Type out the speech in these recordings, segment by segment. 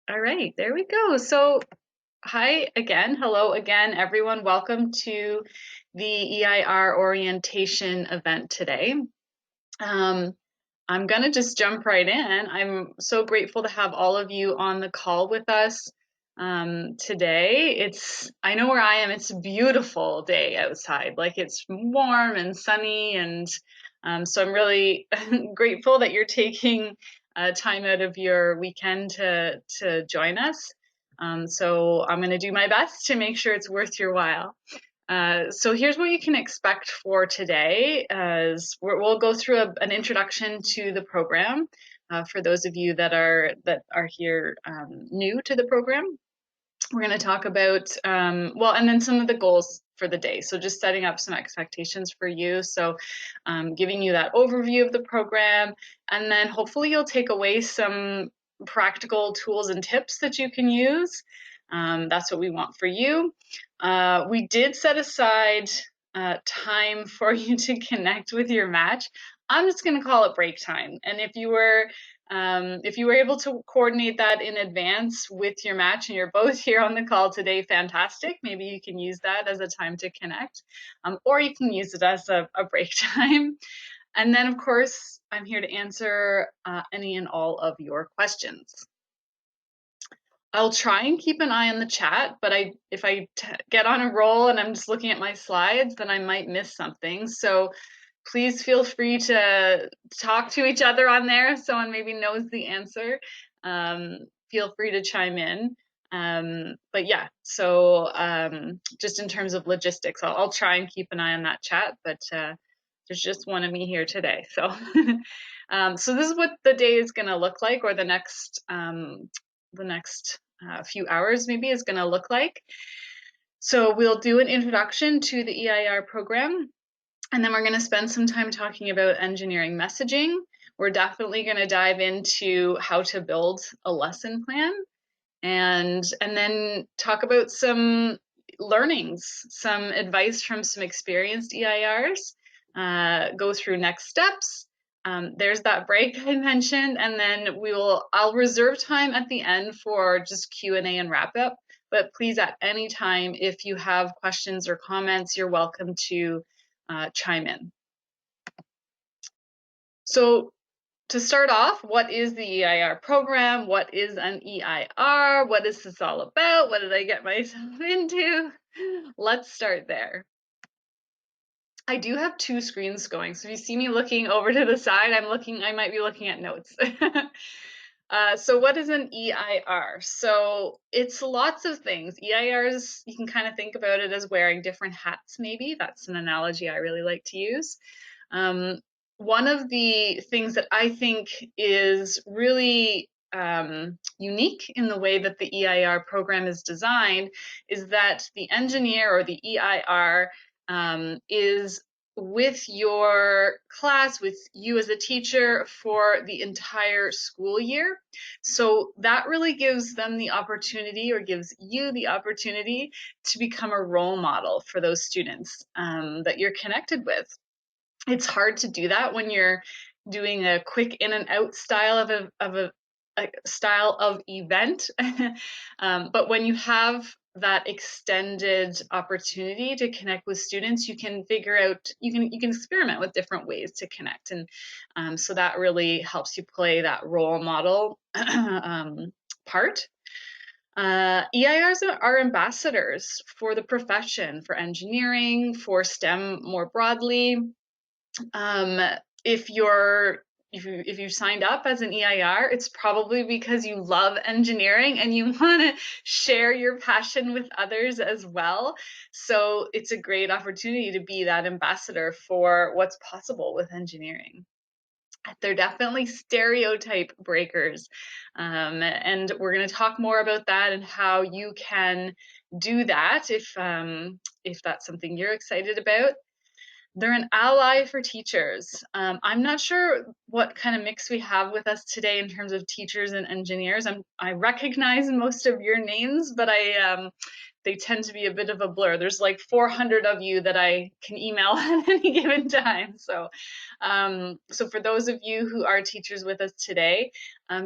All right, there we go. So, hi again. Hello again, everyone. Welcome to the EIR Orientation event today. Um, I'm going to just jump right in. I'm so grateful to have all of you on the call with us today. I know where I am, it's a beautiful day outside. Like it's warm and sunny, and so I'm really grateful that you're taking time out of your weekend to join us. So I'm going to do my best to make sure it's worth your while. So here's what you can expect for today as we'll go through an introduction to the program for those of you that are here new to the program. We're going to talk about and then some of the goals for the day. So just setting up some expectations for you. So giving you that overview of the program, and then hopefully you'll take away some practical tools and tips that you can use. That's what we want for you. We did set aside time for you to connect with your match. I'm just going to call it break time. And if you were able to coordinate that in advance with your match and you're both here on the call today, fantastic. Maybe you can use that as a time to connect, or you can use it as a break time. And then, of course, I'm here to answer any and all of your questions. I'll try and keep an eye on the chat, but if I get on a roll and I'm just looking at my slides, then I might miss something. So please feel free to talk to each other on there if someone maybe knows the answer. Feel free to chime in. But yeah, so just in terms of logistics, I'll try and keep an eye on that chat, but there's just one of me here today. So, so this is what the day is going to look like, or the next few hours maybe is going to look like. So we'll do an introduction to the EIR program, and then we're going to spend some time talking about engineering messaging. We're definitely going to dive into how to build a lesson plan, and then talk about some learnings, some advice from some experienced EIRs, go through next steps. There's that break I mentioned, and then I'll reserve time at the end for just Q&A and wrap up. But please, at any time, if you have questions or comments, you're welcome to chime in. So to start off, what is the EIR program? What is an EIR? What is this all about? What did I get myself into? Let's start there. I do have two screens going, so if you see me looking over to the side, I might be looking at notes. So what is an EIR? So it's lots of things. EIRs, you can kind of think about it as wearing different hats, maybe. That's an analogy I really like to use. One of the things that I think is really unique in the way that the EIR program is designed is that the engineer or the EIR is with your class, with you as a teacher for the entire school year. So that really gives them the opportunity, or gives you the opportunity, to become a role model for those students that you're connected with. It's hard to do that when you're doing a quick in and out style of a style of event. But when you have that extended opportunity to connect with students, you can figure out, you can experiment with different ways to connect. And so that really helps you play that role model part. EIRs are ambassadors for the profession, for engineering, for STEM more broadly. If you signed up as an EIR, it's probably because you love engineering and you want to share your passion with others as well. So it's a great opportunity to be that ambassador for what's possible with engineering. They're definitely stereotype breakers. And we're going to talk more about that and how you can do that if that's something you're excited about. They're an ally for teachers. I'm not sure what kind of mix we have with us today in terms of teachers and engineers. I recognize most of your names, but they tend to be a bit of a blur. There's like 400 of you that I can email at any given time. So for those of you who are teachers with us today,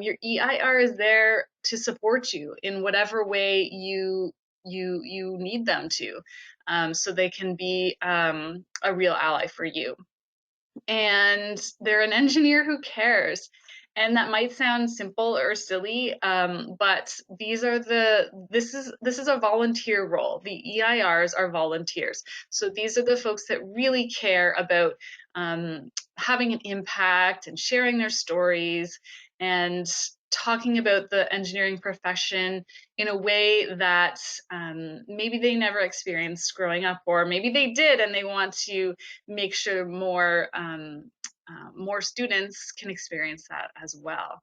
your EIR is there to support you in whatever way you need them to, so they can be a real ally for you. And they're an engineer who cares. And that might sound simple or silly, but this is a volunteer role. The EIRs are volunteers. So these are the folks that really care about having an impact and sharing their stories and talking about the engineering profession in a way that maybe they never experienced growing up, or maybe they did and they want to make sure more students can experience that as well.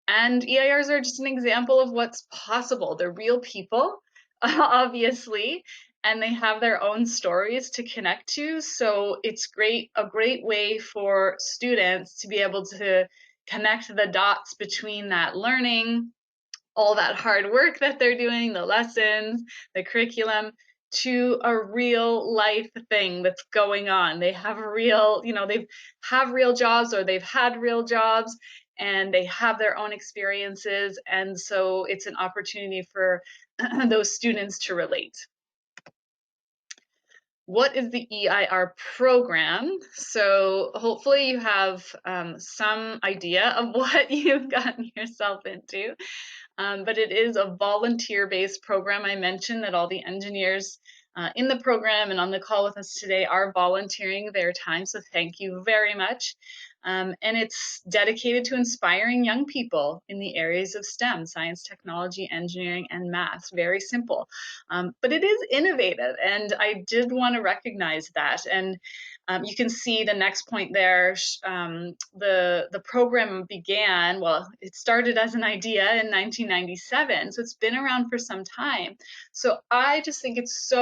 And EIRs are just an example of what's possible. They're real people, obviously, and they have their own stories to connect to. So it's a great way for students to be able to connect the dots between that learning, all that hard work that they're doing, the lessons, the curriculum, to a real life thing that's going on. They have they have real jobs, or they've had real jobs, and they have their own experiences. And so it's an opportunity for those students to relate. What is the EIR program? So hopefully you have some idea of what you've gotten yourself into. But it is a volunteer-based program. I mentioned that all the engineers in the program and on the call with us today are volunteering their time, so thank you very much. And it's dedicated to inspiring young people in the areas of STEM, science, technology, engineering, and math. Very simple. But it is innovative, and I did want to recognize that. And you can see the next point there. The program began, well, it started as an idea in 1997, so it's been around for some time. So I just think it's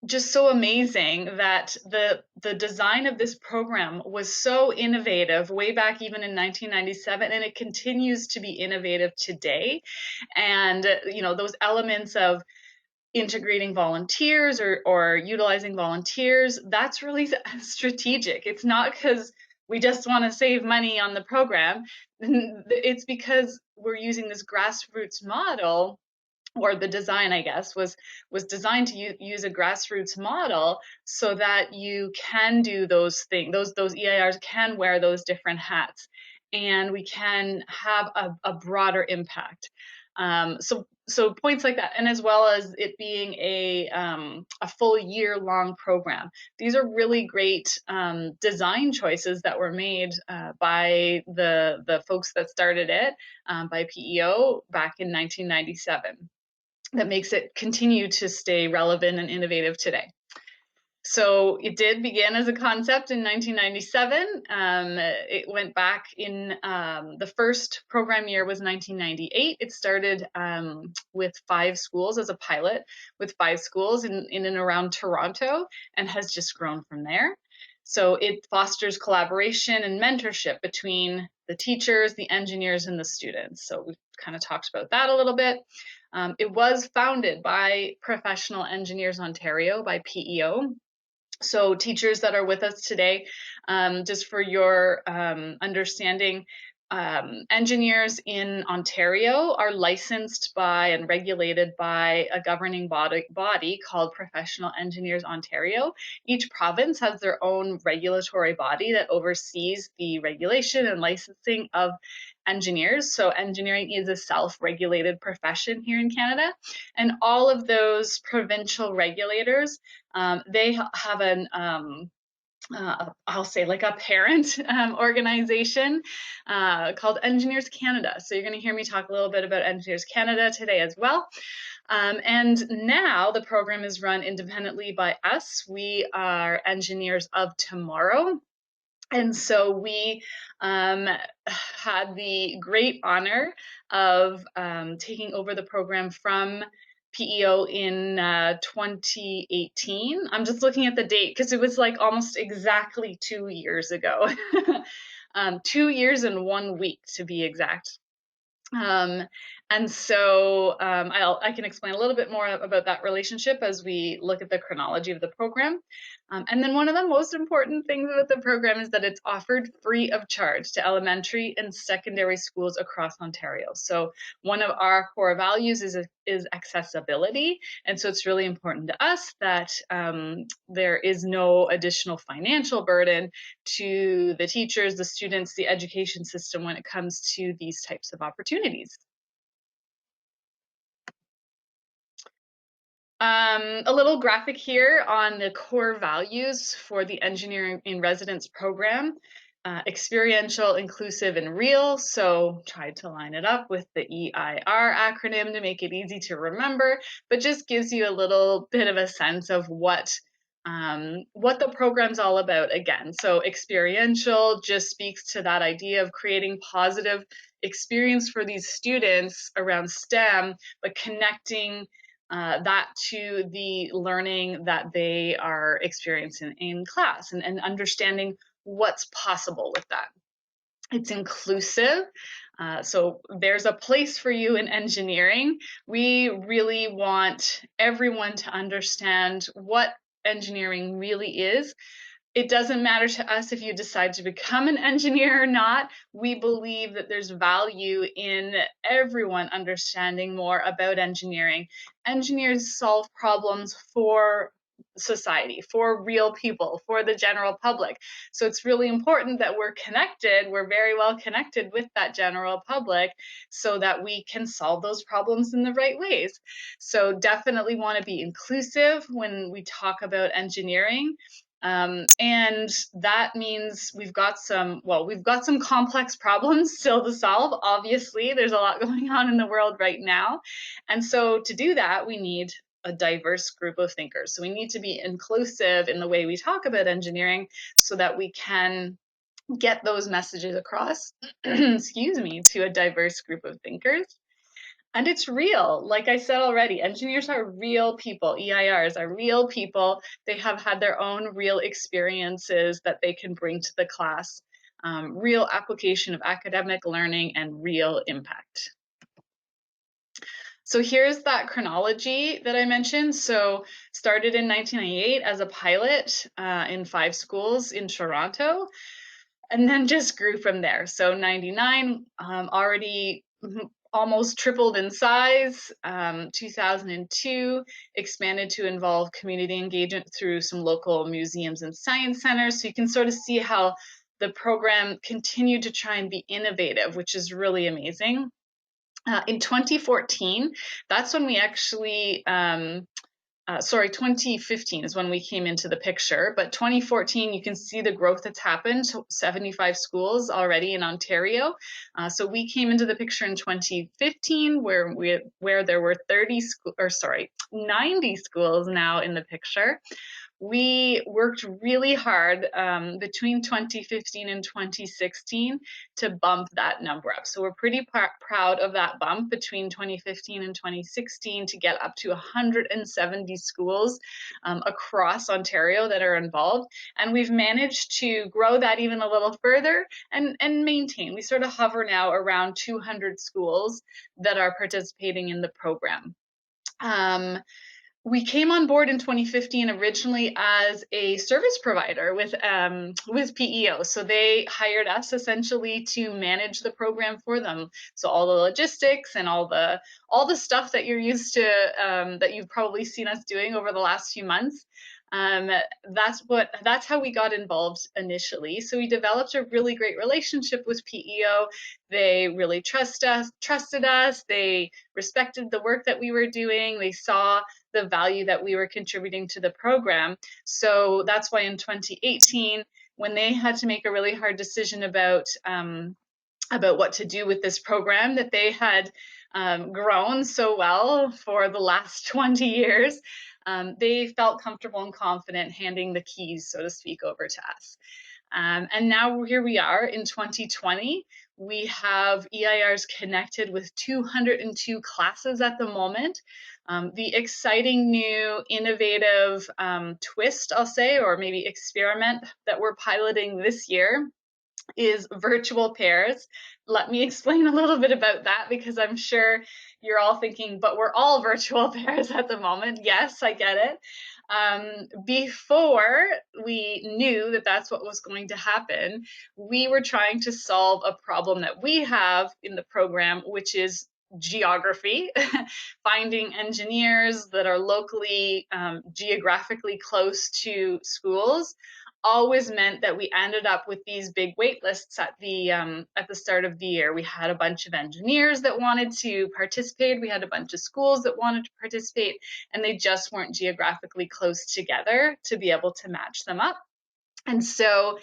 just so amazing that the design of this program was so innovative way back even in 1997, and it continues to be innovative today. And those elements of integrating volunteers or utilizing volunteers, that's really strategic. It's not because we just want to save money on the program. It's because we're using this grassroots model, or the design, I guess, was designed to use a grassroots model so that you can do those things. Those EIRs can wear those different hats, and we can have a broader impact. So points like that, and as well as it being a full year-long program. These are really great design choices that were made by the folks that started it, by PEO back in 1997. That makes it continue to stay relevant and innovative today. So it did begin as a concept in 1997. It went back in the first program year was 1998. It started with 5 schools as a pilot, with 5 schools in and around Toronto, and has just grown from there. So it fosters collaboration and mentorship between the teachers, the engineers, and the students. So we've kind of talked about that a little bit. It was founded by Professional Engineers Ontario, by PEO. So teachers that are with us today, just for your understanding, engineers in Ontario are licensed by and regulated by a governing body called Professional Engineers Ontario. Each province has their own regulatory body that oversees the regulation and licensing of engineers. So engineering is a self-regulated profession here in Canada. And all of those provincial regulators, they have an I'll say like a parent organization called Engineers Canada. So you're going to hear me talk a little bit about Engineers Canada today as well. And now the program is run independently by us. We are Engineers of Tomorrow. And so we had the great honor of taking over the program from PEO in 2018. I'm just looking at the date because it was like almost exactly 2 years ago. 2 years and 1 week to be exact. Um, and so I can explain a little bit more about that relationship as we look at the chronology of the program. And then one of the most important things about the program is that it's offered free of charge to elementary and secondary schools across Ontario. So one of our core values is accessibility. And so it's really important to us that there is no additional financial burden to the teachers, the students, the education system when it comes to these types of opportunities. A little graphic here on the core values for the Engineering in Residence program. Experiential, inclusive, and real. So tried to line it up with the EIR acronym to make it easy to remember, but just gives you a little bit of a sense of what the program's all about again. So experiential just speaks to that idea of creating positive experience for these students around STEM, but connecting that to the learning that they are experiencing in class and understanding what's possible with that. It's inclusive. So there's a place for you in engineering. We really want everyone to understand what engineering really is. It doesn't matter to us if you decide to become an engineer or not. We believe that there's value in everyone understanding more about engineering. Engineers solve problems for society, for real people, for the general public. So it's really important that we're connected, we're very well connected with that general public so that we can solve those problems in the right ways. So definitely want to be inclusive when we talk about engineering. And that means we've got some complex problems still to solve. Obviously, there's a lot going on in the world right now. And so to do that, we need a diverse group of thinkers. So we need to be inclusive in the way we talk about engineering so that we can get those messages across, excuse me, to a diverse group of thinkers. And it's real. Like I said already, engineers are real people. EIRs are real people. They have had their own real experiences that they can bring to the class, real application of academic learning and real impact. So here's that chronology that I mentioned. So started in 1998 as a pilot in 5 schools in Toronto, and then just grew from there. So 99 already almost tripled in size. 2002 expanded to involve community engagement through some local museums and science centers. So you can sort of see how the program continued to try and be innovative, which is really amazing. In 2014, that's when we actually 2015 is when we came into the picture, but 2014, you can see the growth that's happened, 75 schools already in Ontario. So we came into the picture in 2015 where there were 90 schools now in the picture. We worked really hard between 2015 and 2016 to bump that number up. So we're pretty proud of that bump between 2015 and 2016 to get up to 170 schools across Ontario that are involved. And we've managed to grow that even a little further and maintain. We sort of hover now around 200 schools that are participating in the program. We came on board in 2015 originally as a service provider with PEO. So they hired us essentially to manage the program for them. So all the logistics and all the stuff that you're used to, that you've probably seen us doing over the last few months. That's how we got involved initially. So we developed a really great relationship with PEO. They really trusted us. They respected the work that we were doing. They saw the value that we were contributing to the program. So that's why in 2018, when they had to make a really hard decision about what to do with this program that they had grown so well for the last 20 years, they felt comfortable and confident handing the keys, so to speak, over to us. And now here we are in 2020. We have EIRs connected with 202 classes at the moment. The exciting new innovative twist, I'll say, or maybe experiment that we're piloting this year is virtual pairs. Let me explain a little bit about that, because I'm sure you're all thinking, but we're all virtual pairs at the moment. Yes, I get it. Before we knew that that's what was going to happen, we were trying to solve a problem that we have in the program, which is geography. Finding engineers that are locally, geographically close to schools always meant that we ended up with these big wait lists at the start of the year. We had a bunch of engineers that wanted to participate. We had a bunch of schools that wanted to participate, and they just weren't geographically close together to be able to match them up. And so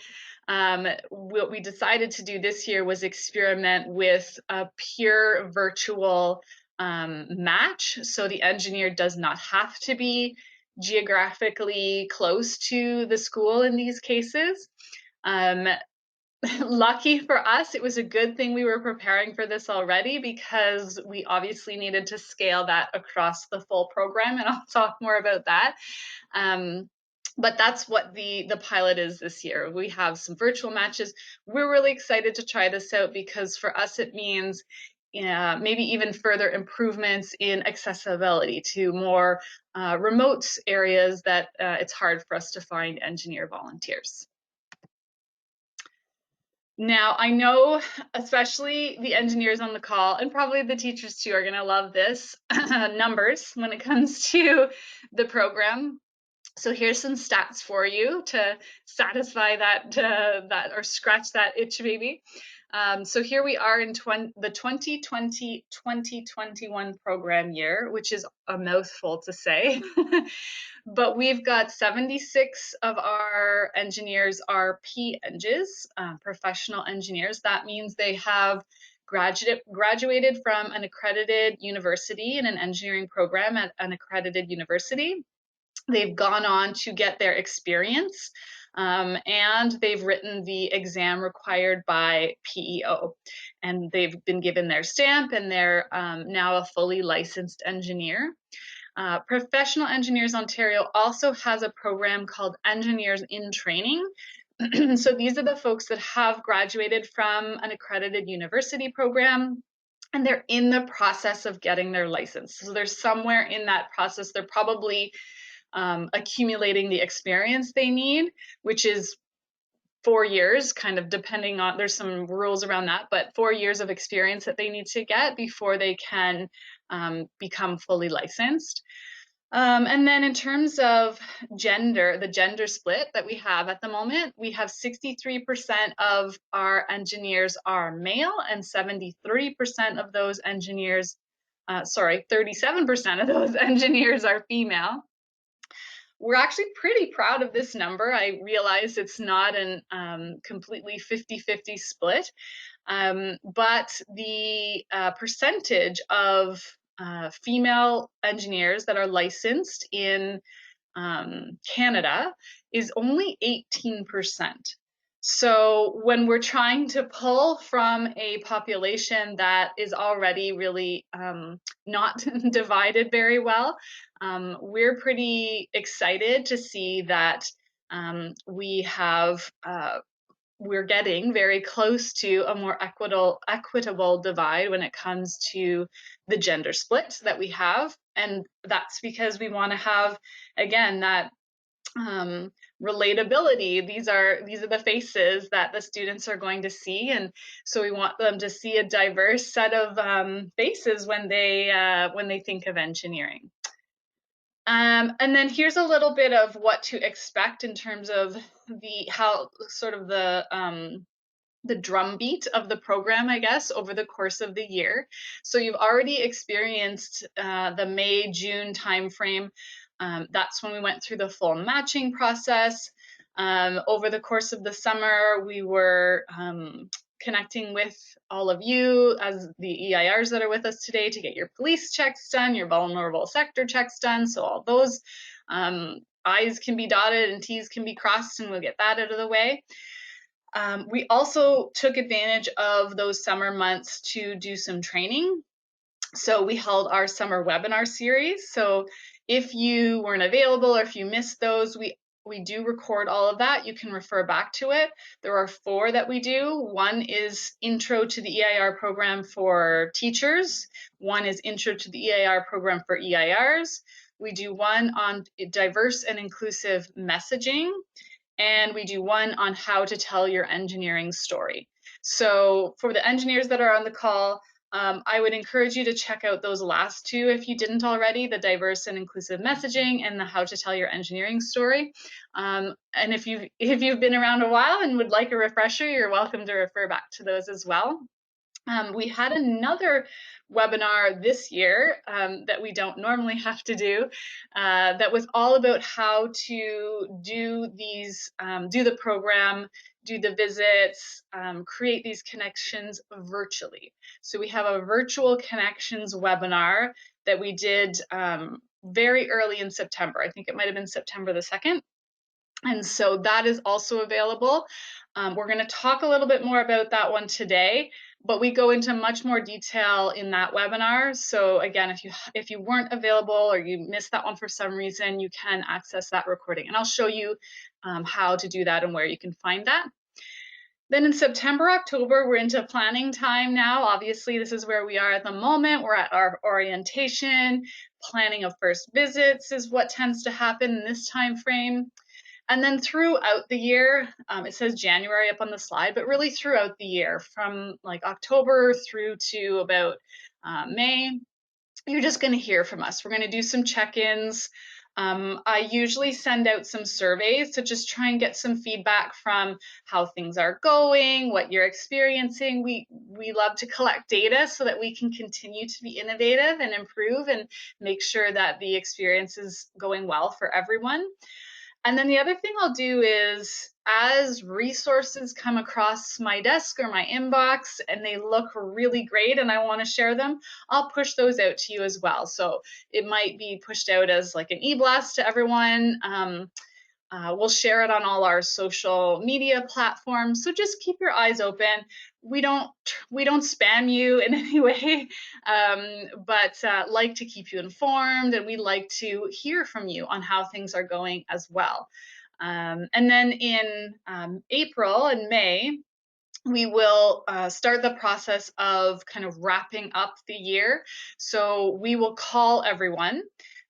what we decided to do this year was experiment with a pure virtual match. So the engineer does not have to be geographically close to the school in these cases. Lucky for us, it was a good thing we were preparing for this already, because we obviously needed to scale that across the full program, and I'll talk more about that. But that's what the pilot is this year. We have some virtual matches. We're really excited to try this out, because for us it means maybe even further improvements in accessibility to more remote areas that it's hard for us to find engineer volunteers. Now, I know especially the engineers on the call, and probably the teachers too, are going to love this, numbers when it comes to the program. So here's some stats for you to satisfy that or scratch that itch, maybe. So here we are in the 2020-2021 program year, which is a mouthful to say. But we've got 76 of our engineers are P-Engs, professional engineers. That means they have graduated from an accredited university in an engineering program at an accredited university. They've gone on to get their experience, and they've written the exam required by PEO, and they've been given their stamp, and they're now a fully licensed engineer. Professional Engineers Ontario also has a program called Engineers in Training. So these are the folks that have graduated from an accredited university program, and they're in the process of getting their license. So they're somewhere in that process. They're probably accumulating the experience they need, which is 4 years, kind of depending on, there's some rules around that, but 4 years of experience that they need to get before they can become fully licensed. And then in terms of gender, the gender split that we have at the moment, we have 63% of our engineers are male, and 73% of those engineers, 37% of those engineers are female. We're actually pretty proud of this number. I realize it's not an completely 50-50 split, but the percentage of female engineers that are licensed in Canada is only 18%. So when we're trying to pull from a population that is already really not divided very well, we're pretty excited to see that we're getting very close to a more equitable divide when it comes to the gender split that we have. And that's because we want to have, again, that relatability. These are the faces that the students are going to see, and so we want them to see a diverse set of faces when they think of engineering. And then here's a little bit of what to expect in terms of the drumbeat of the program, I guess, over the course of the year. So you've already experienced the May-June timeframe. That's when we went through the full matching process. Over the course of the summer, we were connecting with all of you as the EIRs that are with us today to get your police checks done, your vulnerable sector checks done. So all those I's can be dotted and T's can be crossed, and we'll get that out of the way. We also took advantage of those summer months to do some training. So we held our summer webinar series. So if you weren't available or if you missed those, we do record all of that. You can refer back to it. There are 4 that we do. One is Intro to the EIR program for teachers. One is Intro to the EIR program for EIRs. We do one on diverse and inclusive messaging, and we do one on how to tell your engineering story. So for the engineers that are on the call, I would encourage you to check out those last 2 if you didn't already, the diverse and inclusive messaging and the how to tell your engineering story. And if you've been around a while and would like a refresher, you're welcome to refer back to those as well. We had another webinar this year that we don't normally have to do that was all about how to do these, do the program, do the visits, create these connections virtually. So we have a virtual connections webinar that we did very early in September. I think it might have been September the 2nd. And so that is also available. We're going to talk a little bit more about that one today, but we go into much more detail in that webinar. So again, if you weren't available or you missed that one for some reason, you can access that recording. And I'll show you how to do that and where you can find that. Then in September, October, we're into planning time now. Obviously, this is where we are at the moment. We're at our orientation. Planning of first visits is what tends to happen in this time frame. And then throughout the year, it says January up on the slide, but really throughout the year, from like October through to about May, you're just going to hear from us. We're going to do some check-ins. I usually send out some surveys to just try and get some feedback from how things are going, what you're experiencing. We love to collect data so that we can continue to be innovative and improve and make sure that the experience is going well for everyone. And then the other thing I'll do is, as resources come across my desk or my inbox and they look really great and I want to share them, I'll push those out to you as well. So it might be pushed out as like an e-blast to everyone. We'll share it on all our social media platforms. So just keep your eyes open. We don't spam you in any way, but like to keep you informed, and we like to hear from you on how things are going as well. And then in April and May, we will start the process of kind of wrapping up the year. So we will call everyone,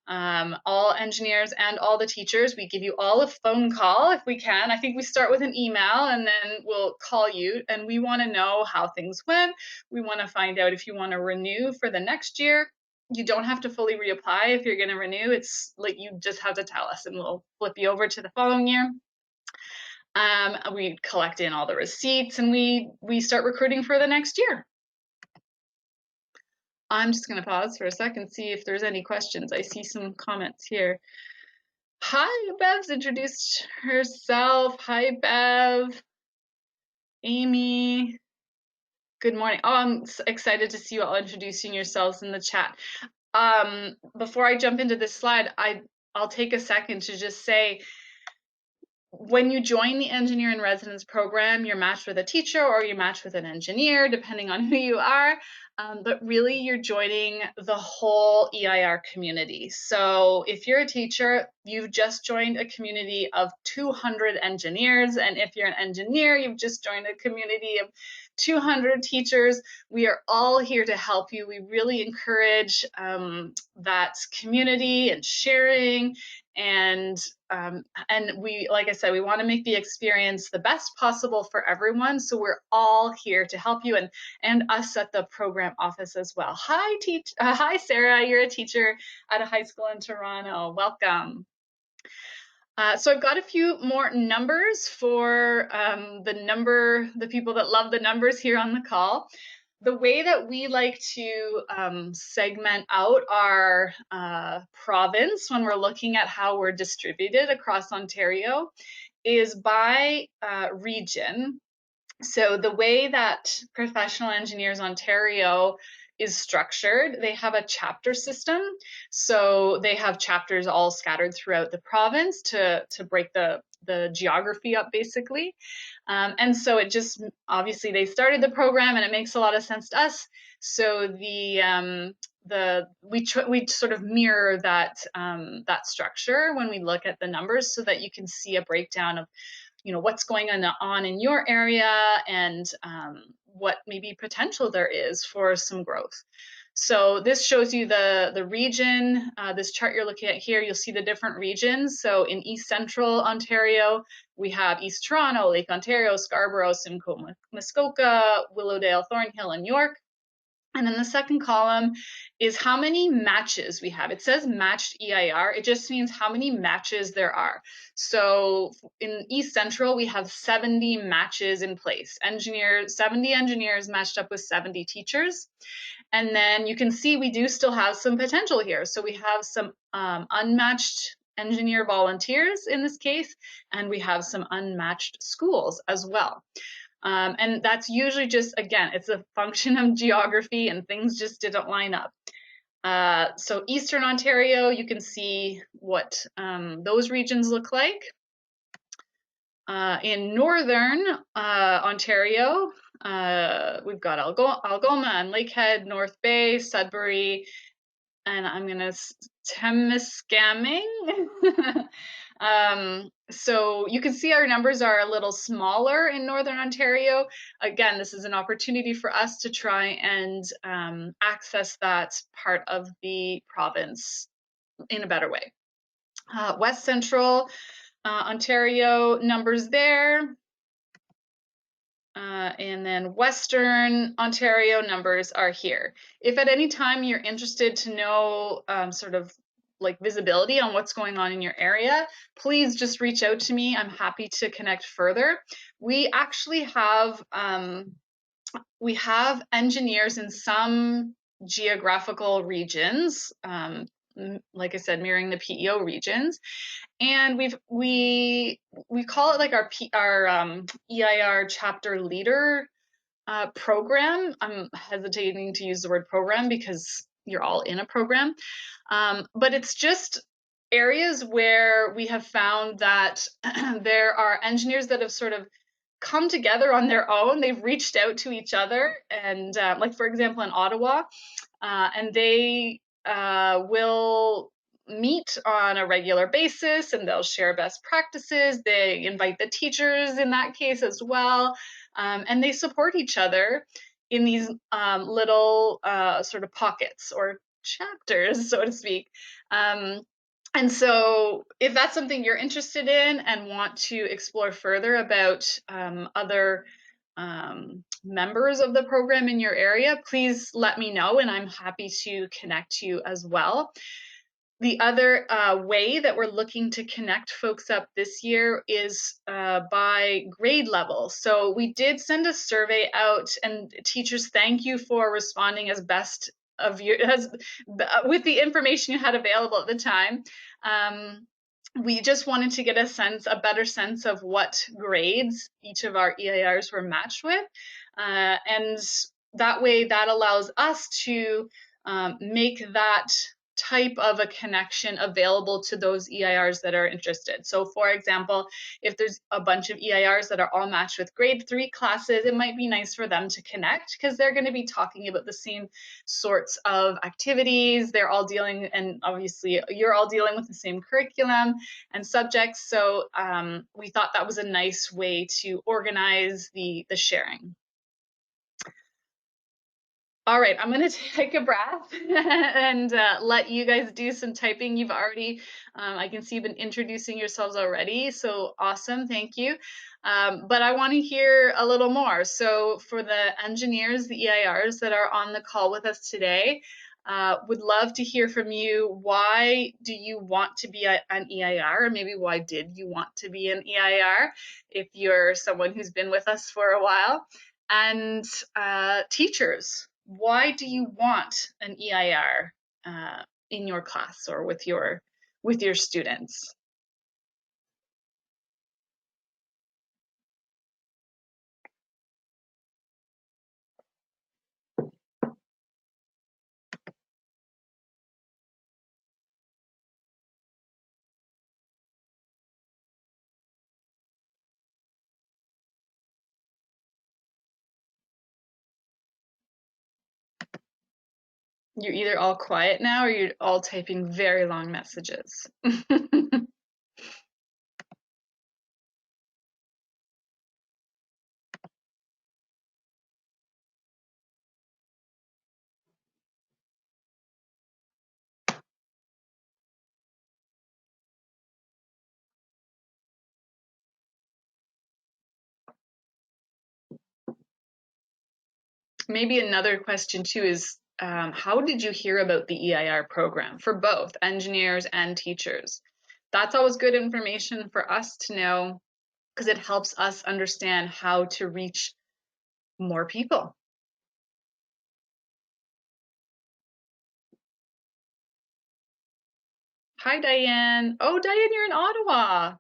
all engineers and all the teachers. We give you all a phone call if we can. I think we start with an email and then we'll call you, and we want to know how things went. We want to find out if you want to renew for the next year. You don't have to fully reapply if you're going to renew. It's like you just have to tell us and we'll flip you over to the following year. We collect in all the receipts and we start recruiting for the next year. I'm just going to pause for a second, see if there's any questions. I see some comments here. Hi, Bev's introduced herself. Hi, Bev. Amy. Good morning. Oh, I'm excited to see you all introducing yourselves in the chat. Before I jump into this slide, I'll take a second to just say, when you join the Engineer in Residence program, you're matched with a teacher or you're matched with an engineer, depending on who you are. But really, you're joining the whole EIR community. So if you're a teacher, you've just joined a community of 200 engineers. And if you're an engineer, you've just joined a community of 200 teachers. We are all here to help you. We really encourage that community and sharing, and we, like I said, we want to make the experience the best possible for everyone. So we're all here to help you, and us at the program office as well. Hi, Sarah. You're a teacher at a high school in Toronto. Welcome. So I've got a few more numbers for the people that love the numbers here on the call. The way that we like to segment out our province when we're looking at how we're distributed across Ontario is by region. So the way that Professional Engineers Ontario is structured, they have a chapter system. So they have chapters all scattered throughout the province to break the the geography up basically. And so it just, obviously they started the program and it makes a lot of sense to us. So we sort of mirror that that structure when we look at the numbers, so that you can see a breakdown of, you know, what's going on in your area, and what maybe potential there is for some growth. So this shows you the region. This chart you're looking at here, you'll see the different regions. So in East Central Ontario, we have East Toronto, Lake Ontario, Scarborough, Simcoe, Muskoka, Willowdale, Thornhill, and York. And then the second column is how many matches we have. It says matched EIR. It just means how many matches there are. So in East Central, we have 70 matches in place. 70 engineers matched up with 70 teachers. And then you can see we do still have some potential here. So we have some unmatched engineer volunteers in this case, and we have some unmatched schools as well. And that's usually just, again, it's a function of geography and things just didn't line up. So Eastern Ontario, you can see what those regions look like. In Northern Ontario, we've got Algoma and Lakehead, North Bay, Sudbury, and I'm gonna Temiskaming. So you can see our numbers are a little smaller in Northern Ontario. Again, this is an opportunity for us to try and access that part of the province in a better way. West Central Ontario, numbers there. And then Western Ontario, numbers are here. If at any time you're interested to know sort of like visibility on what's going on in your area, please just reach out to me. I'm happy to connect further. We actually have engineers in some geographical regions, like I said, mirroring the PEO regions, and we call it like our EIR chapter leader program. I'm hesitating to use the word program because you're all in a program, but it's just areas where we have found that there are engineers that have sort of come together on their own. They've reached out to each other, and like for example in Ottawa, and they will meet on a regular basis, and they'll share best practices. They invite the teachers in that case as well, and they support each other in these little sort of pockets or chapters, so to speak. And so if that's something you're interested in and want to explore further about other members of the program in your area, please let me know, and I'm happy to connect you as well. The other way that we're looking to connect folks up this year is by grade level. So we did send a survey out, and teachers, thank you for responding as best of your with the information you had available at the time. We just wanted to get a better sense of what grades each of our EIRs were matched with, and that way that allows us to make that type of a connection available to those EIRs that are interested. So for example, if there's a bunch of EIRs that are all matched with grade 3 classes, it might be nice for them to connect because they're going to be talking about the same sorts of activities. They're all dealing, and obviously you're all dealing with the same curriculum and subjects. So we thought that was a nice way to organize the sharing. All right, I'm going to take a breath and let you guys do some typing. You've already, I can see you've been introducing yourselves already, so awesome, thank you. But I want to hear a little more. So for the engineers, the EIRs that are on the call with us today, would love to hear from you. Why do you want to be an EIR? Or maybe why did you want to be an EIR if you're someone who's been with us for a while? And teachers, why do you want an EIR in your class or with your students? You're either all quiet now or you're all typing very long messages. Maybe another question too is, how did you hear about the EIR program for both engineers and teachers? That's always good information for us to know because it helps us understand how to reach more people. Hi, Diane. Oh, Diane, you're in Ottawa.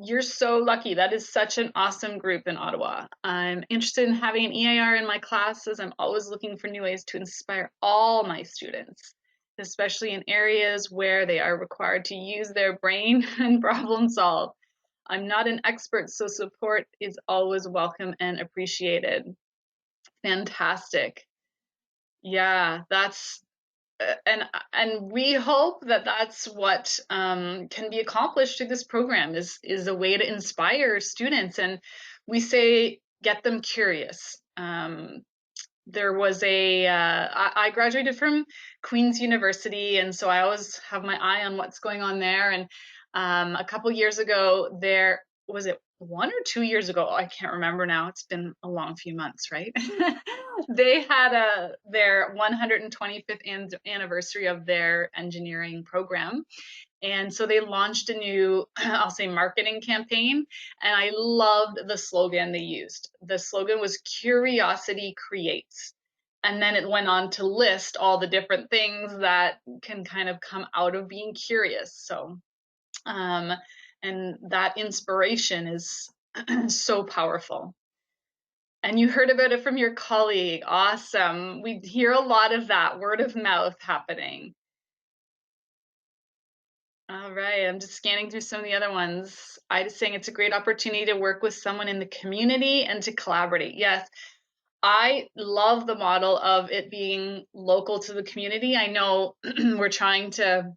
You're so lucky. That is such an awesome group in Ottawa. I'm interested in having an EIR in my classes. I'm always looking for new ways to inspire all my students, especially in areas where they are required to use their brain and problem solve. I'm not an expert, so support is always welcome and appreciated. Fantastic. Yeah, that's and we hope that that's what can be accomplished through this program is a way to inspire students, and we say get them curious. There was I graduated from Queen's University, and so I always have my eye on what's going on there. And a couple years ago, there was it 1 or 2 years ago, I can't remember now. It's been a long few months, right? They had their 125th anniversary of their engineering program, and so they launched a new, I'll say, marketing campaign. And I loved the slogan they used. The slogan was Curiosity Creates. And then it went on to list all the different things that can kind of come out of being curious. So, um, and that inspiration is so powerful. And you heard about it from your colleague. Awesome. We hear a lot of that word of mouth happening. All right, I'm just scanning through some of the other ones. I just saying it's a great opportunity to work with someone in the community and to collaborate. Yes, I love the model of it being local to the community. I know we're trying to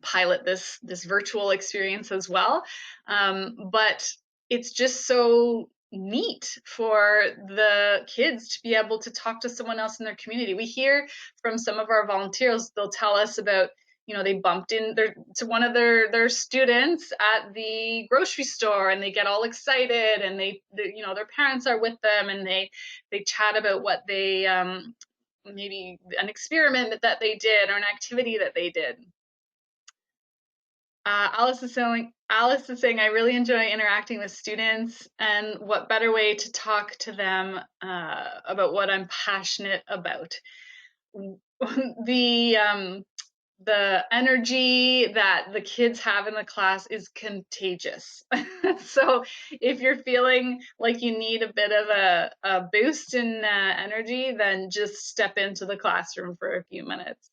pilot this virtual experience as well, but it's just so neat for the kids to be able to talk to someone else in their community. We hear from some of our volunteers; they'll tell us about, they bumped to one of their students at the grocery store, and they get all excited, and their parents are with them, and they chat about what they maybe an experiment that they did or an activity that they did. Alice is saying, I really enjoy interacting with students, and what better way to talk to them about what I'm passionate about. The the energy that the kids have in the class is contagious. So if you're feeling like you need a bit of a boost in energy, then just step into the classroom for a few minutes.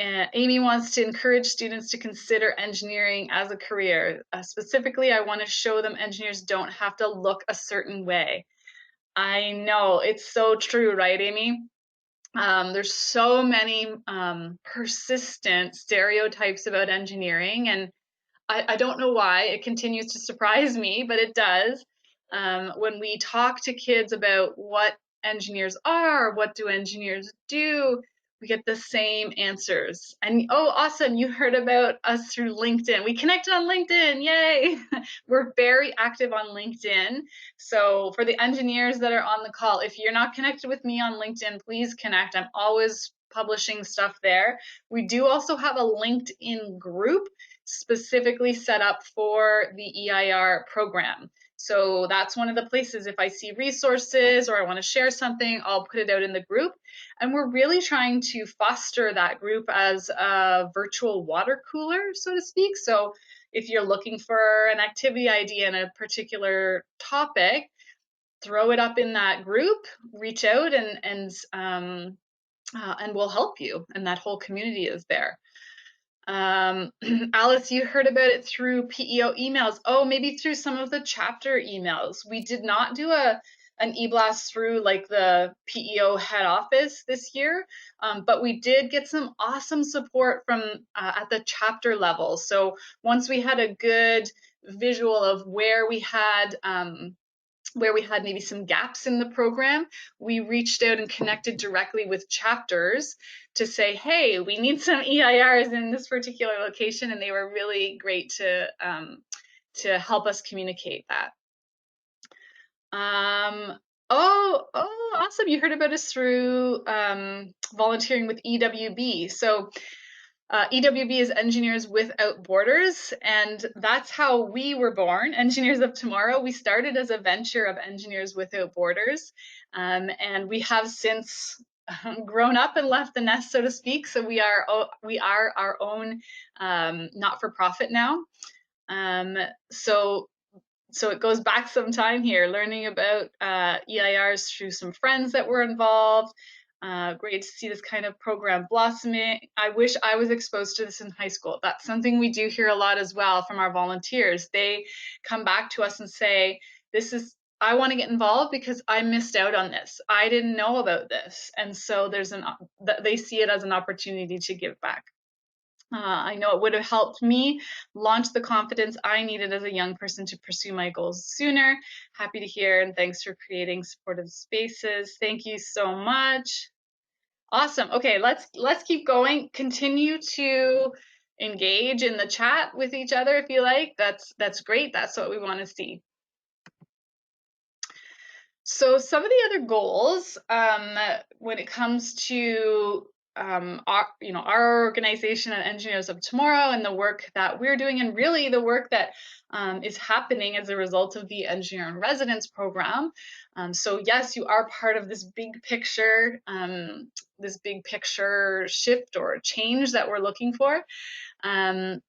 Amy wants to encourage students to consider engineering as a career. Specifically, I want to show them engineers don't have to look a certain way. I know, it's so true, right, Amy? There's so many persistent stereotypes about engineering, and I don't know why. It continues to surprise me, but it does. When we talk to kids about what engineers are, what do engineers do, we get the same answers. And oh, awesome, you heard about us through LinkedIn. We connected on LinkedIn, yay! We're very active on LinkedIn. So for the engineers that are on the call, if you're not connected with me on LinkedIn, please connect. I'm always publishing stuff there. We do also have a LinkedIn group specifically set up for the EIR program. So that's one of the places, if I see resources or I want to share something, I'll put it out in the group. And we're really trying to foster that group as a virtual water cooler, so to speak. So if you're looking for an activity idea in a particular topic, throw it up in that group, reach out, and we'll help you. And that whole community is there. Alice, you heard about it through PEO emails. Oh, maybe through some of the chapter emails. We did not do an an e-blast through like the PEO head office this year, but we did get some awesome support from at the chapter level. So once we had a good visual of where we had maybe some gaps in the program, we reached out and connected directly with chapters to say, hey, we need some EIRs in this particular location, and they were really great to help us communicate that. Awesome. You heard about us through volunteering with EWB. So EWB is Engineers Without Borders, and that's how we were born, Engineers of Tomorrow. We started as a venture of Engineers Without Borders, and we have since grown up and left the nest, so to speak. So we are our own not-for-profit now. So it goes back some time here, learning about EIRs through some friends that were involved. Great to see this kind of program blossoming. I wish I was exposed to this in high school. That's something we do hear a lot as well from our volunteers. They come back to us and say, I want to get involved because I missed out on this. I didn't know about this. And so they see it as an opportunity to give back. I know it would have helped me launch the confidence I needed as a young person to pursue my goals sooner. Happy to hear, and thanks for creating supportive spaces. Thank you so much. Awesome. Okay, let's keep going. Continue to engage in the chat with each other if you like. That's great. That's what we want to see. So some of the other goals when it comes to our organization and Engineers of Tomorrow and the work that we're doing, and really the work that is happening as a result of the Engineer in Residence program. So yes, you are part of this big picture shift or change that we're looking for. So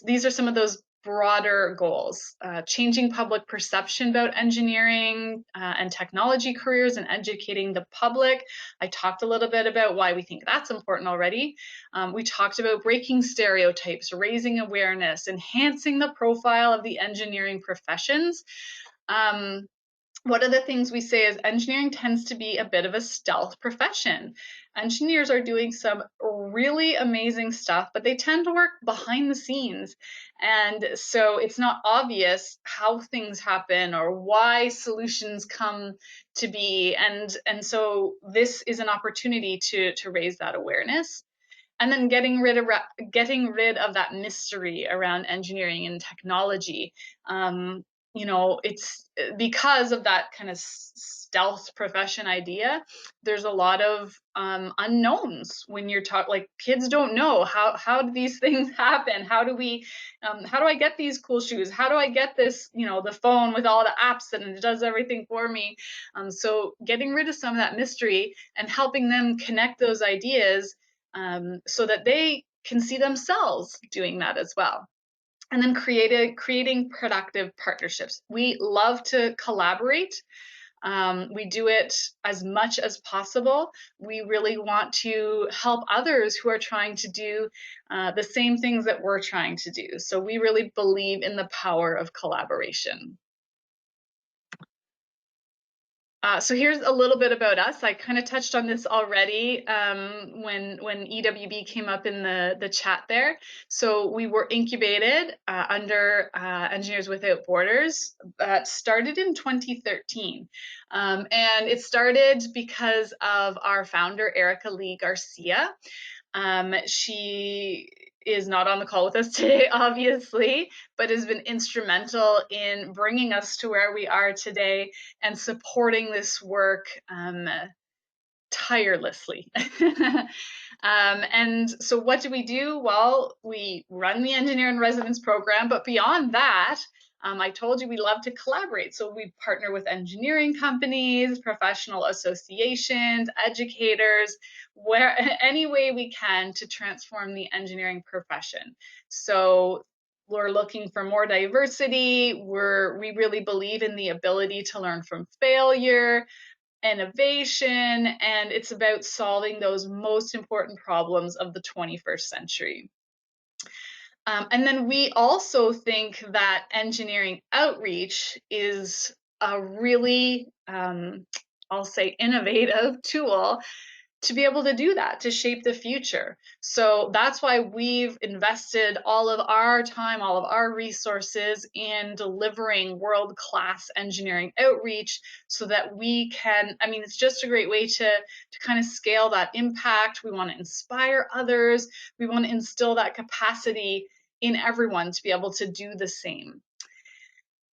these are some of those broader goals: changing public perception about engineering and technology careers and educating the public. I talked a little bit about why we think that's important already. We talked about breaking stereotypes, raising awareness, enhancing the profile of the engineering professions. One of the things we say is engineering tends to be a bit of a stealth profession. Engineers are doing some really amazing stuff, but they tend to work behind the scenes. And so it's not obvious how things happen or why solutions come to be. And so this is an opportunity to raise that awareness. And then getting rid of that mystery around engineering and technology. It's because of that kind of stealth profession idea. There's a lot of unknowns when you're like kids don't know how do these things happen. How do I get these cool shoes? How do I get this, the phone with all the apps and it does everything for me? So getting rid of some of that mystery and helping them connect those ideas so that they can see themselves doing that as well. And then creating productive partnerships. We love to collaborate. We do it as much as possible. We really want to help others who are trying to do the same things that we're trying to do. So we really believe in the power of collaboration. So here's a little bit about us. I kind of touched on this already when EWB came up in the chat there. So we were incubated under Engineers Without Borders. Started in 2013. And it started because of our founder, Erica Lee Garcia. She is not on the call with us today, obviously, but has been instrumental in bringing us to where we are today and supporting this work tirelessly. And so what do we do? Well, we run the Engineer in Residence program, but beyond that, I told you we love to collaborate. So we partner with engineering companies, professional associations, educators, any way we can to transform the engineering profession. So we're looking for more diversity. We really believe in the ability to learn from failure, innovation, and it's about solving those most important problems of the 21st century. And then we also think that engineering outreach is a really, I'll say, innovative tool to be able to do that, to shape the future. So that's why we've invested all of our time, all of our resources in delivering world-class engineering outreach so that we can, I mean, it's just a great way to kind of scale that impact. We want to inspire others. We want to instill that capacity in everyone to be able to do the same.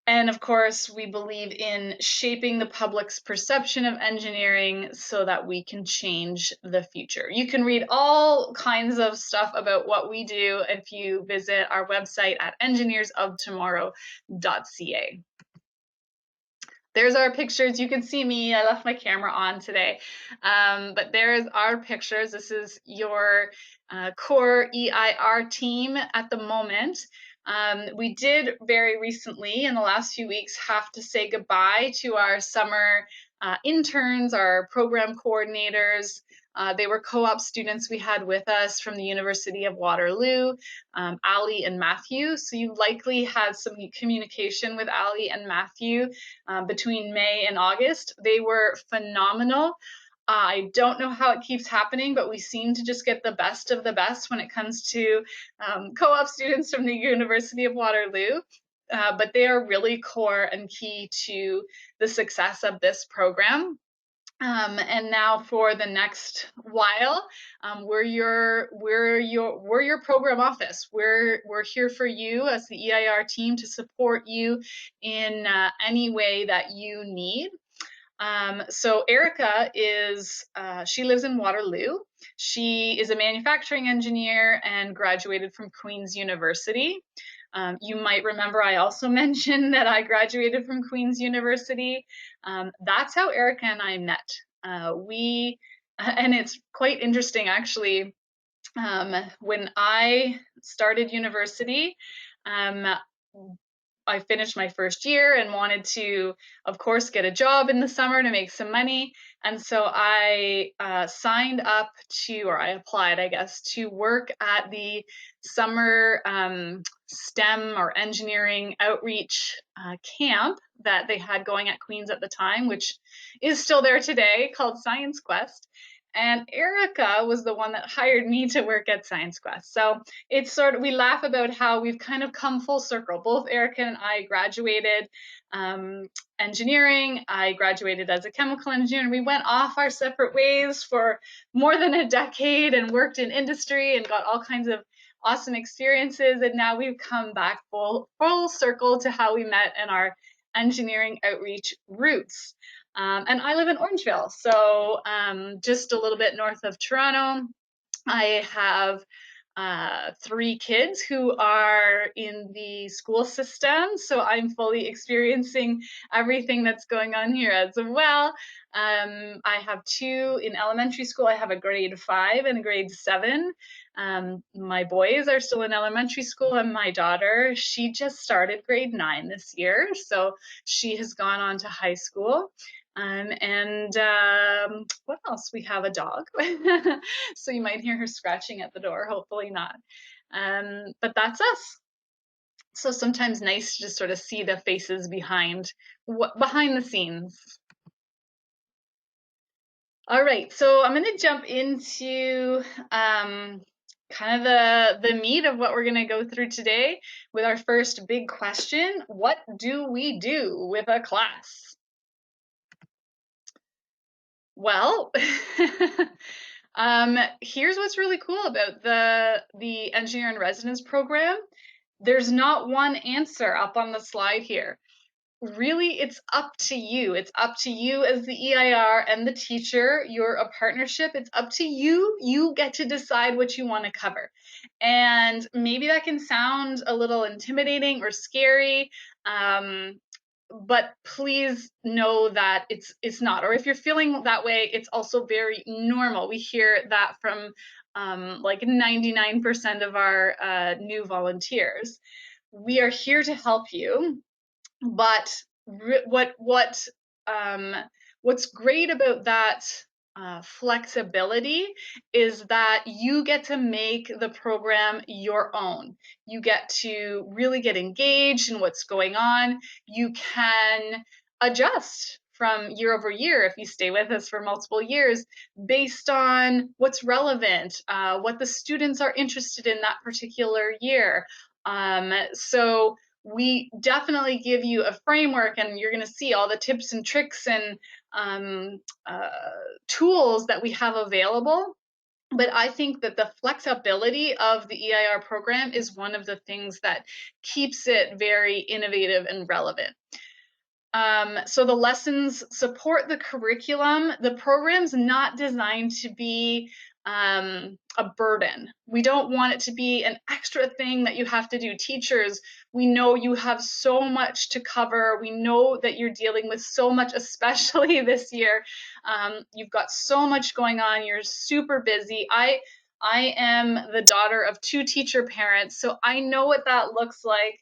And of course, we believe in shaping the public's perception of engineering so that we can change the future. You can read all kinds of stuff about what we do if you visit our website at engineersoftomorrow.ca. There's our pictures. You can see me. I left my camera on today. But there's our pictures. This is your core EIR team at the moment. We did very recently, in the last few weeks, have to say goodbye to our summer interns, our program coordinators. They were co-op students we had with us from the University of Waterloo, Ali and Matthew. So you likely had some communication with Ali and Matthew between May and August. They were phenomenal. I don't know how it keeps happening, but we seem to just get the best of the best when it comes to co-op students from the University of Waterloo. But they are really core and key to the success of this program. And now for the next while, we're your program office. We're here for you as the EIR team to support you in any way that you need. So Erica is, she lives in Waterloo. She is a manufacturing engineer and graduated from Queen's University. You might remember I also mentioned that I graduated from Queen's University. That's how Erica and I met. And it's quite interesting actually, when I started university, I finished my first year and wanted to, of course, get a job in the summer to make some money. And so I signed up to, or I applied, I guess, to work at the summer STEM or engineering outreach camp that they had going at Queen's at the time, which is still there today, called Science Quest. And Erica was the one that hired me to work at Science Quest. So it's sort of, we laugh about how we've kind of come full circle. Both Erica and I graduated engineering. I graduated as a chemical engineer, and we went off our separate ways for more than a decade and worked in industry and got all kinds of awesome experiences. And now we've come back full circle to how we met and our engineering outreach roots. And I live in Orangeville, so just a little bit north of Toronto. I have 3 kids who are in the school system, so I'm fully experiencing everything that's going on here as well. I have 2 in elementary school. I have a grade 5 and a grade 7. My boys are still in elementary school, and my daughter, she just started grade 9 this year, so she has gone on to high school. What else? We have a dog. So you might hear her scratching at the door, hopefully not. But that's us. So sometimes nice to just sort of see the faces behind the scenes. All right, so I'm going to jump into kind of the meat of what we're going to go through today with our first big question. What do we do with a class? Well, here's what's really cool about the Engineer in Residence program. There's not one answer up on the slide here. Really, it's up to you. It's up to you as the EIR and the teacher. You're a partnership. It's up to you. You get to decide what you want to cover. And maybe that can sound a little intimidating or scary. But please know that it's not. Or if you're feeling that way, it's also very normal. We hear that from like 99% of our new volunteers. We are here to help you, but what's great about that flexibility is that you get to make the program your own. You get to really get engaged in what's going on. You can adjust from year over year if you stay with us for multiple years based on what's relevant, what the students are interested in that particular year. So we definitely give you a framework, and you're going to see all the tips and tricks and tools that we have available. But I think that the flexibility of the EIR program is one of the things that keeps it very innovative and relevant. So the lessons support the curriculum. The program's not designed to be a burden. We don't want it to be an extra thing that you have to do. Teachers, we know you have so much to cover. We know that you're dealing with so much, especially this year. You've got so much going on. You're super busy. I am the daughter of 2 teacher parents, so I know what that looks like.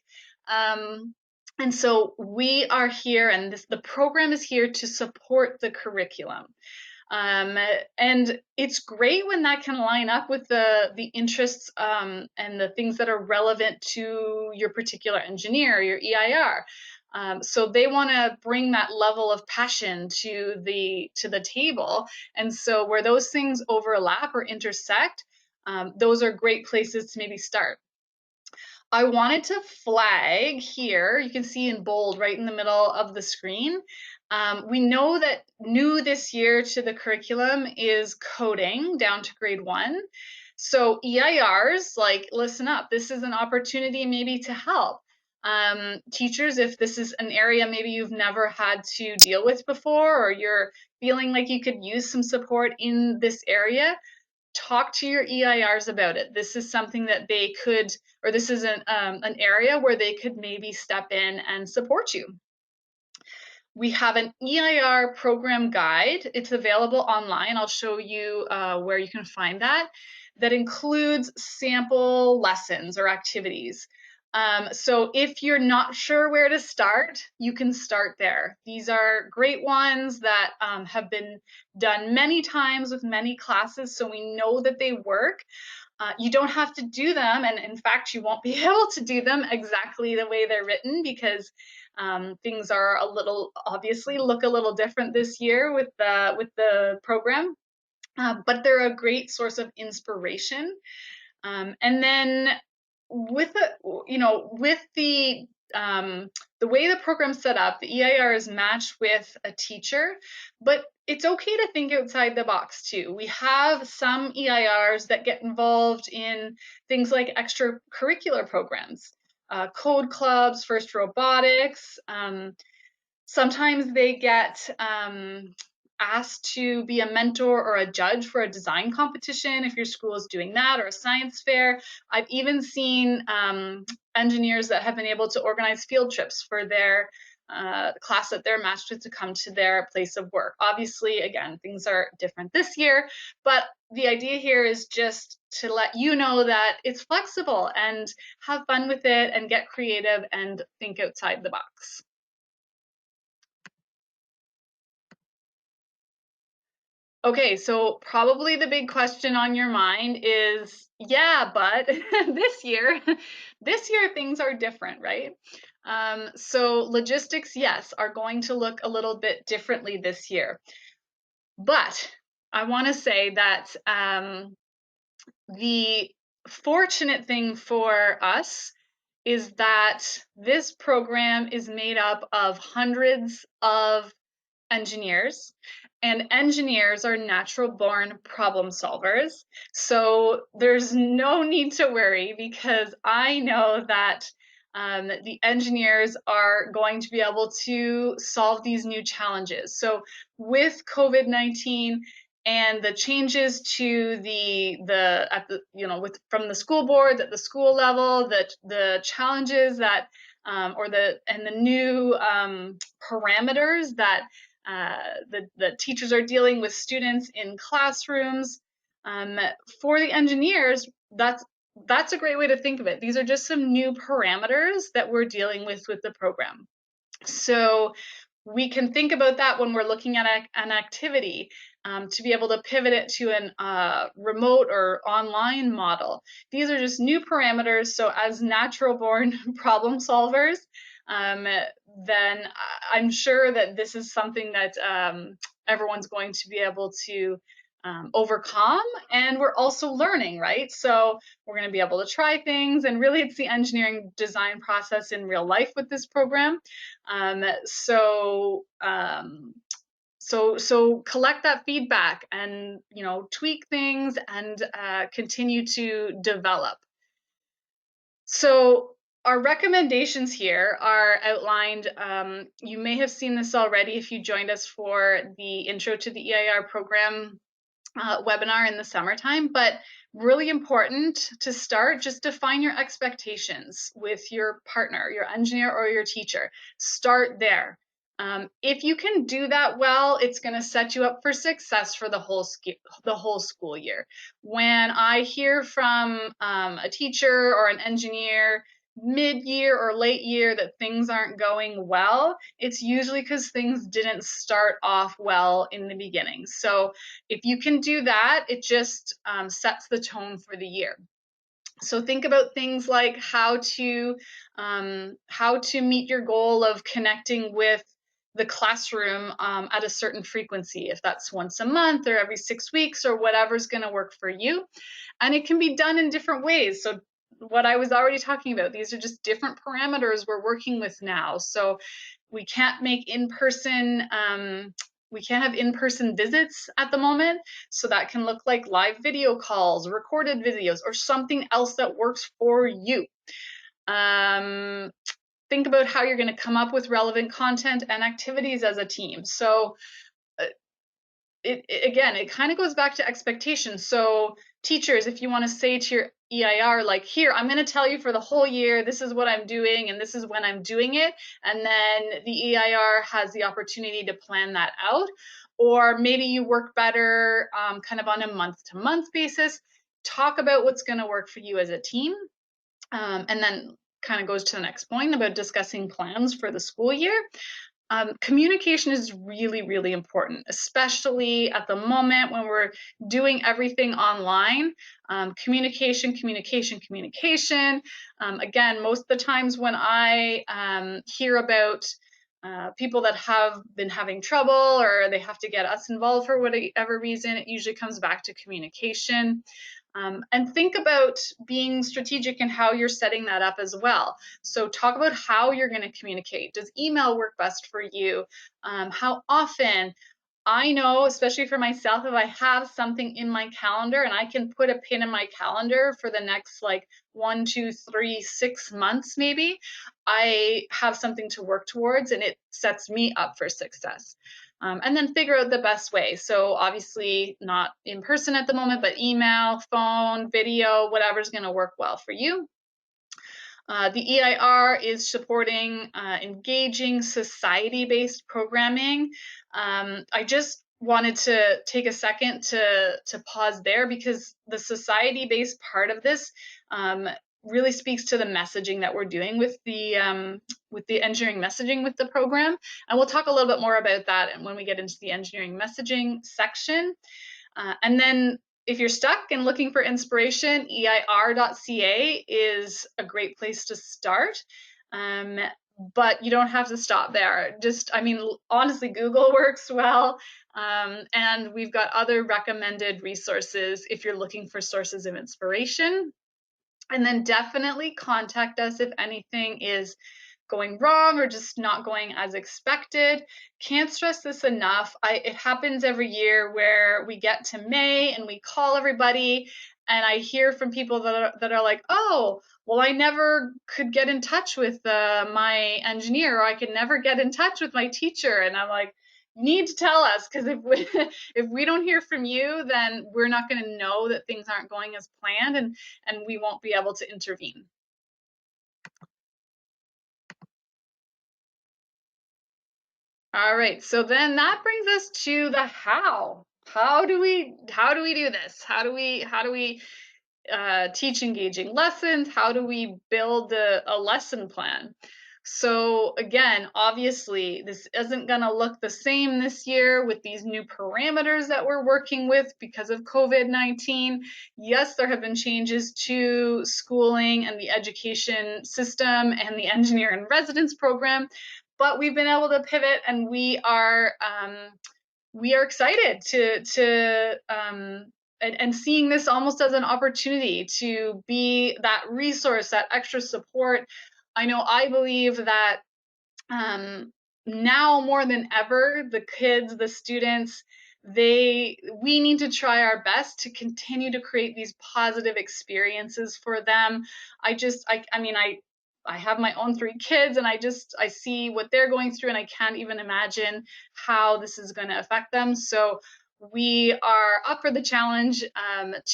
And so we are here, and the program is here to support the curriculum. And it's great when that can line up with the interests and the things that are relevant to your particular engineer, your EIR. So they want to bring that level of passion to the table. And so where those things overlap or intersect, those are great places to maybe start. I wanted to flag here, you can see in bold right in the middle of the screen. We know that new this year to the curriculum is coding down to grade 1. So EIRs, like, listen up, this is an opportunity maybe to help. Teachers, if this is an area maybe you've never had to deal with before, or you're feeling like you could use some support in this area, talk to your EIRs about it. This is something that they could, or this is an area where they could maybe step in and support you. We have an EIR program guide. It's available online. I'll show you where you can find that. That includes sample lessons or activities. So if you're not sure where to start, you can start there. These are great ones that have been done many times with many classes, so we know that they work. You don't have to do them, and in fact, you won't be able to do them exactly the way they're written, because things are obviously look a little different this year with the program. But they're a great source of inspiration. And then with the way the program's set up, the EIR is matched with a teacher, but it's okay to think outside the box too. We have some EIRs that get involved in things like extracurricular programs, code clubs, first robotics. Sometimes they get asked to be a mentor or a judge for a design competition if your school is doing that, or a science fair. I've even seen engineers that have been able to organize field trips for their class that they're matched with to come to their place of work. Obviously, again, things are different this year, but the idea here is just to let you know that it's flexible, and have fun with it and get creative and think outside the box. Okay, so probably the big question on your mind is, yeah, but this year things are different, right? So logistics, yes, are going to look a little bit differently this year. But I want to say that the fortunate thing for us is that this program is made up of hundreds of engineers, and engineers are natural born problem solvers. So there's no need to worry, because I know that the engineers are going to be able to solve these new challenges. So with COVID-19 and the changes to from the school board at the school level, the challenges that and the new parameters that the teachers are dealing with students in classrooms. For the engineers, that's a great way to think of it. These are just some new parameters that we're dealing with the program. So we can think about that when we're looking at an activity, to be able to pivot it to an remote or online model. These are just new parameters. So as natural born problem solvers, then I'm sure that this is something that everyone's going to be able to overcome. And we're also learning, right? So we're going to be able to try things, and really it's the engineering design process in real life with this program. So collect that feedback and, tweak things and continue to develop. So our recommendations here are outlined. You may have seen this already if you joined us for the Intro to the EIR Program webinar in the summertime, but really important to start, just define your expectations with your partner, your engineer, or your teacher. Start there. If you can do that well, it's going to set you up for success for the whole school year. When I hear from a teacher or an engineer mid-year or late year that things aren't going well, it's usually because things didn't start off well in the beginning. So if you can do that, it just sets the tone for the year. So think about things like how to meet your goal of connecting with the classroom at a certain frequency, if that's once a month or every 6 weeks or whatever's going to work for you. And it can be done in different ways. So what I was already talking about, these are just different parameters we're working with now. So we can't make in-person we can't have in-person visits at the moment, so that can look like live video calls, recorded videos, or something else that works for you. Think about how you're going to come up with relevant content and activities as a team. So it kind of goes back to expectations. So teachers, if you want to say to your EIR, like, here, I'm going to tell you for the whole year, this is what I'm doing and this is when I'm doing it. And then the EIR has the opportunity to plan that out. Or maybe you work better kind of on a month-to-month basis. Talk about what's going to work for you as a team. And then kind of goes to the next point about discussing plans for the school year. Communication is really, really important, especially at the moment when we're doing everything online. Communication. Again, most of the times when I hear about people that have been having trouble or they have to get us involved for whatever reason, it usually comes back to communication. And think about being strategic in how you're setting that up as well. So talk about how you're going to communicate. Does email work best for you? How often? I know, especially for myself, if I have something in my calendar and I can put a pin in my calendar for the next like 1, 2, 3, 6 months, maybe, I have something to work towards and it sets me up for success. And then figure out the best way. So obviously not in person at the moment, but email, phone, video, whatever's going to work well for you. The EIR is supporting engaging society-based programming. I just wanted to take a second to pause there because the society-based part of this really speaks to the messaging that we're doing with the engineering messaging with the program. And we'll talk a little bit more about that when we get into the engineering messaging section. And then if you're stuck and looking for inspiration, EIR.ca is a great place to start. But you don't have to stop there. Honestly, Google works well. And we've got other recommended resources if you're looking for sources of inspiration. And then definitely contact us if anything is going wrong or just not going as expected. Can't stress this enough. It happens every year where we get to May and we call everybody and I hear from people that are like, oh, well, I never could get in touch with my engineer, or I could never get in touch with my teacher. And I'm like, you need to tell us, because if we don't hear from you, then we're not going to know that things aren't going as planned, and we won't be able to intervene. All right, so then that brings us to the how. How do we do this? How do we teach engaging lessons? How do we build a lesson plan? So again, obviously, this isn't going to look the same this year with these new parameters that we're working with because of COVID-19. Yes, there have been changes to schooling and the education system and the engineer in residence program, but we've been able to pivot, and we are excited and seeing this almost as an opportunity to be that resource, that extra support. I believe that um, now more than ever, the kids, the students, we need to try our best to continue to create these positive experiences for them. I have my own 3 kids, and I see what they're going through, and I can't even imagine how this is going to affect them. So we are up for the challenge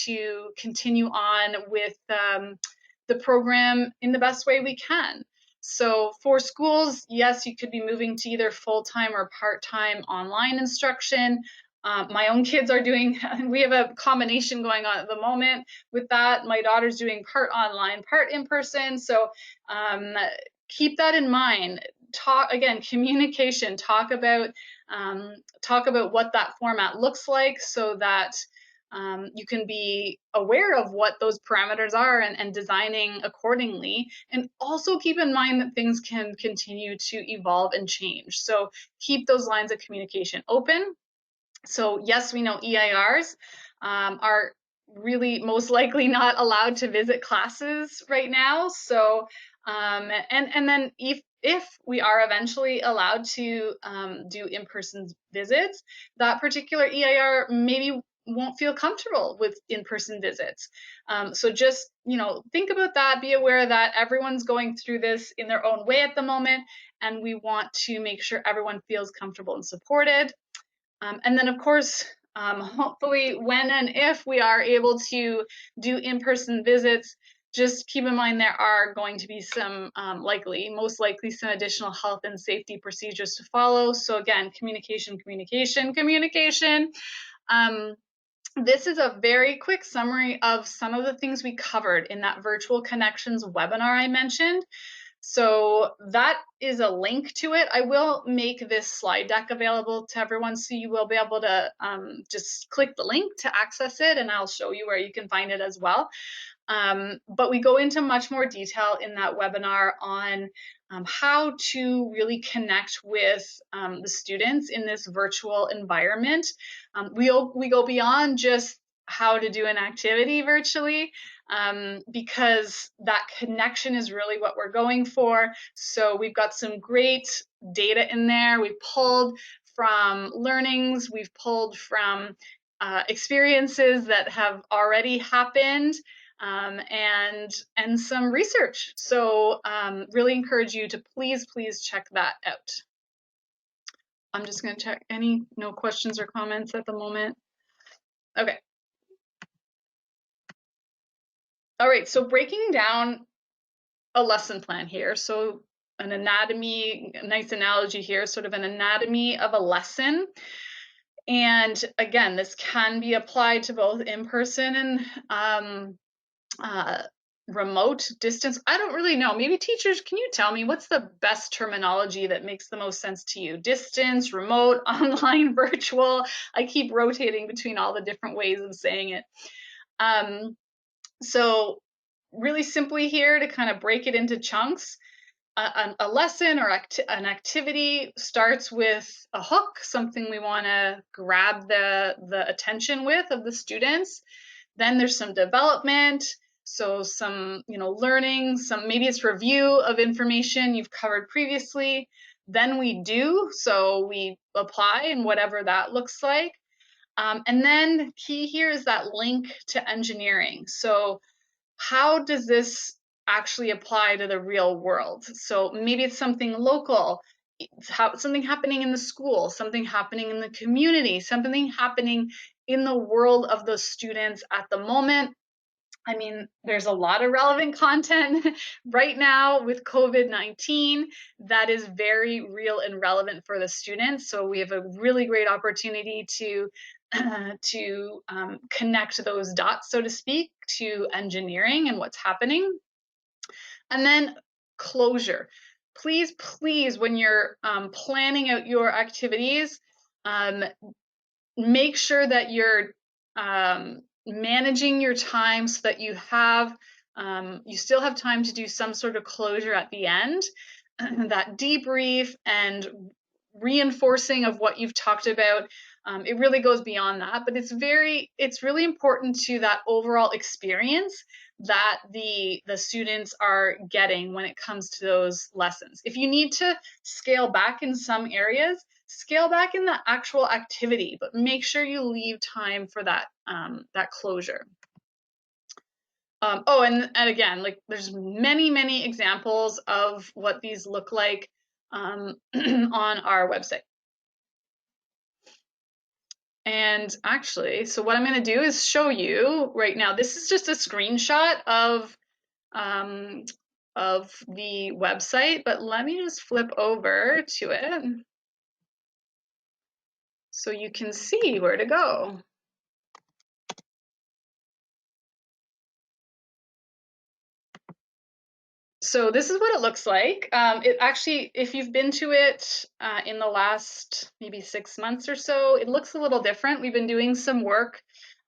to continue on with the program in the best way we can. So for schools, yes, you could be moving to either full-time or part-time online instruction. My own kids are doing, we have a combination going on at the moment with that. My daughter's doing part online, part in person. So keep that in mind. Communication, talk about what that format looks like so that you can be aware of what those parameters are and designing accordingly. And also keep in mind that things can continue to evolve and change. So keep those lines of communication open. So yes, we know EIRs are really most likely not allowed to visit classes right now. So and then if we are eventually allowed to do in-person visits, that particular EIR maybe won't feel comfortable with in-person visits. So just think about that. Be aware that everyone's going through this in their own way at the moment, and we want to make sure everyone feels comfortable and supported. And then, of course, hopefully, when and if we are able to do in-person visits, just keep in mind there are going to be some most likely some additional health and safety procedures to follow. So again, communication, communication, communication. Um, this is a very quick summary of some of the things we covered in that virtual connections webinar I mentioned. So that is a link to it. I will make this slide deck available to everyone, so you will be able to just click the link to access it, and I'll show you where you can find it as well. But we go into much more detail in that webinar on how to really connect with the students in this virtual environment. We go beyond just how to do an activity virtually, because that connection is really what we're going for. So we've got some great data in there. We've pulled from learnings, we've pulled from experiences that have already happened, and some research. So really encourage you to please check that out. I'm just going to check no questions or comments at the moment. Okay. All right, so breaking down a lesson plan here. So an anatomy, a nice analogy here, sort of an anatomy of a lesson. And again, this can be applied to both in-person and remote distance. I don't really know. Maybe teachers, can you tell me what's the best terminology that makes the most sense to you? Distance, remote, online, virtual. I keep rotating between all the different ways of saying it. So really simply here, to kind of break it into chunks, a lesson or an activity starts with a hook, something we want to grab the attention with of the students. Then there's some development, so some learning, maybe it's review of information you've covered previously. Then we do, so we apply, and whatever that looks like. And then key here is that link to engineering. So how does this actually apply to the real world? So maybe it's something local, something happening in the school, something happening in the community, something happening in the world of the students at the moment. I mean, there's a lot of relevant content right now with COVID-19 that is very real and relevant for the students. So we have a really great opportunity to connect those dots, so to speak, to engineering and what's happening. And then closure. please, please, when you're planning out your activities, make sure that you're managing your time so that you have you still have time to do some sort of closure at the end, that debrief and reinforcing of what you've talked about. It really goes beyond that, but it's really important to that overall experience that the students are getting when it comes to those lessons. If you need to scale back in some areas, scale back in the actual activity, but make sure you leave time for that that closure. Oh, and again, like there's many examples of what these look like on our website. And actually, so what I'm going to do is show you right now. This is just a screenshot of the website, but let me just flip over to it so you can see where to go. So this is what it looks like. It actually, if you've been to it in the last maybe 6 months or so, it looks a little different. We've been doing some work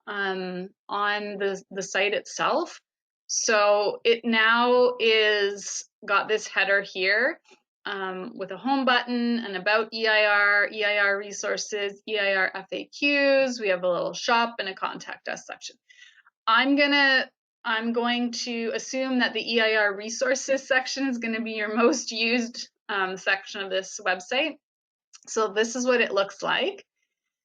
on the site itself. So it now is got this header here with a home button, and about EIR, EIR resources, EIR FAQs. We have a little shop and a contact us section. I'm going to assume that the EIR resources section is going to be your most used section of this website. So this is what it looks like.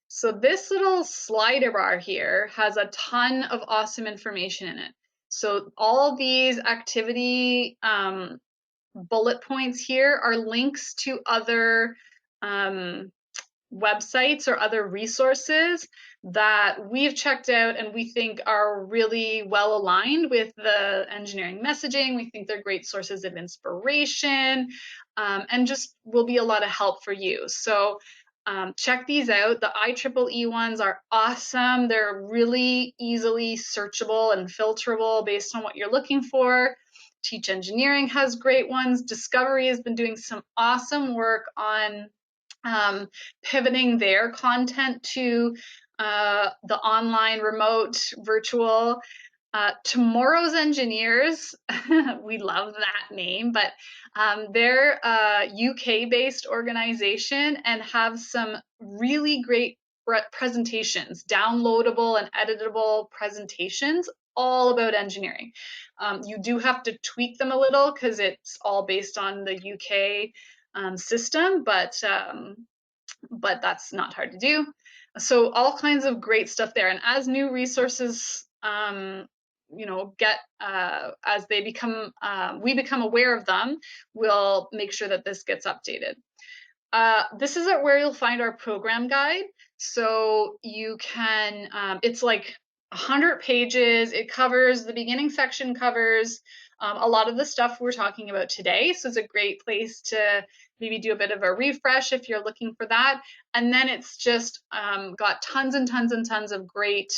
So this little slider bar here has a ton of awesome information in it. So all these activity bullet points here are links to other websites or other resources that we've checked out and we think are really well aligned with the engineering messaging. We think they're great sources of inspiration and just will be a lot of help for you. So check these out. The IEEE ones are awesome. They're really easily searchable and filterable based on what you're looking for. Teach Engineering has great ones. Discovery has been doing some awesome work on pivoting their content to the online, remote, virtual. Tomorrow's Engineers, we love that name, but they're a UK-based organization and have some really great presentations, downloadable and editable presentations all about engineering. You do have to tweak them a little because it's all based on the UK system, but that's not hard to do. So all kinds of great stuff there. And as new resources, get as they become, we become aware of them, we'll make sure that this gets updated. This is where you'll find our program guide. So you can, it's like 100 pages. It covers, the beginning section covers a lot of the stuff we're talking about today. So it's a great place to maybe do a bit of a refresh if you're looking for that. And then it's just got tons and tons and tons of great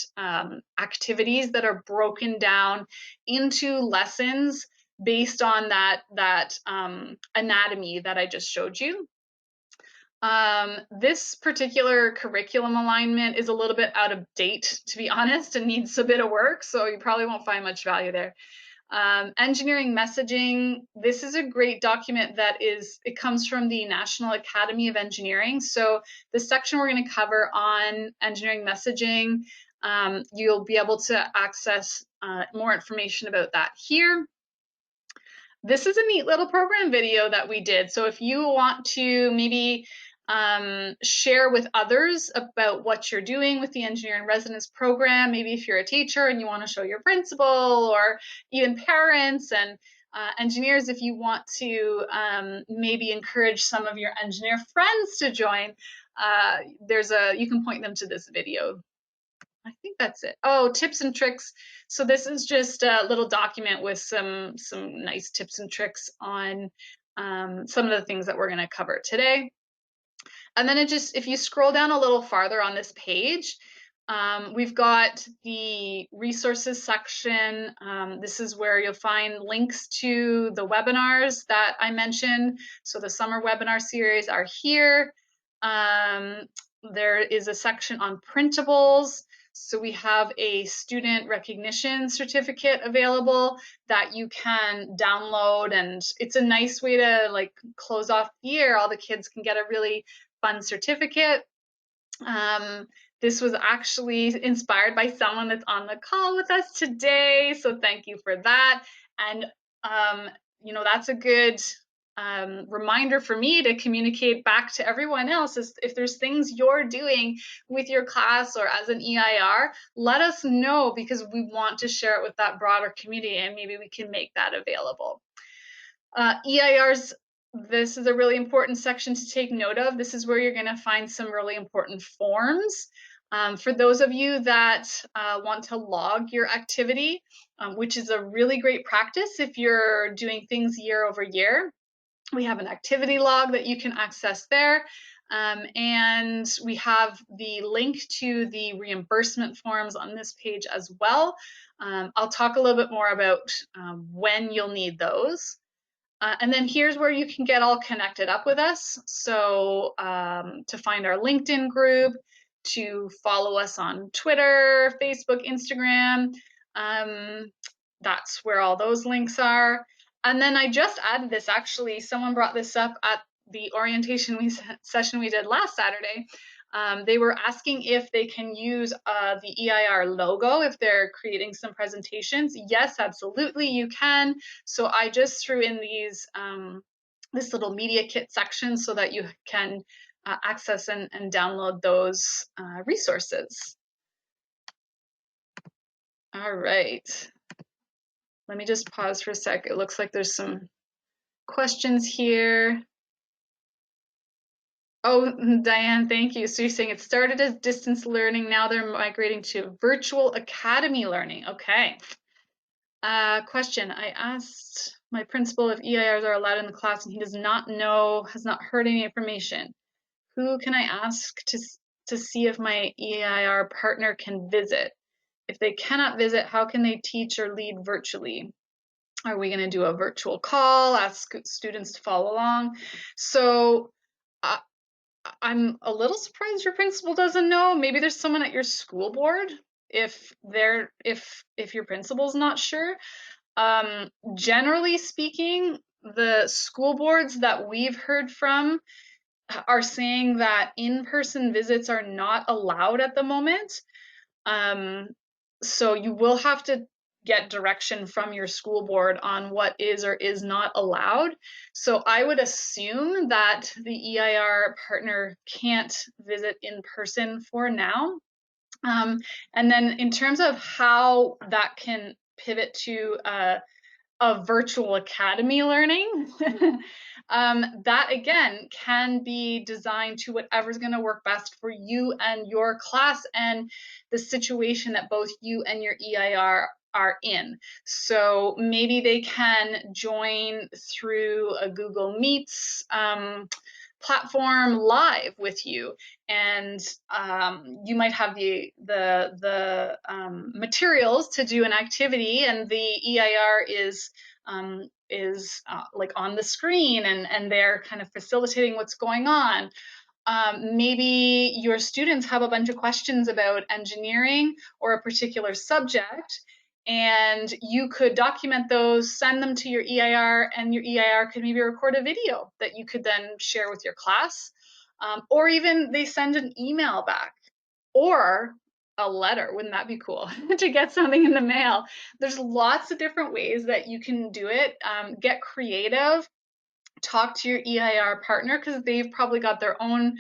activities that are broken down into lessons based on that anatomy that I just showed you. This particular curriculum alignment is a little bit out of date, to be honest, and needs a bit of work, so you probably won't find much value there. Engineering messaging, this is a great document it comes from the National Academy of Engineering. So the section we're going to cover on engineering messaging, you'll be able to access more information about that here. This is a neat little program video that we did. So if you want to maybe share with others about what you're doing with the Engineering Residence Program, maybe if you're a teacher and you want to show your principal, or even parents and engineers, if you want to maybe encourage some of your engineer friends to join, you can point them to this video. I think that's it. Oh, tips and tricks. So this is just a little document with some nice tips and tricks on some of the things that we're going to cover today. And then if you scroll down a little farther on this page, We've got the resources section. This is where you'll find links to the webinars that I mentioned. So the summer webinar series are here. There is a section on printables. So we have a student recognition certificate available that you can download, and it's a nice way to like close off the year. All the kids can get a really fun certificate. This was actually inspired by someone that's on the call with us today, so thank you for that. And you know, that's a good reminder for me to communicate back to everyone else is if there's things you're doing with your class or as an EIR, let us know, because we want to share it with that broader community and maybe we can make that available. EIRs, this is a really important section to take note of. This is where you're going to find some really important forms. For those of you that want to log your activity, which is a really great practice if you're doing things year over year, we have an activity log that you can access there. And we have the link to the reimbursement forms on this page as well. I'll talk a little bit more about when you'll need those. And then here's where you can get all connected up with us. So to find our LinkedIn group, to follow us on Twitter, Facebook, Instagram, that's where all those links are. And then I just added this, actually, someone brought this up at the orientation session we did last Saturday. They were asking if they can use the EIR logo if they're creating some presentations. Yes, absolutely, you can. So I just threw in these this little media kit section so that you can access and download those resources. All right. Let me just pause for a sec. It looks like there's some questions here. Oh, Diane, thank you. So you're saying it started as distance learning, now they're migrating to virtual academy learning. Okay. Question, I asked my principal if EIRs are allowed in the class and he does not know, has not heard any information. Who can I ask to see if my EIR partner can visit? If they cannot visit, how can they teach or lead virtually? Are we going to do a virtual call, ask students to follow along? So I'm a little surprised your principal doesn't know. Maybe there's someone at your school board if your principal's not sure. Generally speaking, the school boards that we've heard from are saying that in-person visits are not allowed at the moment. So you will have to get direction from your school board on what is or is not allowed. So I would assume that the EIR partner can't visit in person for now. And then in terms of how that can pivot to a virtual academy learning, that again can be designed to whatever's going to work best for you and your class and the situation that both you and your EIR are in. So maybe they can join through a Google Meets platform live with you, and you might have the materials to do an activity, and the EIR is like on the screen, and they're kind of facilitating what's going on. Maybe your students have a bunch of questions about engineering or a particular subject, and you could document those, send them to your EIR, and your EIR could maybe record a video that you could then share with your class. Or even they send an email back or a letter. Wouldn't that be cool to get something in the mail? There's lots of different ways that you can do it. Get creative. Talk to your EIR partner because they've probably got their own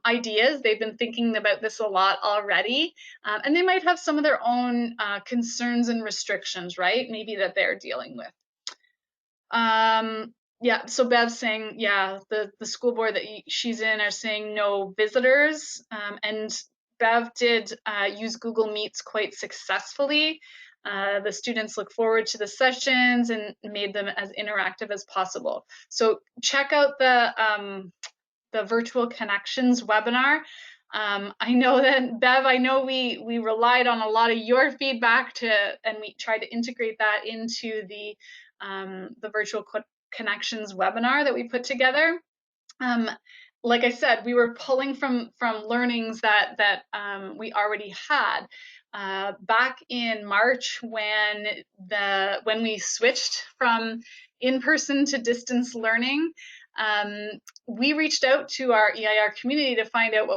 ideas. They've been thinking about this a lot already, and they might have some of their own concerns and restrictions, right? Maybe that they're dealing with. Yeah, so Bev's saying, yeah, the school board that she's in are saying no visitors, and Bev did use Google Meets quite successfully. The students look forward to the sessions and made them as interactive as possible. So check out the Virtual Connections webinar. I know that, Bev, I know we relied on a lot of your feedback and we tried to integrate that into the virtual connections webinar that we put together. Um, like I said, we were pulling from learnings that we already had back in March when we switched from in-person to distance learning. Um, we reached out to our EIR community to find out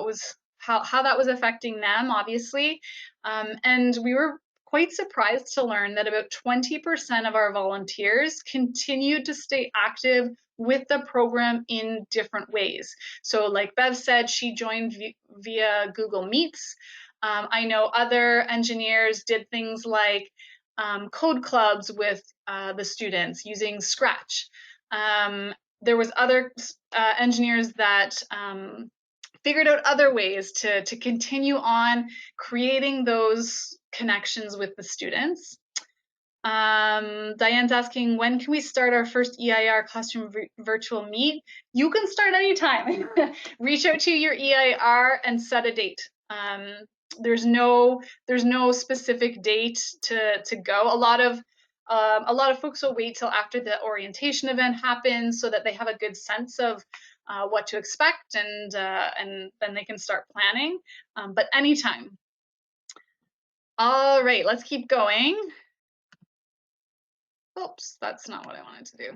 how that was affecting them, obviously, and we were quite surprised to learn that about 20% of our volunteers continued to stay active with the program in different ways. So like Bev said, she joined via Google Meets. I know other engineers did things like code clubs with the students using Scratch. There was other engineers that figured out other ways to continue on creating those connections with the students. Diane's asking, when can we start our first EIR classroom virtual meet? You can start anytime. Reach out to your EIR and set a date. There's no specific date to go. A lot of folks will wait till after the orientation event happens so that they have a good sense of what to expect, and then they can start planning. But anytime. All right, let's keep going. Oops, that's not what I wanted to do.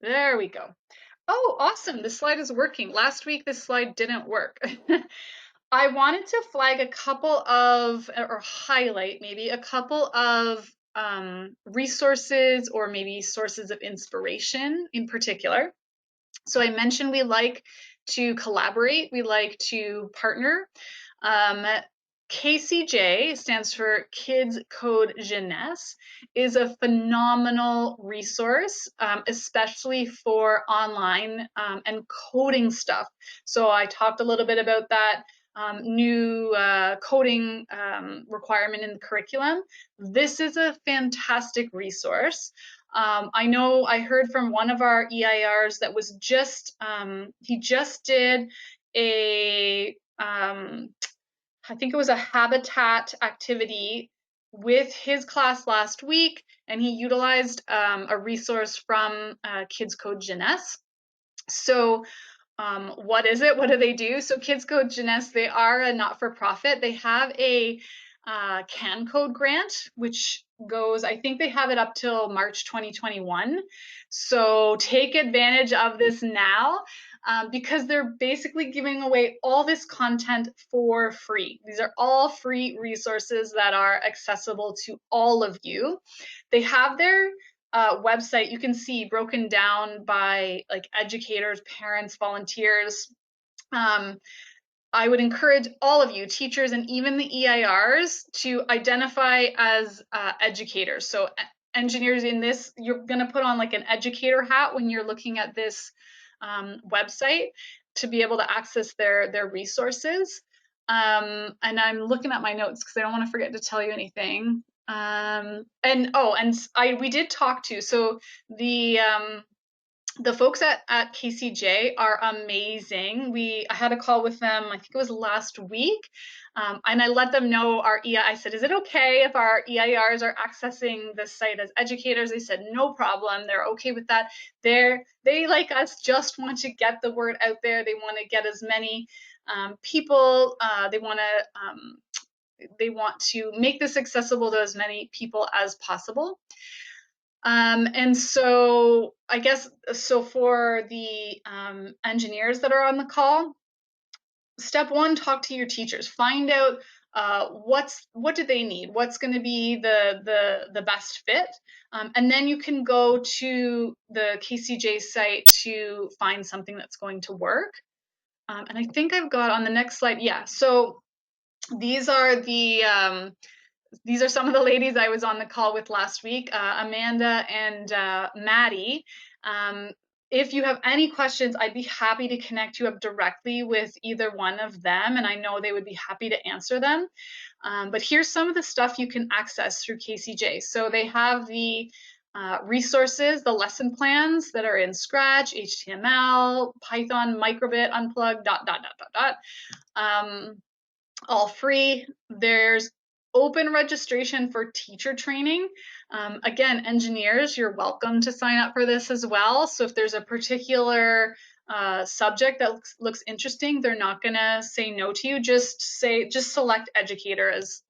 There we go. Oh, awesome. This slide is working. Last week, this slide didn't work. I wanted to flag a couple of, or highlight maybe a couple of resources or maybe sources of inspiration in particular. So I mentioned we like to collaborate, we like to partner. KCJ stands for Kids Code Jeunesse, is a phenomenal resource, especially for online and coding stuff. So I talked a little bit about that new coding requirement in the curriculum. This is a fantastic resource. I know I heard from one of our EIRs that was he just did a I think it was a habitat activity with his class last week, and he utilized a resource from Kids Code Jeunesse. So what is it? What do they do? So Kids Code Jeunesse, they are a not-for-profit. They have a CAN Code grant, which goes, I think they have it up till March 2021. So take advantage of this now because they're basically giving away all this content for free. These are all free resources that are accessible to all of you. They have their website, you can see broken down by like educators, parents, volunteers. I would encourage all of you, teachers and even the EIRs, to identify as educators. So engineers in this, you're going to put on like an educator hat when you're looking at this website to be able to access their resources. And I'm looking at my notes because I don't want to forget to tell you anything. We did talk to, so the folks at KCJ are amazing. I had a call with them, I think it was last week, and I let them know I said, is it okay if our EIRs are accessing the site as educators? They said, no problem, they're okay with that. They, like us, just want to get the word out there. They want to get as many people, they want to make this accessible to as many people as possible. And so I guess, so for the engineers that are on the call, step one, talk to your teachers. Find out what do they need? What's going to be the best fit? And then you can go to the KCJ site to find something that's going to work. And I think I've got on the next slide, yeah. So these are some of the ladies I was on the call with last week, Amanda and Maddie. If you have any questions, I'd be happy to connect you up directly with either one of them, and I know they would be happy to answer them. But here's some of the stuff you can access through KCJ. So they have the resources, the lesson plans that are in Scratch, HTML, Python, Microbit, Unplugged, all free. There's open registration for teacher training. Again, engineers, you're welcome to sign up for this as well. So if there's a particular subject that looks interesting, they're not gonna say no to you. Just select educator as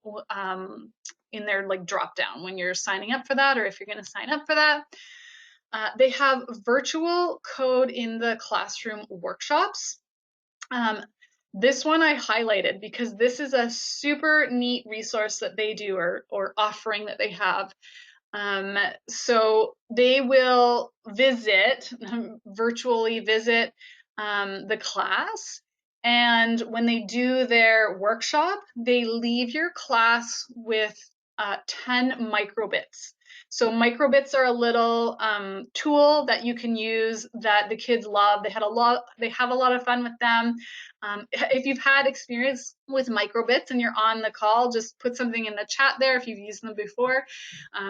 in their like drop down when you're signing up for that, or if you're gonna sign up for that. They have virtual code in the classroom workshops. This one I highlighted because this is a super neat resource that they do, or offering that they have. So they will virtually visit the class. And when they do their workshop, they leave your class with 10 microbits. So microbits are a little tool that you can use that the kids love. They have a lot of fun with them. If you've had experience with microbits and you're on the call, just put something in the chat there if you've used them before.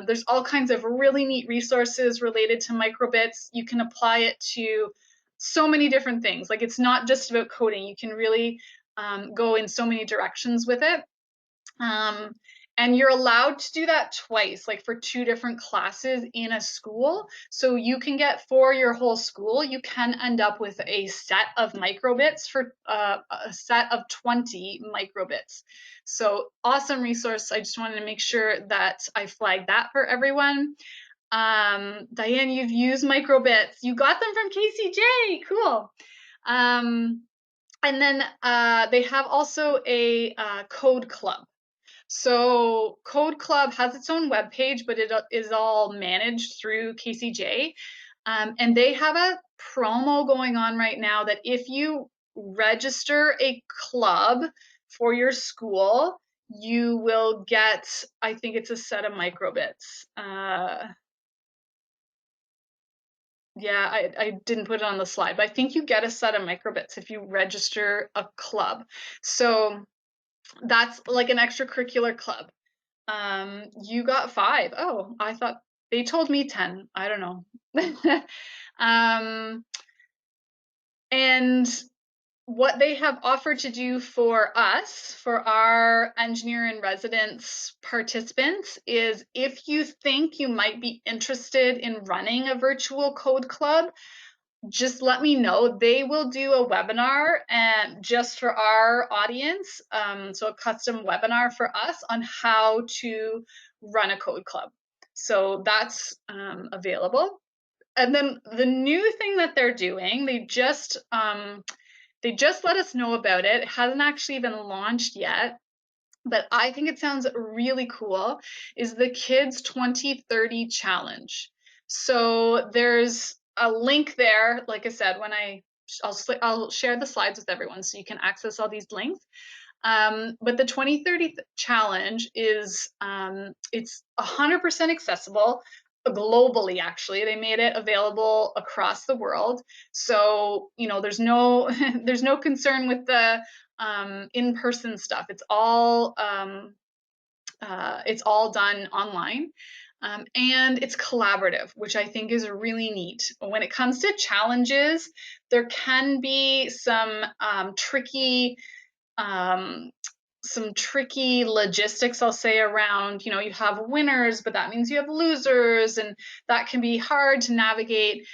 There's all kinds of really neat resources related to microbits. You can apply it to so many different things. Like, it's not just about coding. You can really go in so many directions with it. And you're allowed to do that twice, like for 2 different classes in a school. So you can get, for your whole school, you can end up with a set of microbits for a set of 20 microbits. So awesome resource. I just wanted to make sure that I flagged that for everyone. Diane, you've used microbits. You got them from KCJ. Cool. And then they have also a code club. So Code Club has its own webpage, but it is all managed through KCJ. And they have a promo going on right now that if you register a club for your school, you will get, I think it's a set of microbits. Yeah, I didn't put it on the slide, but I think you get a set of microbits if you register a club. So that's like an extracurricular club. You got 5. Oh, I thought they told me 10. I don't know. And what they have offered to do for us, for our engineer in residence participants, is if you think you might be interested in running a virtual code club, just let me know. They will do a webinar and just for our audience, so a custom webinar for us on how to run a code club. So that's available. And then the new thing that they're doing, they just let us know about it. It hasn't actually been launched yet, but I think it sounds really cool, is the Kids 2030 Challenge. So there's a link there. Like I said, when I'll share the slides with everyone so you can access all these links. But the 2030 challenge is it's 100% accessible globally. Actually, they made it available across the world. So there's no there's no concern with the in-person stuff. It's all done online. And it's collaborative, which I think is really neat. When it comes to challenges, there can be some tricky logistics, I'll say, around, you have winners, but that means you have losers, and that can be hard to navigate.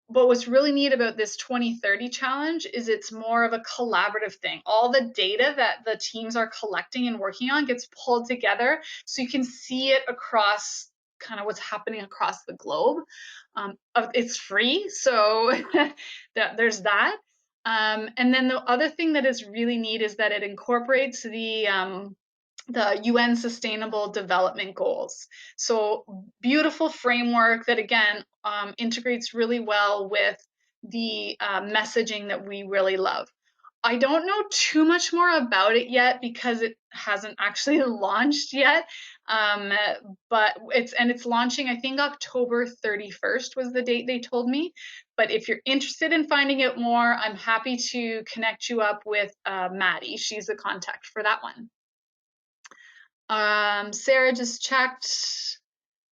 But what's really neat about this 2030 challenge is it's more of a collaborative thing. All the data that the teams are collecting and working on gets pulled together so you can see it across kind of what's happening across the globe. It's free, so there's that. And then the other thing that is really neat is that it incorporates the UN Sustainable Development Goals. So beautiful framework that, again, integrates really well with the messaging that we really love. I don't know too much more about it yet because it hasn't actually launched yet. But it's launching, I think October 31st was the date they told me. But if you're interested in finding out more, I'm happy to connect you up with Maddie. She's the contact for that one. Sarah just checked.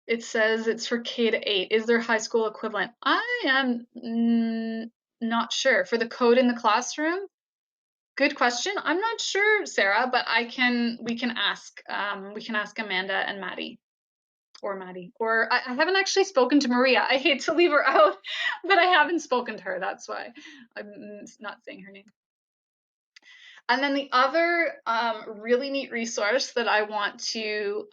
It says it's for K to 8. Is there high school equivalent? I am not sure. For the code in the classroom? Good question. I'm not sure, Sarah, but we can ask Amanda and Maddie. Or Maddie. Or I haven't actually spoken to Maria. I hate to leave her out, but I haven't spoken to her. That's why I'm not saying her name. And then the other really neat resource that I want to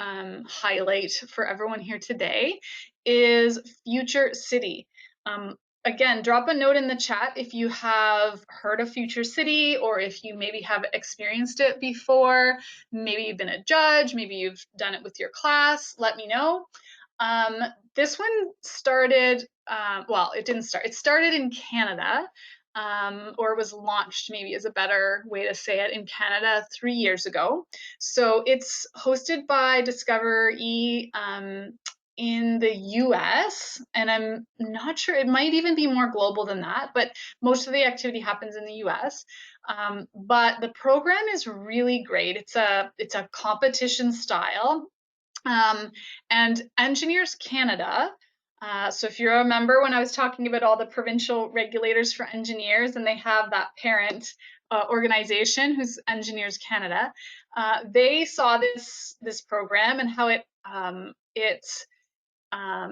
highlight for everyone here today is Future City. Again, drop a note in the chat if you have heard of Future City or if you maybe have experienced it before. Maybe you've been a judge, maybe you've done it with your class. Let me know. This one started, well, it didn't start. It started in Canada, or was launched, maybe is a better way to say it, in Canada 3 years ago. So it's hosted by Discover E in the US, and I'm not sure, it might even be more global than that, but most of the activity happens in the US. But the program is really great. It's a competition style. And Engineers Canada, so if you remember when I was talking about all the provincial regulators for engineers, and they have that parent organization who's Engineers Canada, they saw this program and how it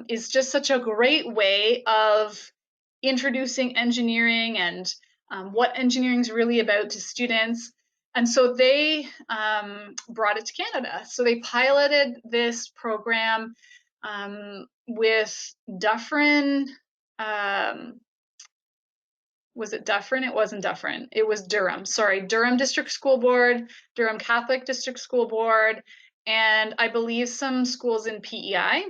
is just such a great way of introducing engineering and what engineering is really about to students. And so they brought it to Canada. So they piloted this program with Dufferin. Was it Dufferin? It wasn't Dufferin. It was Durham. Sorry, Durham District School Board, Durham Catholic District School Board, and I believe some schools in PEI.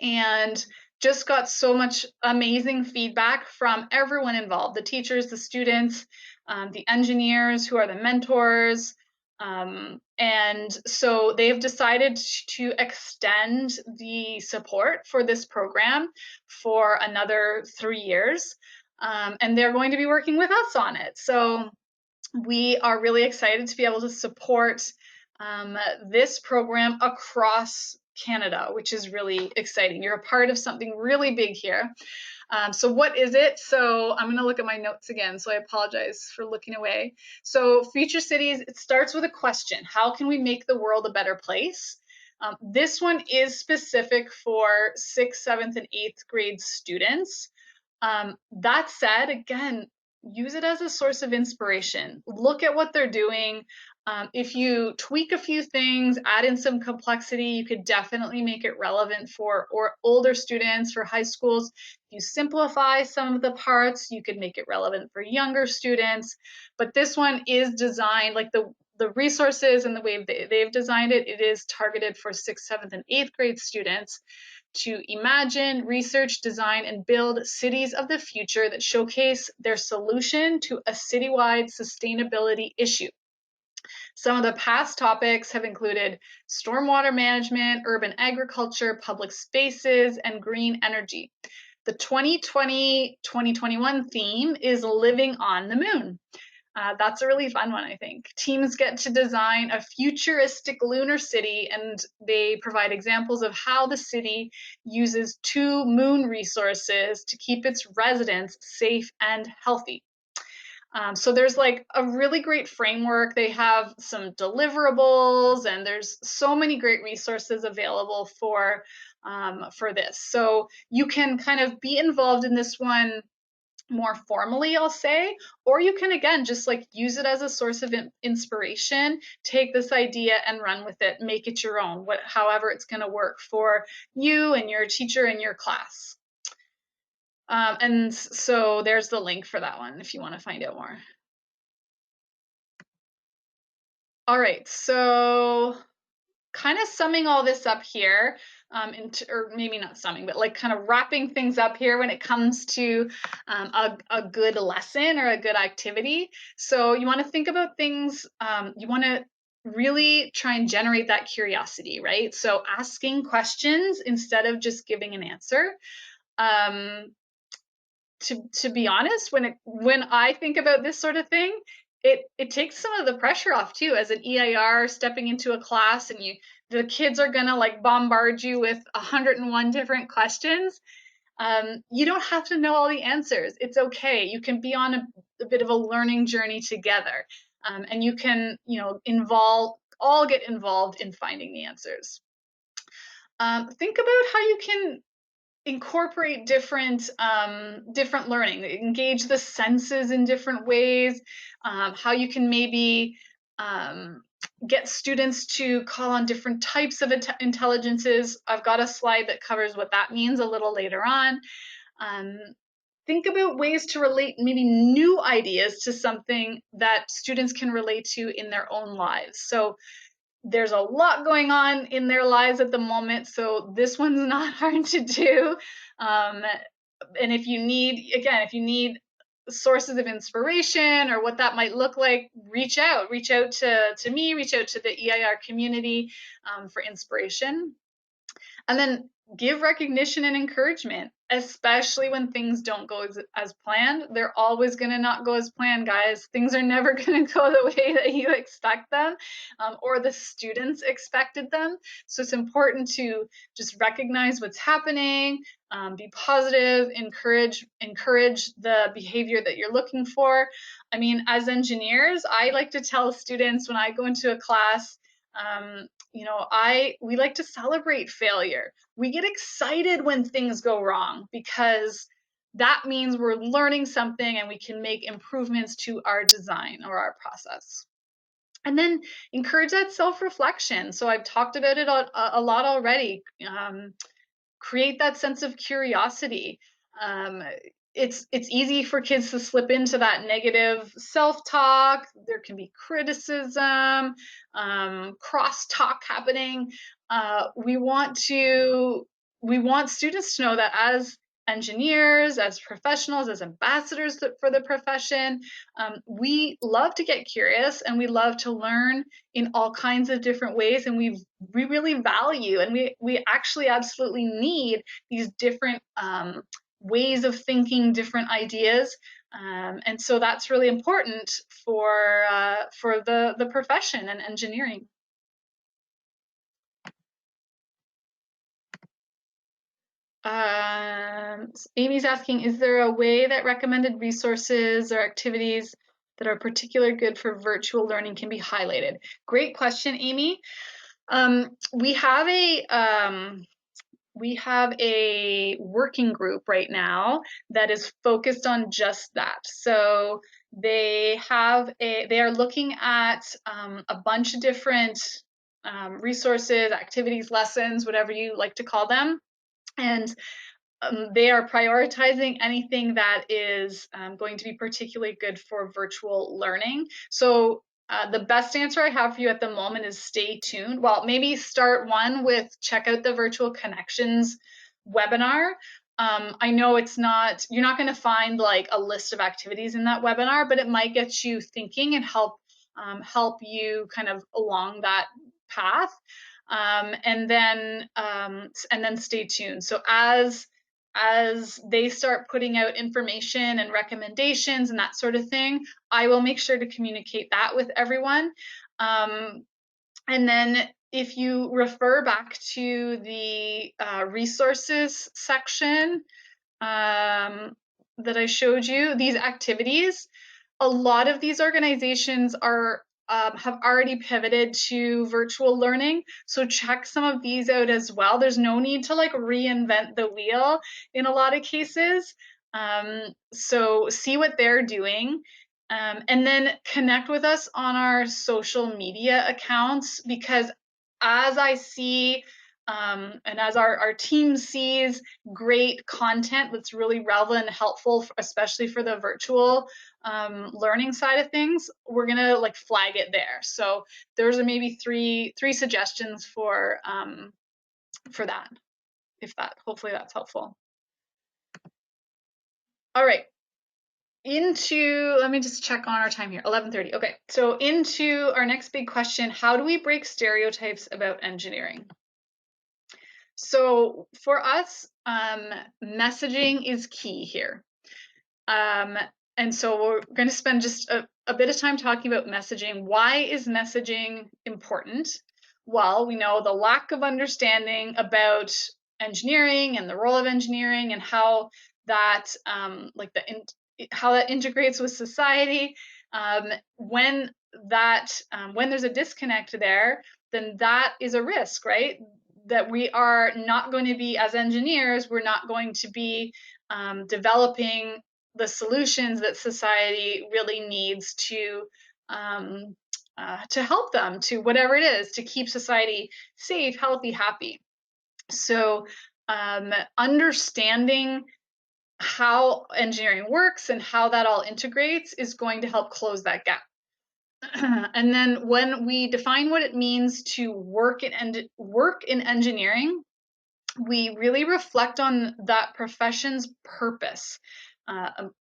And just got so much amazing feedback from everyone involved, the teachers, the students, the engineers who are the mentors. And so they've decided to extend the support for this program for another 3 years. And they're going to be working with us on it. So we are really excited to be able to support this program across Canada, which is really exciting. You're a part of something really big here. So what is it? So I'm going to look at my notes again, so I apologize for looking away. So Future Cities, it starts with a question. How can we make the world a better place? This one is specific for 6th, 7th, and 8th grade students. That said, again, use it as a source of inspiration. Look at what they're doing. If you tweak a few things, add in some complexity, you could definitely make it relevant for older students, for high schools. If you simplify some of the parts, you could make it relevant for younger students. But this one is designed, like the resources and the way they've designed it, it is targeted for 6th, 7th, and 8th grade students to imagine, research, design, and build cities of the future that showcase their solution to a citywide sustainability issue. Some of the past topics have included stormwater management, urban agriculture, public spaces, and green energy. The 2020-2021 theme is living on the moon. That's a really fun one, I think. Teams get to design a futuristic lunar city, and they provide examples of how the city uses 2 moon resources to keep its residents safe and healthy. So there's like a really great framework. They have some deliverables, and there's so many great resources available for this. So you can kind of be involved in this one more formally, I'll say, or you can, again, just like use it as a source of inspiration, take this idea and run with it, make it your own, however it's going to work for you and your teacher and your class. And so there's the link for that one if you want to find out more. All right, so kind of summing all this up here, or maybe not summing, but like kind of wrapping things up here when it comes to a good lesson or a good activity. So you want to think about things, you want to really try and generate that curiosity, right? So asking questions instead of just giving an answer. To be honest, when I think about this sort of thing, it takes some of the pressure off too, as an EIR stepping into a class and the kids are gonna like bombard you with 101 different questions. You don't have to know all the answers. It's okay. You can be on a bit of a learning journey together, and you can, all get involved in finding the answers. Think about how you can incorporate different learning, engage the senses in different ways, how you can maybe get students to call on different types of intelligences. I've got a slide that covers what that means a little later on. Think about ways to relate maybe new ideas to something that students can relate to in their own lives. So there's a lot going on in their lives at the moment, so this one's not hard to do. And if you need sources of inspiration or what that might look like, reach out to me, reach out to the EIR community for inspiration. And then give recognition and encouragement, especially when things don't go as planned. They're always going to not go as planned, guys. Things are never going to go the way that you expect them, or the students expected them. So it's important to just recognize what's happening, be positive, encourage the behavior that you're looking for. I mean, as engineers, I like to tell students when I go into a class, we like to celebrate failure. We get excited when things go wrong because that means we're learning something and we can make improvements to our design or our process. And then encourage that self-reflection. So I've talked about it a lot already. Create that sense of curiosity. It's easy for kids to slip into that negative self-talk. There can be criticism, cross-talk happening. We want students to know that as engineers, as professionals, as ambassadors for the profession, we love to get curious and we love to learn in all kinds of different ways, and we really value and we actually absolutely need these different ways of thinking, different ideas, and so that's really important for the profession and engineering. Amy's asking, is there a way that recommended resources or activities that are particularly good for virtual learning can be highlighted? Great question, Amy. We have a working group right now that is focused on just that. So they are looking at a bunch of different resources, activities, lessons, whatever you like to call them. And they are prioritizing anything that is going to be particularly good for virtual learning. So the best answer I have for you at the moment is stay tuned. Well, maybe start one with check out the Virtual Connections webinar. I know you're not going to find like a list of activities in that webinar, but it might get you thinking and help you kind of along that path. And then stay tuned. So as they start putting out information and recommendations and that sort of thing, I will make sure to communicate that with everyone. And then if you refer back to the resources section that I showed you, these activities, a lot of these organizations have already pivoted to virtual learning, so check some of these out as well. There's no need to like reinvent the wheel in a lot of cases. So see what they're doing, and then connect with us on our social media accounts, because as I see and as our team sees great content that's really relevant and helpful, especially for the virtual learning side of things, we're gonna like flag it there. So there's maybe three suggestions for that, hopefully that's helpful. All right, let me just check on our time here, 11:30. Okay, so into our next big question: how do we break stereotypes about engineering? So for us, messaging is key here. And so we're going to spend just a bit of time talking about messaging. Why is messaging important? Well, we know the lack of understanding about engineering and the role of engineering and how that how that integrates with society. When when there's a disconnect there, then that is a risk, right? That we are not going to be, as engineers, we're not going to be developing the solutions that society really needs to help them to whatever it is to keep society safe, healthy, happy. So understanding how engineering works and how that all integrates is going to help close that gap. And then when we define what it means to work in engineering, we really reflect on that profession's purpose,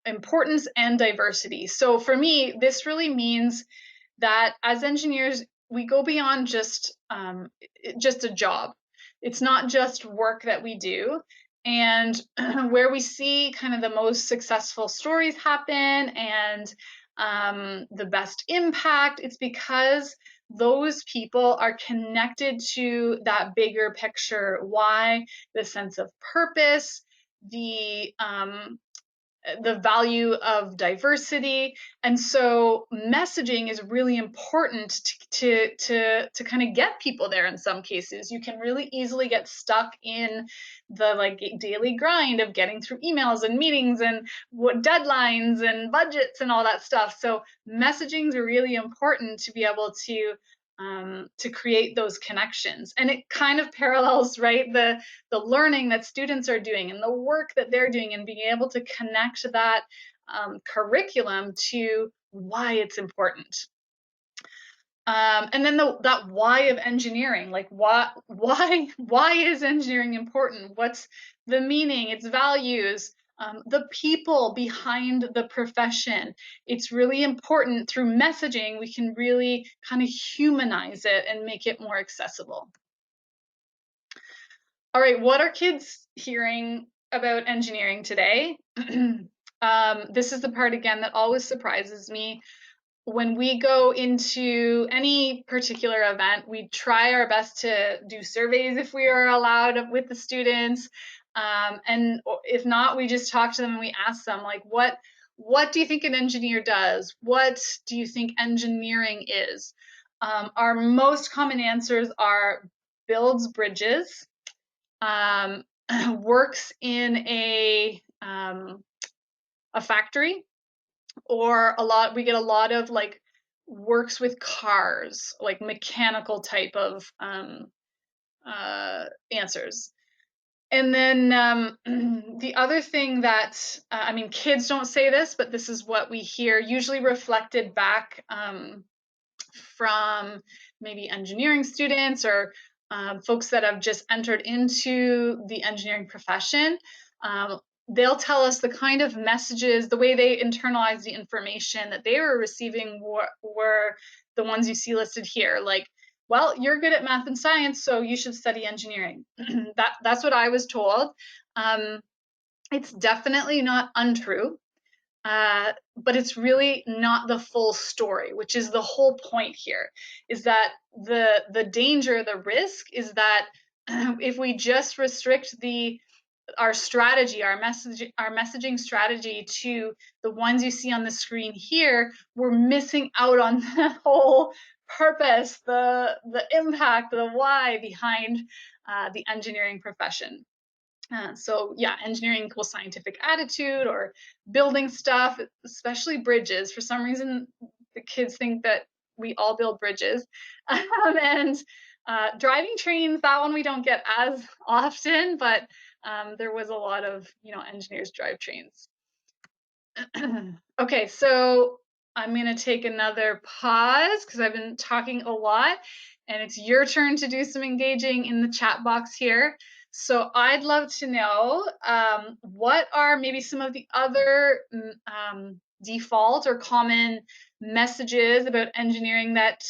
importance, and diversity. So for me, this really means that as engineers, we go beyond just a job. It's not just work that we do. And where we see kind of the most successful stories happen and the best impact, it's because those people are connected to that bigger picture. Why? The sense of purpose, the value of diversity. And so messaging is really important to kind of get people there. In some cases, you can really easily get stuck in the like daily grind of getting through emails and meetings and what deadlines and budgets and all that stuff. So messaging is really important to be able to create those connections. And it kind of parallels, right, the learning that students are doing and the work that they're doing, and being able to connect that curriculum to why it's important. And then that why of engineering, like why is engineering important? What's the meaning, its values, the people behind the profession. It's really important. Through messaging, we can really kind of humanize it and make it more accessible. All right, what are kids hearing about engineering today? This is the part, again, that always surprises me. When we go into any particular event, we try our best to do surveys if we are allowed with the students. And if not, we just talk to them and we ask them, like, what do you think an engineer does? What do you think engineering is? Our most common answers are builds bridges, works in a factory, or we get a lot of like works with cars, like mechanical type of answers. And then the other thing that, I mean, kids don't say this, but this is what we hear, usually reflected back from maybe engineering students or folks that have just entered into the engineering profession. They'll tell us the kind of messages, the way they internalize the information that they were receiving were the ones you see listed here. Like, well, you're good at math and science, so you should study engineering. That's what I was told. It's definitely not untrue. But it's really not the full story, which is the whole point here, is that the danger, the risk is that if we just restrict our strategy, our messaging strategy to the ones you see on the screen here, we're missing out on the whole purpose, the impact, the why behind the engineering profession. So yeah, engineering equals scientific attitude or building stuff, especially bridges. For some reason, the kids think that we all build bridges. And driving trains, that one we don't get as often, but there was a lot of, engineers drive trains. Okay, so I'm going to take another pause because I've been talking a lot, and it's your turn to do some engaging in the chat box here. So I'd love to know what are maybe some of the other default or common messages about engineering that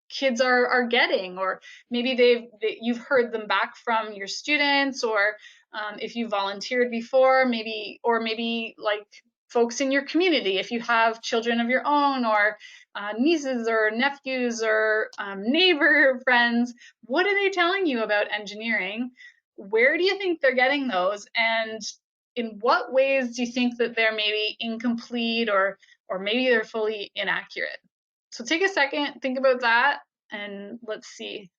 kids are getting, or maybe you've heard them back from your students, or if you volunteered before, maybe like folks in your community, if you have children of your own, or nieces or nephews or neighbor friends, what are they telling you about engineering? Where do you think they're getting those? And in what ways do you think that they're maybe incomplete, or maybe they're fully inaccurate? So take a second, think about that, and let's see.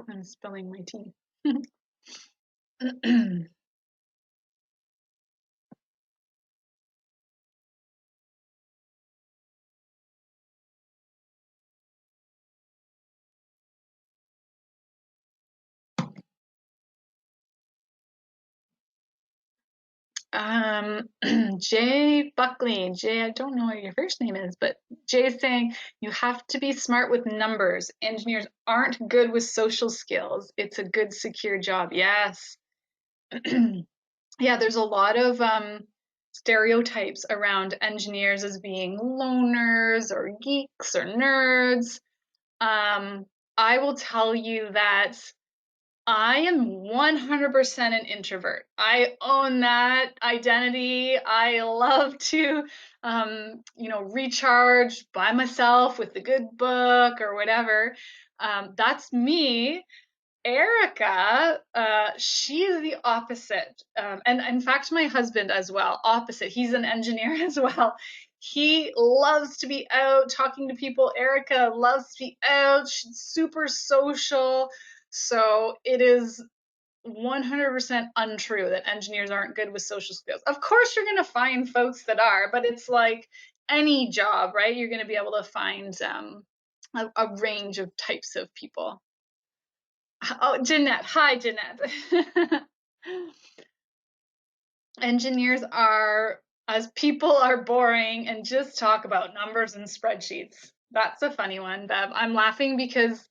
I'm spilling my tea. Jay Buckley, Jay, I don't know what your first name is, but Jay is saying you have to be smart with numbers. Engineers aren't good with social skills. It's a good, secure job. Yes. Yeah, there's a lot of stereotypes around engineers as being loners or geeks or nerds. I will tell you that I am 100% an introvert. I own that identity. I love to, recharge by myself with a good book or whatever. That's me. Erica, she's the opposite. And in fact, my husband as well, opposite. He's an engineer as well. He loves to be out talking to people. Erica loves to be out. She's super social. So it is 100% untrue that engineers aren't good with social skills. Of course, you're going to find folks that are, but it's like any job, right? You're going to be able to find a range of types of people. Oh, Jeanette. Hi, Jeanette. Engineers are, as people are boring and just talk about numbers and spreadsheets. That's a funny one, Bev. I'm laughing because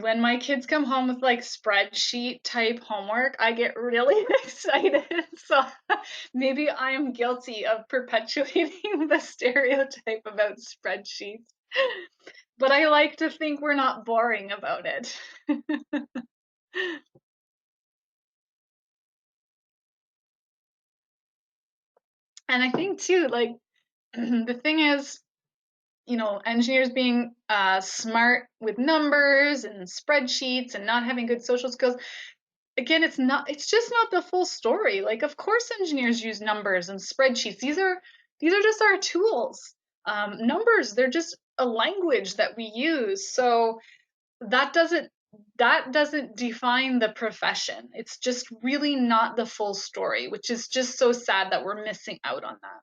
when my kids come home with like spreadsheet type homework, I get really excited. So maybe I'm guilty of perpetuating the stereotype about spreadsheets. But I like to think we're not boring about it. And I think too, like the thing is, engineers being smart with numbers and spreadsheets and not having good social skills. Again, it's just not the full story. Like, of course, engineers use numbers and spreadsheets. These are just our tools. Numbers, they're just a language that we use. So that doesn't that doesn't define the profession. It's just really not the full story, which is just so sad that we're missing out on that.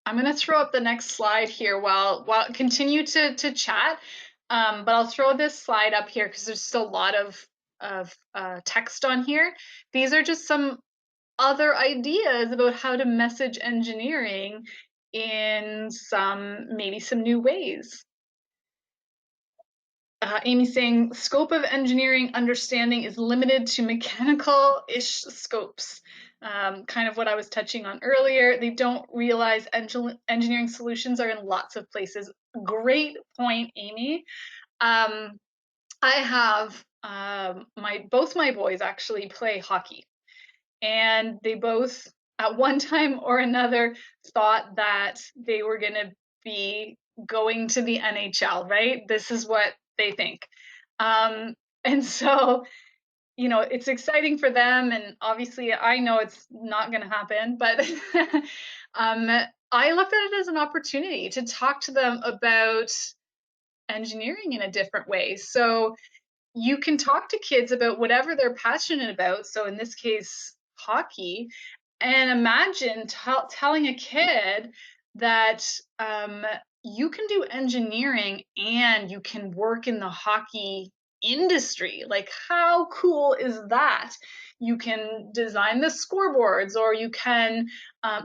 I'm going to throw up the next slide here while continue to chat, but I'll throw this slide up here because there's just a lot of text on here. These are just some other ideas about how to message engineering in maybe some new ways. Amy's saying scope of engineering understanding is limited to mechanical-ish scopes. Kind of what I was touching on earlier. They don't realize engineering solutions are in lots of places. Great point, Amy. I have both my boys actually play hockey, and they both at one time or another thought that they were going to be going to the NHL, right? This is what they think. And so, it's exciting for them. And obviously, I know it's not going to happen, but I looked at it as an opportunity to talk to them about engineering in a different way. So, you can talk to kids about whatever they're passionate about. So in this case, hockey, and imagine telling a kid that you can do engineering and you can work in the hockey industry. Like, how cool is that? You can design the scoreboards, or you can.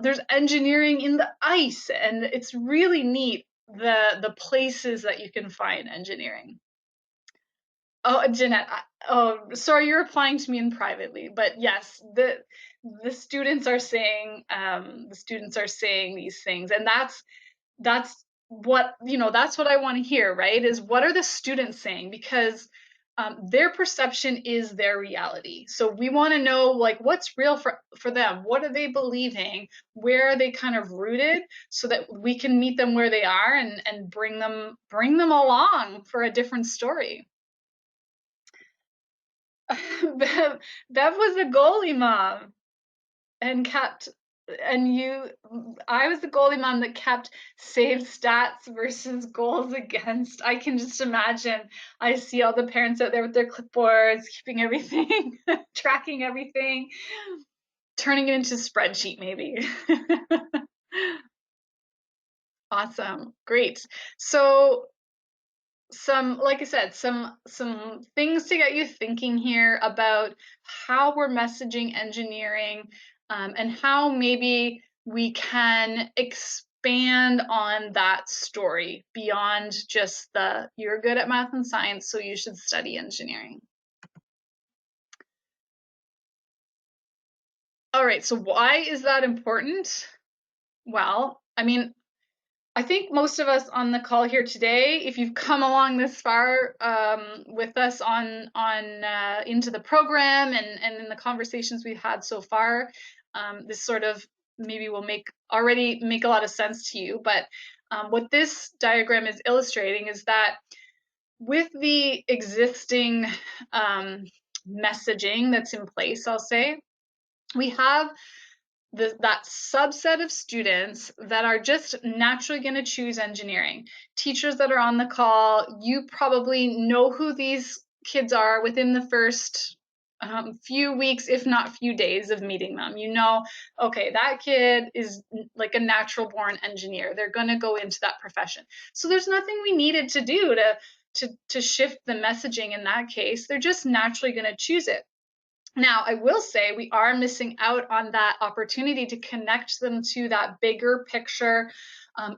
There's engineering in the ice, and it's really neat the places that you can find engineering. Oh, Jeanette, sorry, you're replying to me in privately, but yes, the students are saying these things, and that's that's what I want to hear, right? Is what are the students saying? Because their perception is their reality. So we want to know like what's real for them. What are they believing? Where are they kind of rooted so that we can meet them where they are and bring them along for a different story. Bev was the goalie mom and kept and you I was the goalie mom that kept saved stats versus goals against. I can just imagine. I see all the parents out there with their clipboards, keeping everything, tracking everything, turning it into a spreadsheet maybe. Awesome. Great. So like I said, some things to get you thinking here about how we're messaging engineering, and how maybe we can expand on that story beyond just the you're good at math and science, so you should study engineering. All right, so why is that important? Well, I think most of us on the call here today, if you've come along this far with us on into the program and in the conversations we've had so far, this sort of maybe will already make a lot of sense to you. But what this diagram is illustrating is that with the existing messaging that's in place, I'll say, we have that subset of students that are just naturally going to choose engineering. Teachers that are on the call, you probably know who these kids are within the first few weeks, if not few days of meeting them. You know, okay, that kid is like a natural born engineer. They're going to go into that profession. So there's nothing we needed to do to shift the messaging in that case. They're just naturally going to choose it. Now, I will say we are missing out on that opportunity to connect them to that bigger picture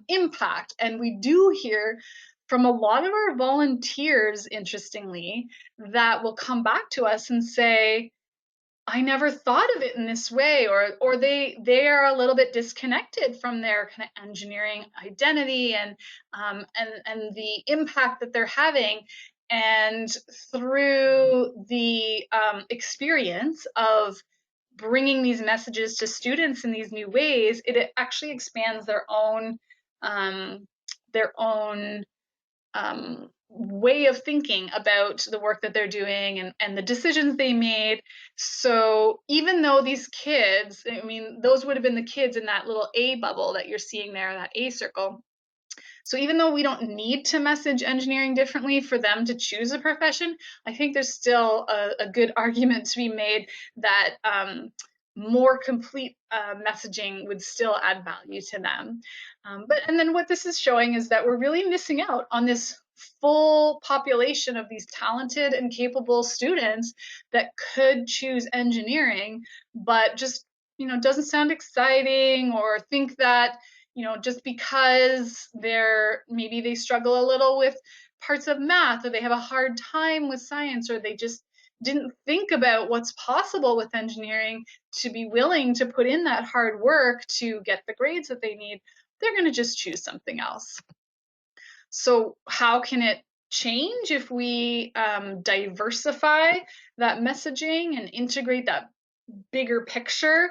impact. And we do hear from a lot of our volunteers, interestingly, that will come back to us and say, I never thought of it in this way, or they are a little bit disconnected from their kind of engineering identity and the impact that they're having. And through the experience of bringing these messages to students in these new ways, it actually expands their own way of thinking about the work that they're doing and the decisions they made. So even though these kids, those would have been the kids in that little A bubble that you're seeing there, that A circle. So even though we don't need to message engineering differently for them to choose a profession, I think there's still a good argument to be made that more complete messaging would still add value to them. And then what this is showing is that we're really missing out on this full population of these talented and capable students that could choose engineering, but just doesn't sound exciting, or think that just because maybe they struggle a little with parts of math, or they have a hard time with science, or they just didn't think about what's possible with engineering to be willing to put in that hard work to get the grades that they need, they're going to just choose something else. So how can it change if we diversify that messaging and integrate that bigger picture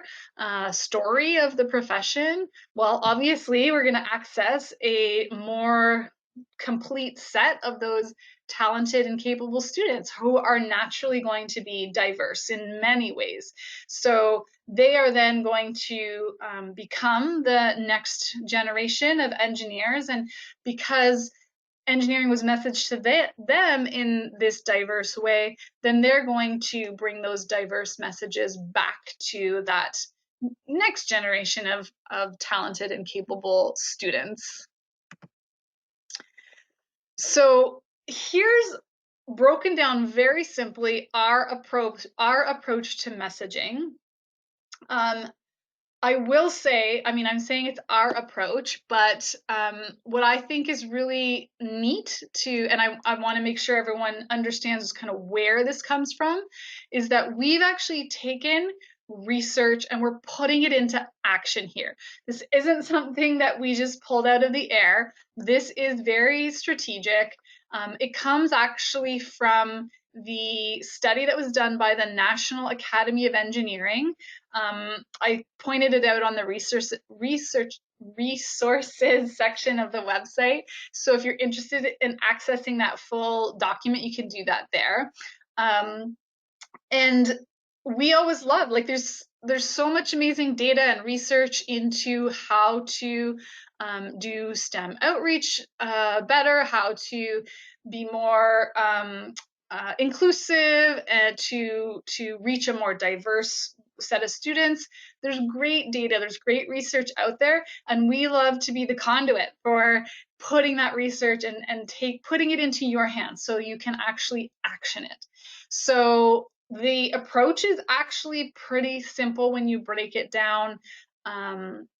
story of the profession? Well, obviously, we're going to access a more complete set of those talented and capable students who are naturally going to be diverse in many ways. So they are then going to become the next generation of engineers. And because engineering was messaged to them in this diverse way, then they're going to bring those diverse messages back to that next generation of talented and capable students. So here's broken down very simply our approach to messaging. I will say, I'm saying it's our approach, but what I think is really neat and I want to make sure everyone understands kind of where this comes from, is that we've actually taken research, and we're putting it into action here. This isn't something that we just pulled out of the air. This is very strategic. It comes actually from the study that was done by the National Academy of Engineering. I pointed it out on the resources section of the website. So if you're interested in accessing that full document, you can do that there. And we always love, like, there's so much amazing data and research into how to do STEM outreach better, how to be more inclusive, and to reach a more diverse set of students. There's great data, there's great research out there, and we love to be the conduit for putting that research and putting it into your hands so you can actually action it. So the approach is actually pretty simple when you break it down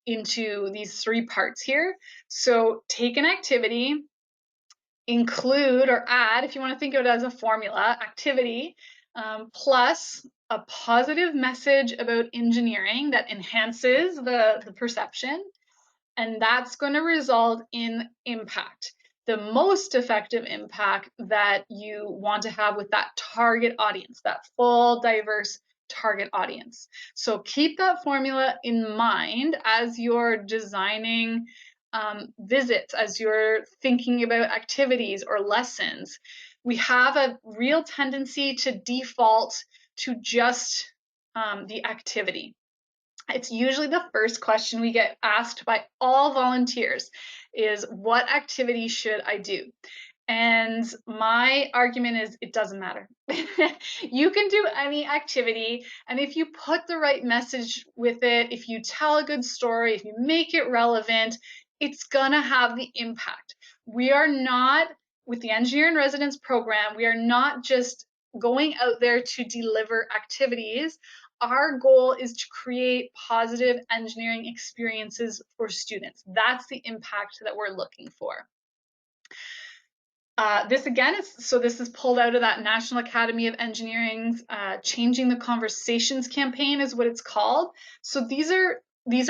into these three parts here. So take an activity, include or add, if you want to think of it as a formula, activity plus a positive message about engineering that enhances the perception, and that's going to result in impact. The most effective impact that you want to have with that target audience, that full, diverse target audience. So keep that formula in mind as you're designing visits, as you're thinking about activities or lessons. We have a real tendency to default to just the activity. It's usually the first question we get asked by all volunteers is, what activity should I do? And my argument is, it doesn't matter. You can do any activity, and if you put the right message with it, if you tell a good story, if you make it relevant, it's gonna have the impact. We are not, with the Engineer in Residence program, we are not just going out there to deliver activities. Our goal is to create positive engineering experiences for students. That's the impact that we're looking for. This is pulled out of that National Academy of Engineering's Changing the Conversations campaign is what it's called. So these are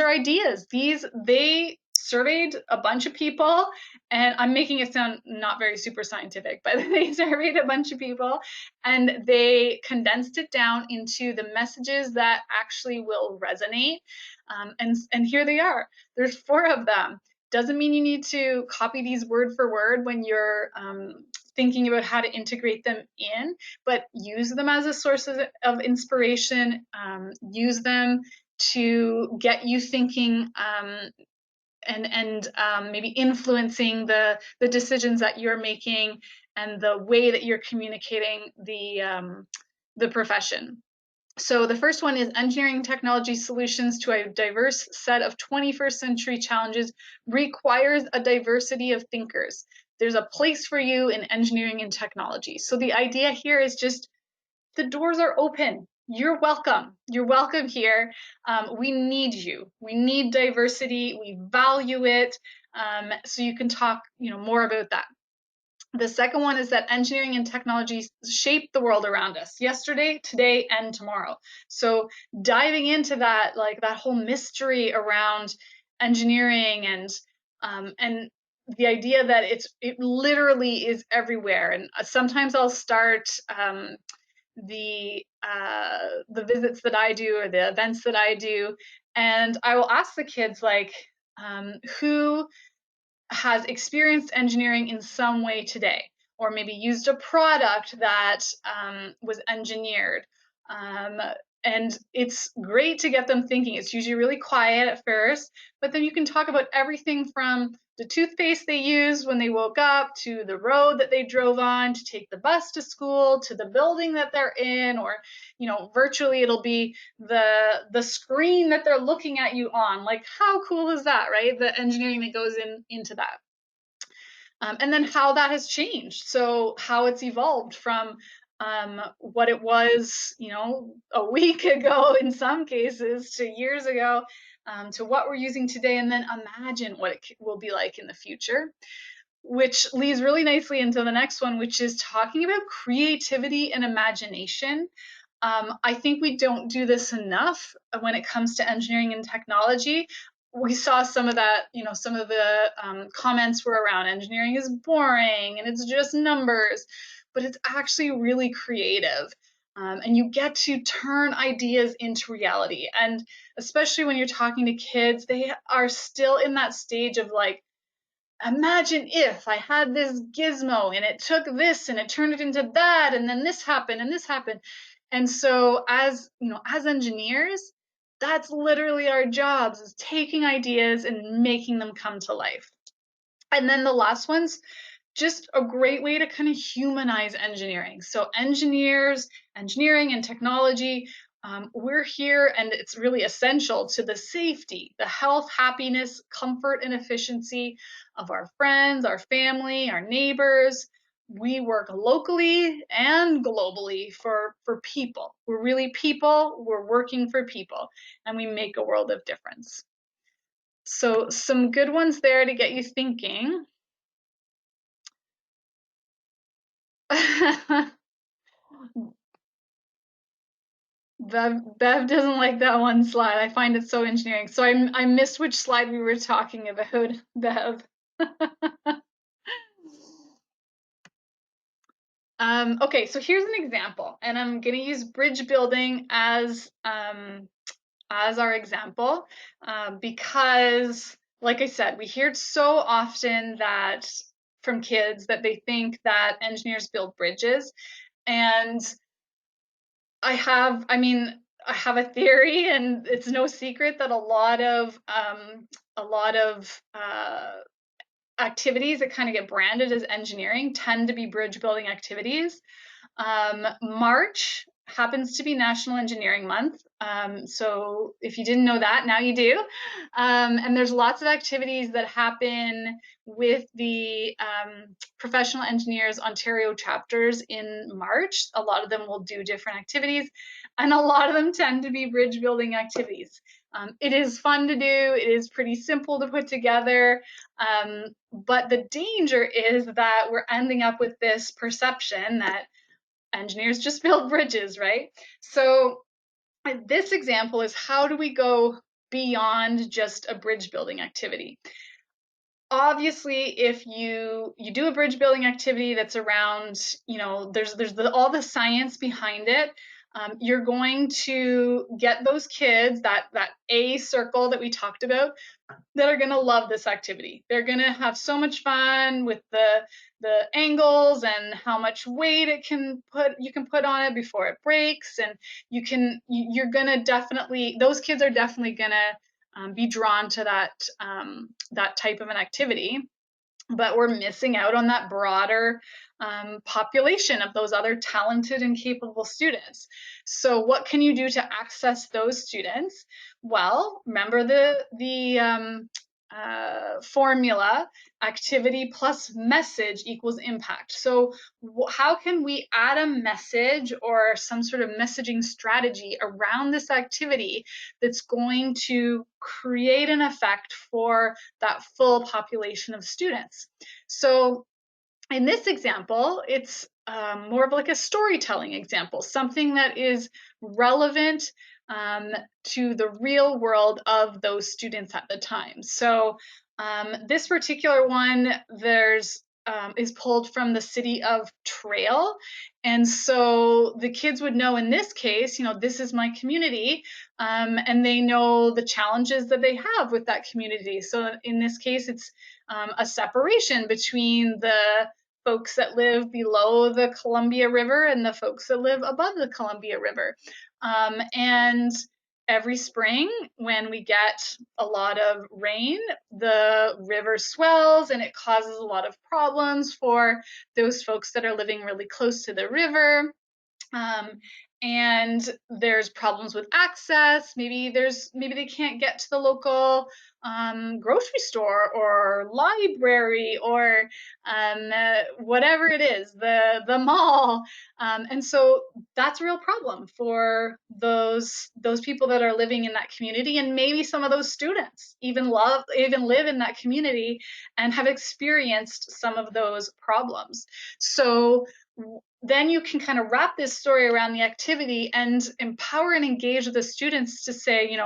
ideas. They surveyed a bunch of people, and I'm making it sound not very super scientific, but they surveyed a bunch of people and they condensed it down into the messages that actually will resonate. And here they are. There's 4 of them. Doesn't mean you need to copy these word for word when you're thinking about how to integrate them in, but use them as a source of inspiration. Use them to get you thinking and maybe influencing the decisions that you're making and the way that you're communicating the profession. So the first one is engineering technology solutions to a diverse set of 21st century challenges requires a diversity of thinkers. There's a place for you in engineering and technology. So the idea here is just the doors are open. You're welcome. You're welcome here. We need you. We need diversity. We value it. So you can talk, more about that. The second one is that engineering and technology shape the world around us, yesterday, today, and tomorrow. So diving into that, like that whole mystery around engineering and the idea that it literally is everywhere. And sometimes I'll start the visits that I do or the events that I do, and I will ask the kids, like, who has experienced engineering in some way today, or maybe used a product that was engineered. And it's great to get them thinking. It's usually really quiet at first, but then you can talk about everything from the toothpaste they used when they woke up, to the road that they drove on to take the bus to school, to the building that they're in, or virtually it'll be the screen that they're looking at you on. Like, how cool is that, right? The engineering that goes into that. And then how that has changed. So how it's evolved from what it was, a week ago in some cases, to years ago, to what we're using today, and then imagine what it will be like in the future. Which leads really nicely into the next one, which is talking about creativity and imagination. I think we don't do this enough when it comes to engineering and technology. We saw some of that, some of the comments were around engineering is boring and it's just numbers, but it's actually really creative. And you get to turn ideas into reality. And especially when you're talking to kids, they are still in that stage of like, imagine if I had this gizmo and it took this and it turned it into that and then this happened and this happened. And so as, as engineers, that's literally our jobs, is taking ideas and making them come to life. And then the last one's just a great way to kind of humanize engineering. So engineering and technology, we're here and it's really essential to the safety, the health, happiness, comfort, and efficiency of our friends, our family, our neighbors. We work locally and globally for people. We're really people, we're working for people, and we make a world of difference. So some good ones there to get you thinking. Bev doesn't like that one slide. I find it so engineering. So I missed which slide we were talking about, Bev. Okay, so here's an example, and I'm going to use bridge building as our example because, like I said, we hear it so often that from kids that they think that engineers build bridges, and I have a theory, and it's no secret that a lot of activities that kind of get branded as engineering tend to be bridge building activities. March happens to be National Engineering Month. So if you didn't know that, now you do. And there's lots of activities that happen with the Professional Engineers Ontario chapters in March. A lot of them will do different activities, and a lot of them tend to be bridge building activities. It is fun to do. It is pretty simple to put together. But the danger is that we're ending up with this perception that engineers just build bridges, right? So this example is, how do we go beyond just a bridge building activity? Obviously, if you do a bridge building activity that's around, there's all the science behind it. You're going to get those kids, that A circle that we talked about, that are going to love this activity. They're going to have so much fun with the angles and how much weight you can put on it before it breaks, and you're going to definitely, those kids are definitely going to be drawn to that type of an activity. But we're missing out on that broader population of those other talented and capable students. So what can you do to access those students? Well, remember the formula: activity plus message equals impact. So how can we add a message or some sort of messaging strategy around this activity that's going to create an effect for that full population of students? So in this example, it's more of like a storytelling example, something that is relevant to the real world of those students at the time. So this particular one, is pulled from the city of Trail. And so the kids would know, in this case, this is my community, and they know the challenges that they have with that community. So in this case, it's a separation between the folks that live below the Columbia River and the folks that live above the Columbia River. And every spring, when we get a lot of rain, the river swells and it causes a lot of problems for those folks that are living really close to the river. And there's problems with access. Maybe they can't get to the local grocery store or library or whatever it is, the mall. And so that's a real problem for those people that are living in that community, and maybe some of those students even live in that community and have experienced some of those problems. So then you can kind of wrap this story around the activity and empower and engage the students to say,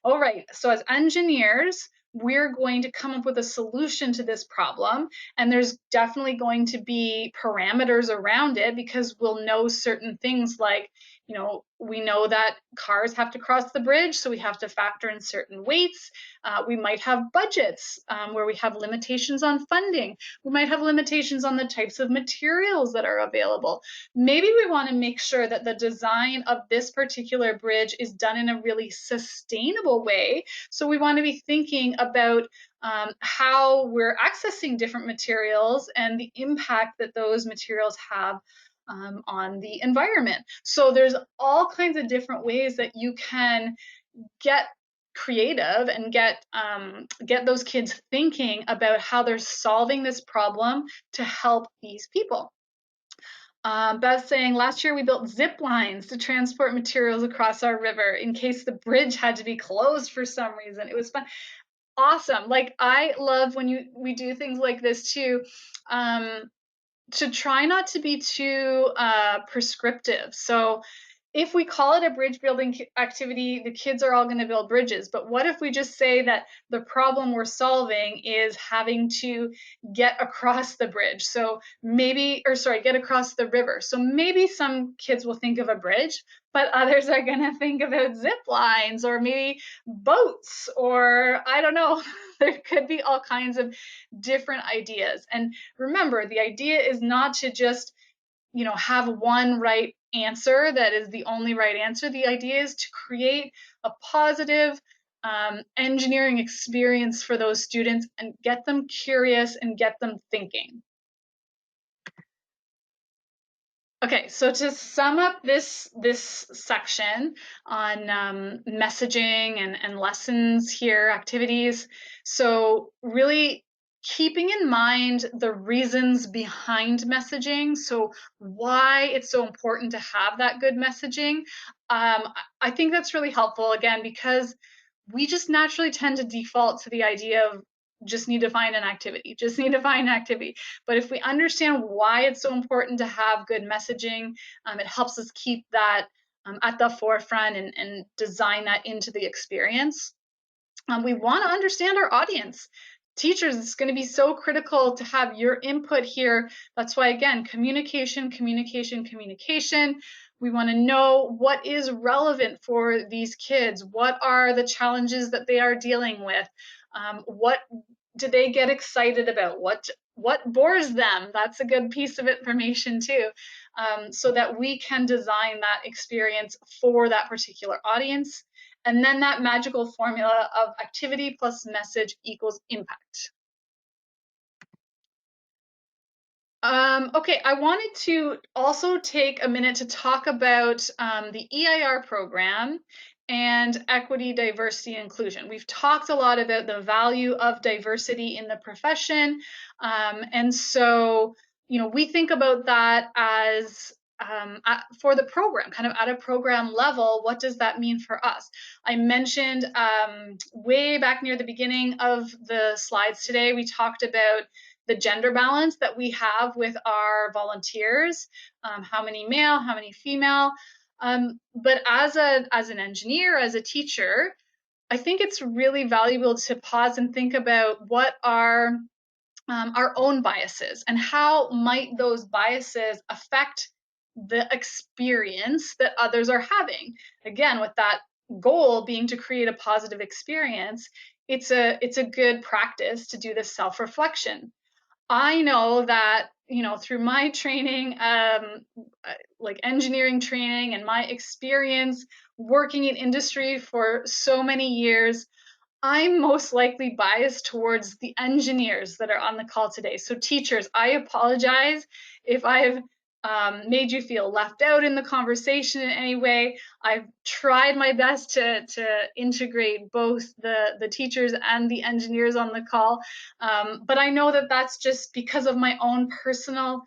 all right, so as engineers, we're going to come up with a solution to this problem. And there's definitely going to be parameters around it, because we'll know certain things like, we know that cars have to cross the bridge, so we have to factor in certain weights. We might have budgets where we have limitations on funding. We might have limitations on the types of materials that are available. Maybe we want to make sure that the design of this particular bridge is done in a really sustainable way. So we want to be thinking about how we're accessing different materials and the impact that those materials have on the environment. So there's all kinds of different ways that you can get creative and get those kids thinking about how they're solving this problem to help these people. Beth's saying, last year we built zip lines to transport materials across our river in case the bridge had to be closed for some reason. It was fun. Awesome. Like, I love when we do things like this too. To try not to be too prescriptive. So if we call it a bridge building activity, the kids are all going to build bridges. But what if we just say that the problem we're solving is having to get across the bridge? So get across the river. So maybe some kids will think of a bridge, but others are going to think about zip lines or maybe boats, or I don't know. There could be all kinds of different ideas. And remember, the idea is not to just have one right answer that is the only right answer. The idea is to create a positive engineering experience for those students and get them curious and get them thinking. Okay, so to sum up this section on messaging and lessons here, activities, so really keeping in mind the reasons behind messaging, so why it's so important to have that good messaging. I think that's really helpful, again, because we just naturally tend to default to the idea of just need to find an activity, just need to find an activity. But if we understand why it's so important to have good messaging, it helps us keep that at the forefront and design that into the experience. We want to understand our audience. Teachers, it's going to be so critical to have your input here. That's why, again, communication, communication, communication. We want to know what is relevant for these kids. What are the challenges that they are dealing with? What do they get excited about? What bores them? That's a good piece of information too, so that we can design that experience for that particular audience. And then that magical formula of activity plus message equals impact. Okay, I wanted to also take a minute to talk about the EIR program and equity, diversity, inclusion. We've talked a lot about the value of diversity in the profession. And so, we think about that as for the program, kind of at a program level, what does that mean for us? I mentioned way back near the beginning of the slides today, we talked about the gender balance that we have with our volunteers, how many male, how many female. But as an engineer, as a teacher, I think it's really valuable to pause and think about what are our own biases and how might those biases affect the experience that others are having. Again, with that goal being to create a positive experience, it's a good practice to do this self-reflection. I know that, through my training, like engineering training and my experience working in industry for so many years, I'm most likely biased towards the engineers that are on the call today. So teachers, I apologize if I've made you feel left out in the conversation in any way. I've tried my best to integrate both the teachers and the engineers on the call, but I know that that's just because of my own personal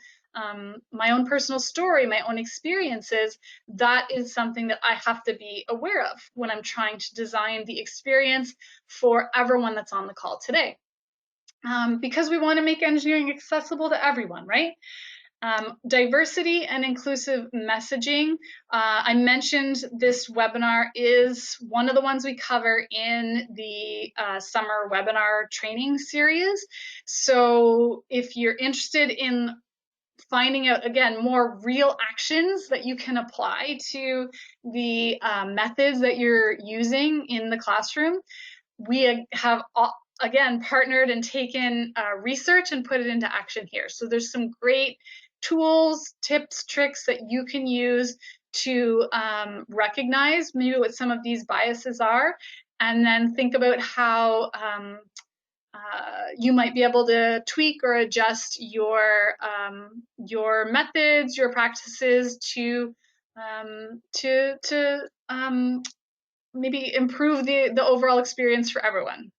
story, my own experiences. That is something that I have to be aware of when I'm trying to design the experience for everyone that's on the call today. Because we want to make engineering accessible to everyone, right? Diversity and inclusive messaging. I mentioned this webinar is one of the ones we cover in the summer webinar training series. So if you're interested in finding out, again, more real actions that you can apply to the methods that you're using in the classroom, we have again partnered and taken research and put it into action here. So there's some great tools, tips, tricks that you can use to recognize maybe what some of these biases are, and then think about how you might be able to tweak or adjust your methods, your practices to maybe improve the overall experience for everyone.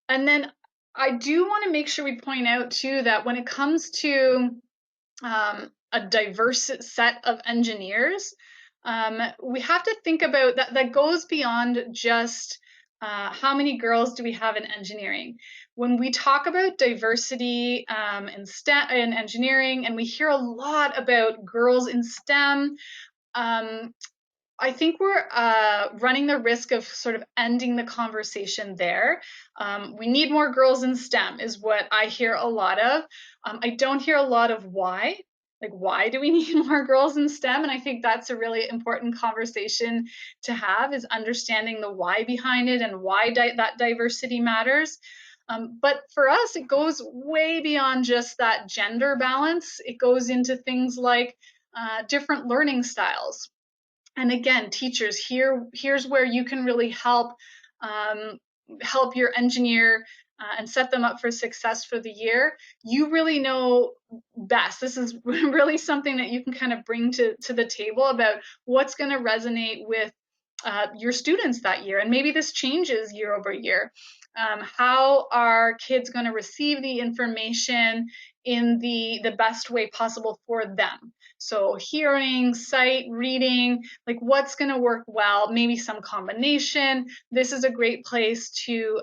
And then I do want to make sure we point out too that when it comes to a diverse set of engineers, we have to think about that goes beyond just how many girls do we have in engineering. When we talk about diversity in STEM in engineering, and we hear a lot about girls in STEM, I think we're running the risk of sort of ending the conversation there. We need more girls in STEM is what I hear a lot of. I don't hear a lot of why. Like, why do we need more girls in STEM? And I think that's a really important conversation to have, is understanding the why behind it and why that diversity matters. But for us, it goes way beyond just that gender balance. It goes into things like different learning styles. And again, teachers, here's where you can really help help your engineer and set them up for success for the year. You really know best. This is really something that you can kind of bring to the table about what's going to resonate with your students that year. And maybe this changes year over year. How are kids going to receive the information in the best way possible for them? So hearing, sight, reading, like what's going to work well, maybe some combination. This is a great place to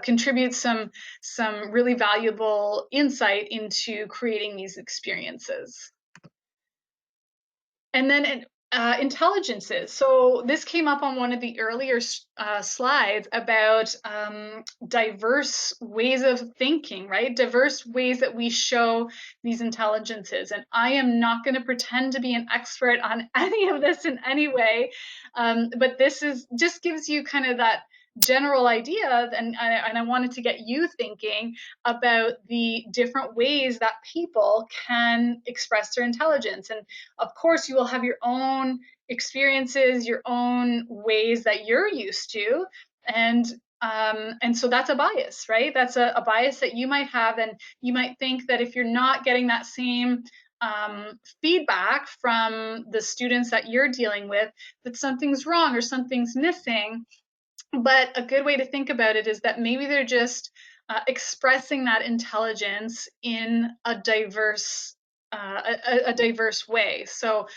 contribute some really valuable insight into creating these experiences. And then intelligences. So this came up on one of the earlier slides about diverse ways of thinking, right? Diverse ways that we show these intelligences. And I am not going to pretend to be an expert on any of this in any way, but this just gives you kind of that general idea, and I wanted to get you thinking about the different ways that people can express their intelligence. And of course, you will have your own experiences, your own ways that you're used to, and so that's a bias, right? That's a bias that you might have, and you might think that if you're not getting that same feedback from the students that you're dealing with, that something's wrong or something's missing. But a good way to think about it is that maybe they're just expressing that intelligence in a diverse way. So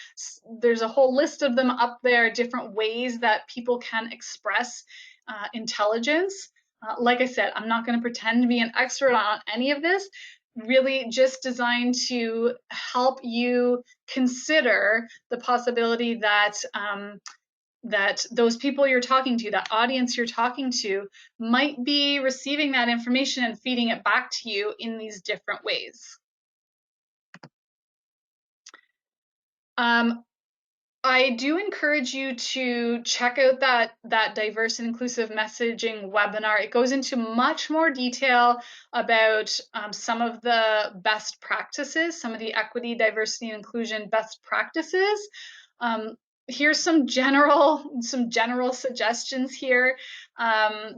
there's a whole list of them up there, different ways that people can express intelligence. Like I said, I'm not going to pretend to be an expert on any of this. Really just designed to help you consider the possibility that that those people you're talking to, that audience you're talking to, might be receiving that information and feeding it back to you in these different ways. I do encourage you to check out that diverse and inclusive messaging webinar. It goes into much more detail about some of the best practices, some of the equity, diversity, and inclusion best practices. Here's some general suggestions here.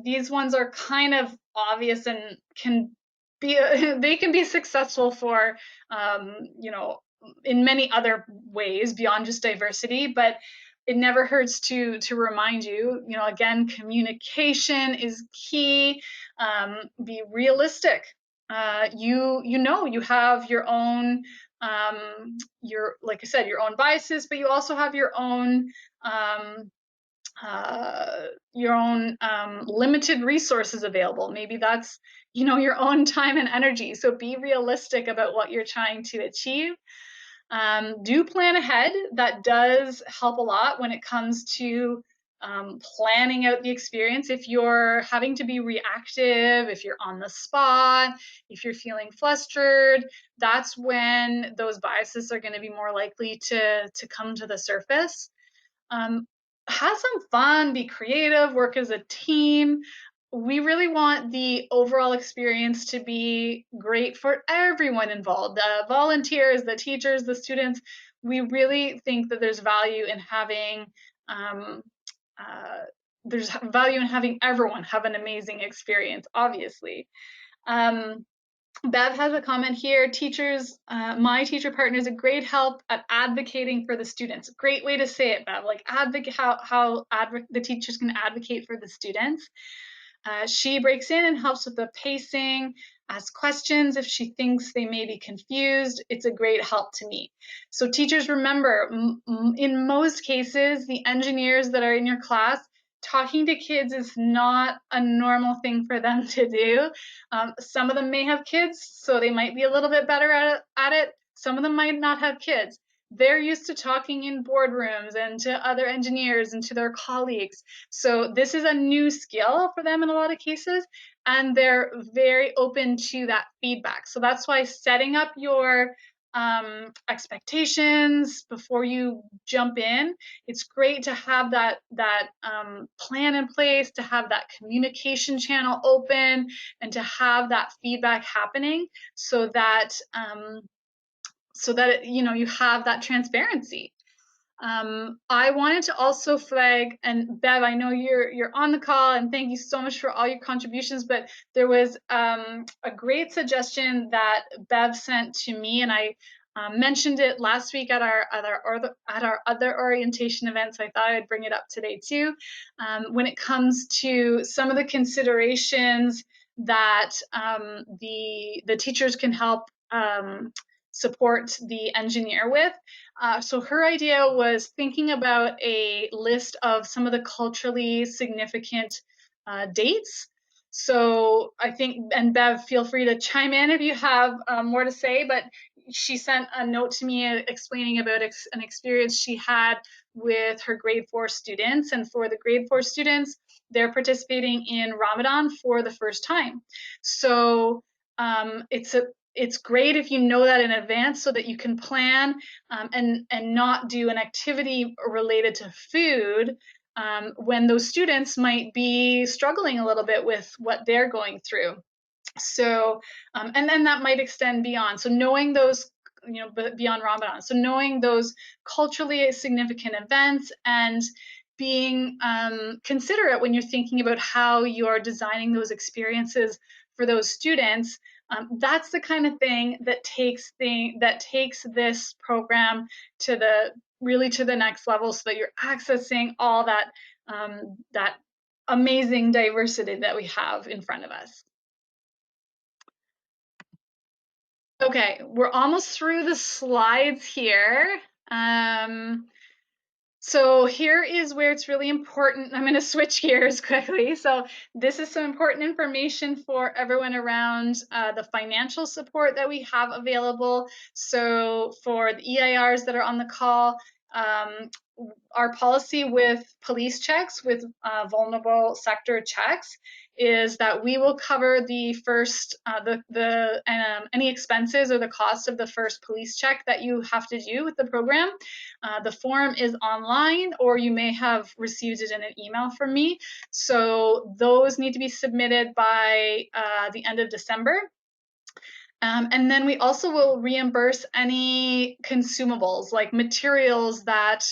These ones are kind of obvious and can be they can be successful for you know, in many other ways beyond just diversity, but it never hurts to remind you, you know, again, communication is key. Be realistic. You know, you have your own like I said, your own biases, but you also have your own your own limited resources available. Maybe that's, you know, your own time and energy. So be realistic about what you're trying to achieve. Do plan ahead. That does help a lot when it comes to planning out the experience. If you're having to be reactive, if you're on the spot, if you're feeling flustered, that's when those biases are going to be more likely to come to the surface. Um, have some fun, be creative, work as a team. We really want the overall experience to be great for everyone involved, the volunteers, the teachers, the students. We really think that um, uh, there's value in having everyone have an amazing experience, obviously. Um, Bev has a comment here. Teachers, my teacher partner is a great help at advocating for the students. Great way to say it, Bev. Like advocate, the teachers can advocate for the students. She breaks in and helps with the pacing, asks questions if she thinks they may be confused. It's a great help to me. So teachers, remember, in most cases, the engineers that are in your class, talking to kids is not a normal thing for them to do. Some of them may have kids, so they might be a little bit better at it. Some of them might not have kids. They're used to talking in boardrooms and to other engineers and to their colleagues. So this is a new skill for them in a lot of cases, and they're very open to that feedback. So that's why setting up your expectations before you jump in, it's great to have that plan in place, to have that communication channel open, and to have that feedback happening, so that you know, you have that transparency. I wanted to also flag, and Bev, I know you're on the call, and thank you so much for all your contributions. But there was a great suggestion that Bev sent to me, and I mentioned it last week at our other orientation events. I thought I'd bring it up today too. When it comes to some of the considerations that the teachers can help support the engineer with. So her idea was thinking about a list of some of the culturally significant dates. So I think, and Bev, feel free to chime in if you have more to say, but she sent a note to me explaining about an experience she had with her grade 4 students. And for the grade 4 students, they're participating in Ramadan for the first time. So it's great if you know that in advance so that you can plan and not do an activity related to food when those students might be struggling a little bit with what they're going through. So, and then that might extend beyond. So knowing those, you know, beyond Ramadan. So knowing those culturally significant events and being considerate when you're thinking about how you're designing those experiences for those students. That's the kind of thing that takes this program to the next level, so that you're accessing all that amazing diversity that we have in front of us. Okay, we're almost through the slides here. So here is where it's really important. I'm going to switch gears quickly. So this is some important information for everyone around the financial support that we have available. So for the EIRs that are on the call, our policy with police checks, with vulnerable sector checks, is that we will cover the first, any expenses or the cost of the first police check that you have to do with the program. The form is online, or you may have received it in an email from me. So those need to be submitted by the end of December. And then we also will reimburse any consumables, like materials that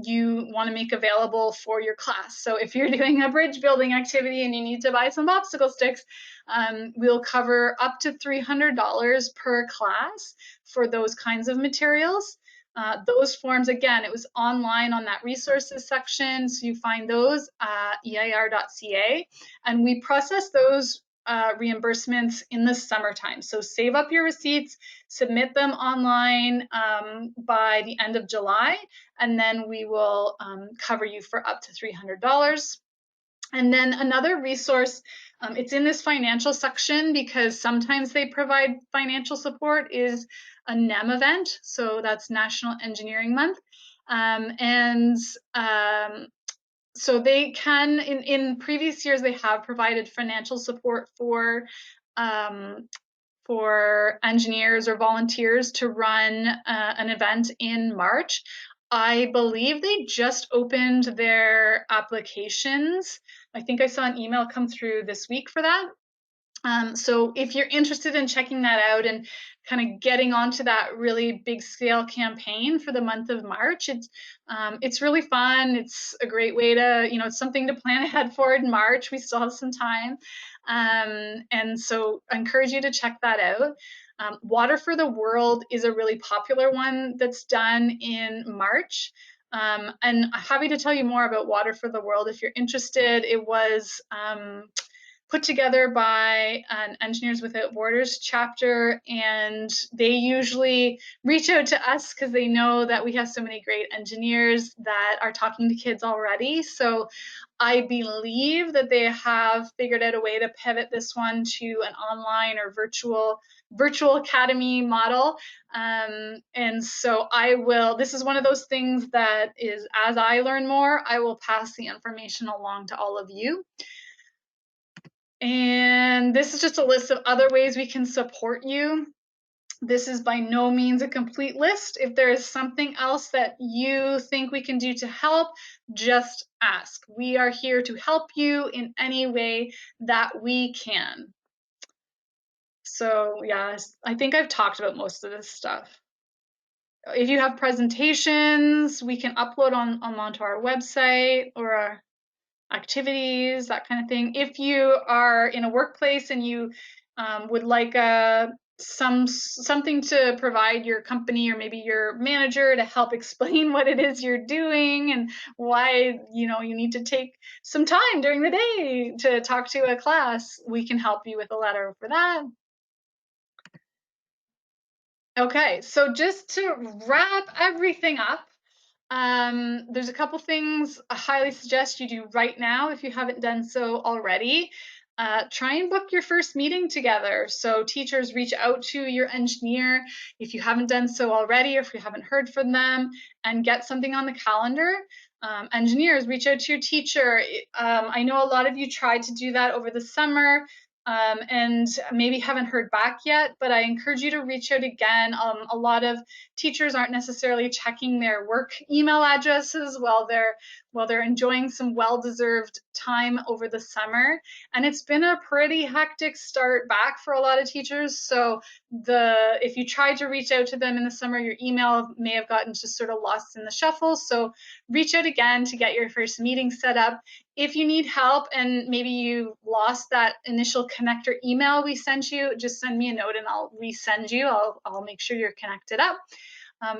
you want to make available for your class. So if you're doing a bridge building activity and you need to buy some popsicle sticks, we'll cover up to $300 per class for those kinds of materials. Those forms, again, it was online on that resources section, so you find those at eir.ca, and we process those reimbursements in the summertime. So save up your receipts, submit them online by the end of July, and then we will cover you for up to $300. And then another resource, it's in this financial section because sometimes they provide financial support, is a NEM event. So that's National Engineering Month. So they can, in previous years, they have provided financial support for engineers or volunteers to run an event in March. I believe they just opened their applications. I think I saw an email come through this week for that. So if you're interested in checking that out and kind of getting onto that really big scale campaign for the month of March, it's really fun. It's a great way to, it's something to plan ahead for in March. We still have some time. And so I encourage you to check that out. Water for the World is a really popular one that's done in March. And I'm happy to tell you more about Water for the World if you're interested. It was put together by an Engineers Without Borders chapter, and they usually reach out to us because they know that we have so many great engineers that are talking to kids already. So I believe that they have figured out a way to pivot this one to an online or virtual academy model. And so this is one of those things that is, as I learn more, I will pass the information along to all of you. And this is just a list of other ways we can support you. This is by no means a complete list. If there is something else that you think we can do to help, just ask. We are here to help you in any way that we can. So yeah, I think I've talked about most of this stuff. If you have presentations, we can upload onto our website or our activities, that kind of thing. If you are in a workplace and you would like something to provide your company or maybe your manager to help explain what it is you're doing and why you need to take some time during the day to talk to a class, we can help you with a letter for that. Okay, so just to wrap everything up, there's a couple things I highly suggest you do right now if you haven't done so already. Try and book your first meeting together. So teachers reach out to your engineer if you haven't done so already, or if you haven't heard from them, and get something on the calendar. Engineers reach out to your teacher. I know a lot of you tried to do that over the summer. And maybe haven't heard back yet, but I encourage you to reach out again. A lot of teachers aren't necessarily checking their work email addresses while they're enjoying some well-deserved time over the summer. And it's been a pretty hectic start back for a lot of teachers. So if you tried to reach out to them in the summer, your email may have gotten just sort of lost in the shuffle. So reach out again to get your first meeting set up. If you need help and maybe you lost that initial connector email we sent you, just send me a note and I'll resend you. I'll make sure you're connected up.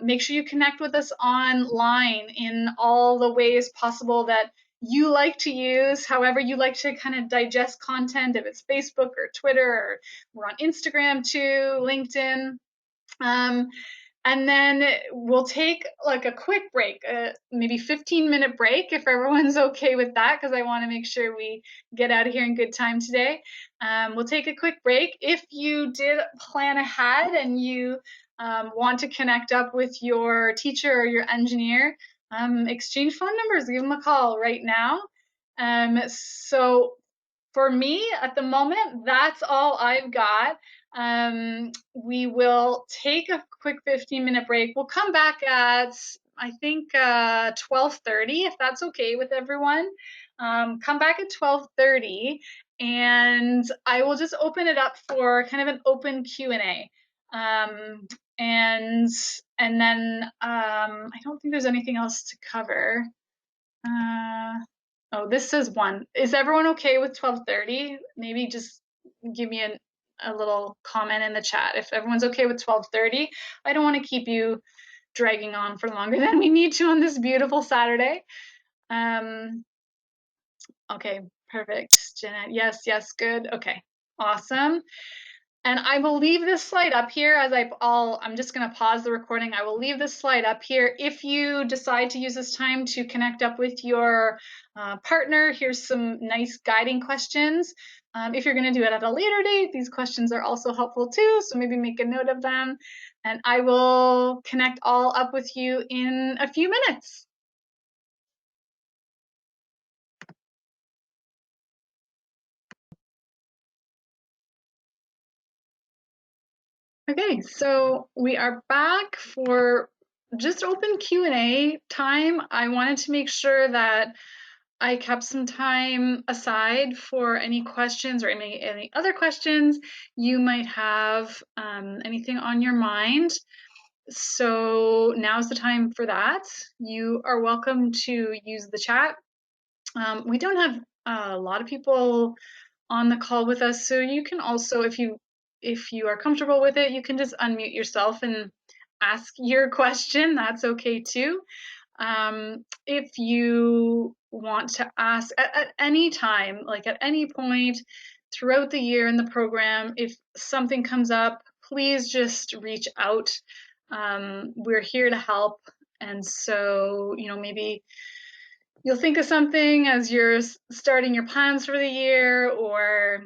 Make sure you connect with us online in all the ways possible that you like to use, however you like to kind of digest content, if it's Facebook or Twitter, or we're on Instagram too, LinkedIn. And then we'll take like a quick break, maybe 15-minute break if everyone's okay with that, because I want to make sure we get out of here in good time today. We'll take a quick break. If you did plan ahead and you want to connect up with your teacher or your engineer, exchange phone numbers, give them a call right now. So for me at the moment, that's all I've got. We will take a quick 15-minute break. We'll come back at, I think, 12:30, if that's okay with everyone. Come back at 12:30, and I will just open it up for kind of an open Q&A. And then I don't think there's anything else to cover. Oh, this says 1. Is everyone okay with 12:30? Maybe just give me a little comment in the chat if everyone's okay with 12:30. I don't want to keep you dragging on for longer than we need to on this beautiful Saturday. Okay, perfect. Jeanette, yes, good. Okay, Awesome. And I will leave this slide up here as I'm just going to pause the recording. I will leave this slide up here. If you decide to use this time to connect up with your partner, here's some nice guiding questions. If you're going to do it at a later date, these questions are also helpful too, so maybe make a note of them. And I will connect all up with you in a few minutes. Okay, so we are back for just open Q&A time. I wanted to make sure that I kept some time aside for any questions or any other questions you might have, anything on your mind. So now's the time for that. You are welcome to use the chat. We don't have a lot of people on the call with us, so you can also, if you are comfortable with it, you can just unmute yourself and ask your question. That's okay too. If you want to ask at any time, like at any point throughout the year in the program, if something comes up, please just reach out. We're here to help. And so, maybe you'll think of something as you're starting your plans for the year, or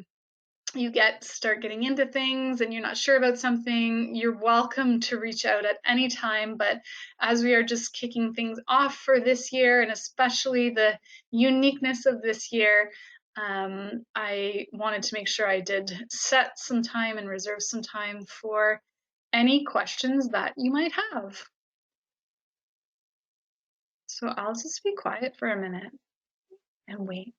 you start getting into things and you're not sure about something, you're welcome to reach out at any time. But as we are just kicking things off for this year, and especially the uniqueness of this year, I wanted to make sure I did set some time and reserve some time for any questions that you might have. So I'll just be quiet for a minute and wait.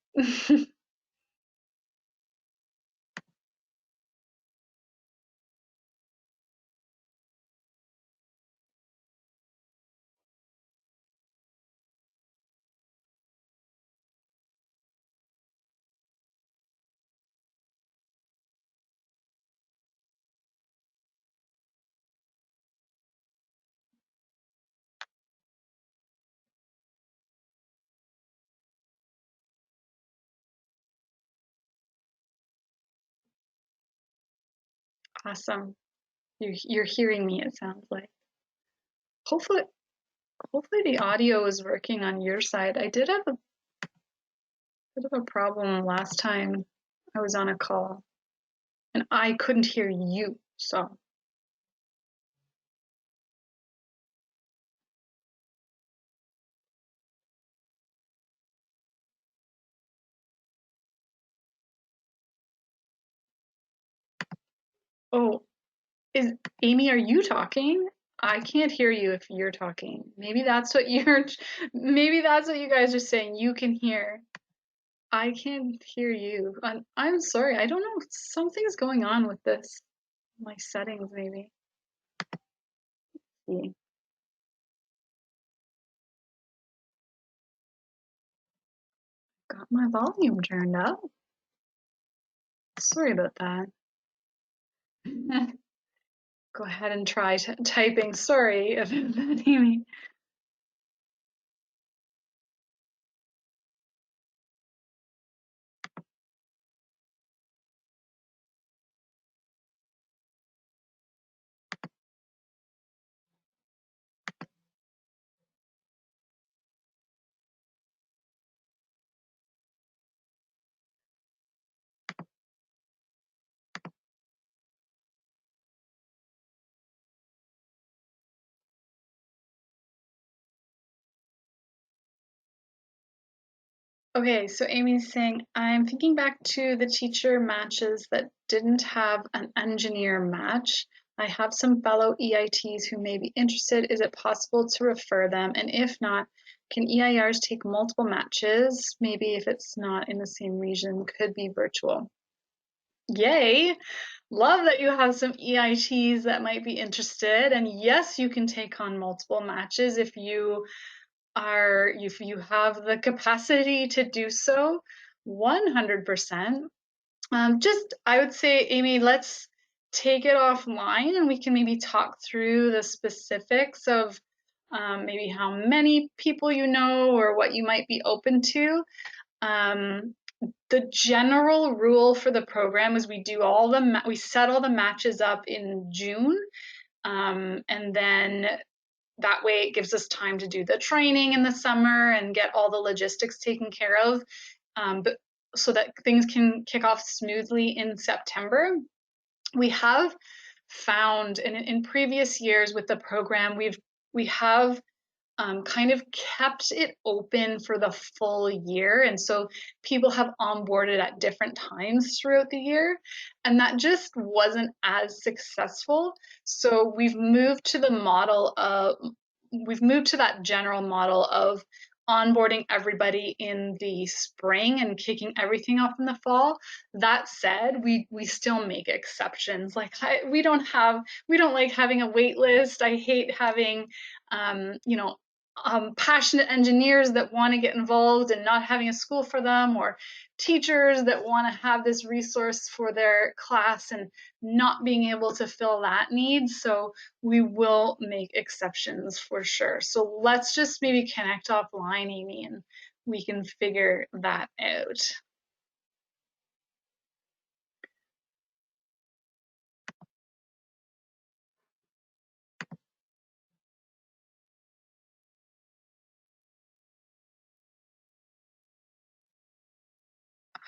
Awesome. You're hearing me, it sounds like. Hopefully the audio is working on your side. I did have a bit of a problem last time I was on a call and I couldn't hear you, so. Oh, Amy, are you talking? I can't hear you if you're talking. Maybe that's what you guys are saying. You can hear. I can't hear you. I'm sorry. I don't know. Something's going on with this. My settings, maybe. See. Got my volume turned up. Sorry about that. Go ahead and try typing. Sorry if Amy. Okay, so Amy's saying, I'm thinking back to the teacher matches that didn't have an engineer match. I have some fellow EITs who may be interested. Is it possible to refer them? And if not, can EIRs take multiple matches? Maybe if it's not in the same region, could be virtual. Yay! Love that you have some EITs that might be interested. And yes, you can take on multiple matches if you have the capacity to do so. 100%. I would say, Amy, let's take it offline and we can maybe talk through the specifics of maybe how many people you know or what you might be open to. The general rule for the program is we do we set all the matches up in June, and then that way it gives us time to do the training in the summer and get all the logistics taken care of, but so that things can kick off smoothly in September. We have found in previous years with the program, we have kind of kept it open for the full year. And so people have onboarded at different times throughout the year, and that just wasn't as successful. So we've moved to that general model of onboarding everybody in the spring and kicking everything off in the fall. That said, we still make exceptions. Like we don't like having a wait list. I hate having you know, passionate engineers that want to get involved and not having a school for them, or teachers that want to have this resource for their class and not being able to fill that need. So we will make exceptions for sure. So let's just maybe connect offline, Amy, and we can figure that out.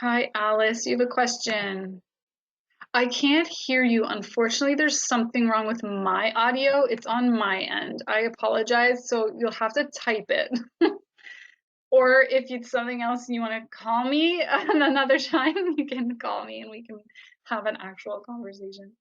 Hi, Alice, you have a question. I can't hear you. Unfortunately, there's something wrong with my audio. It's on my end. I apologize. So you'll have to type it. Or if it's something else and you want to call me another time, you can call me and we can have an actual conversation.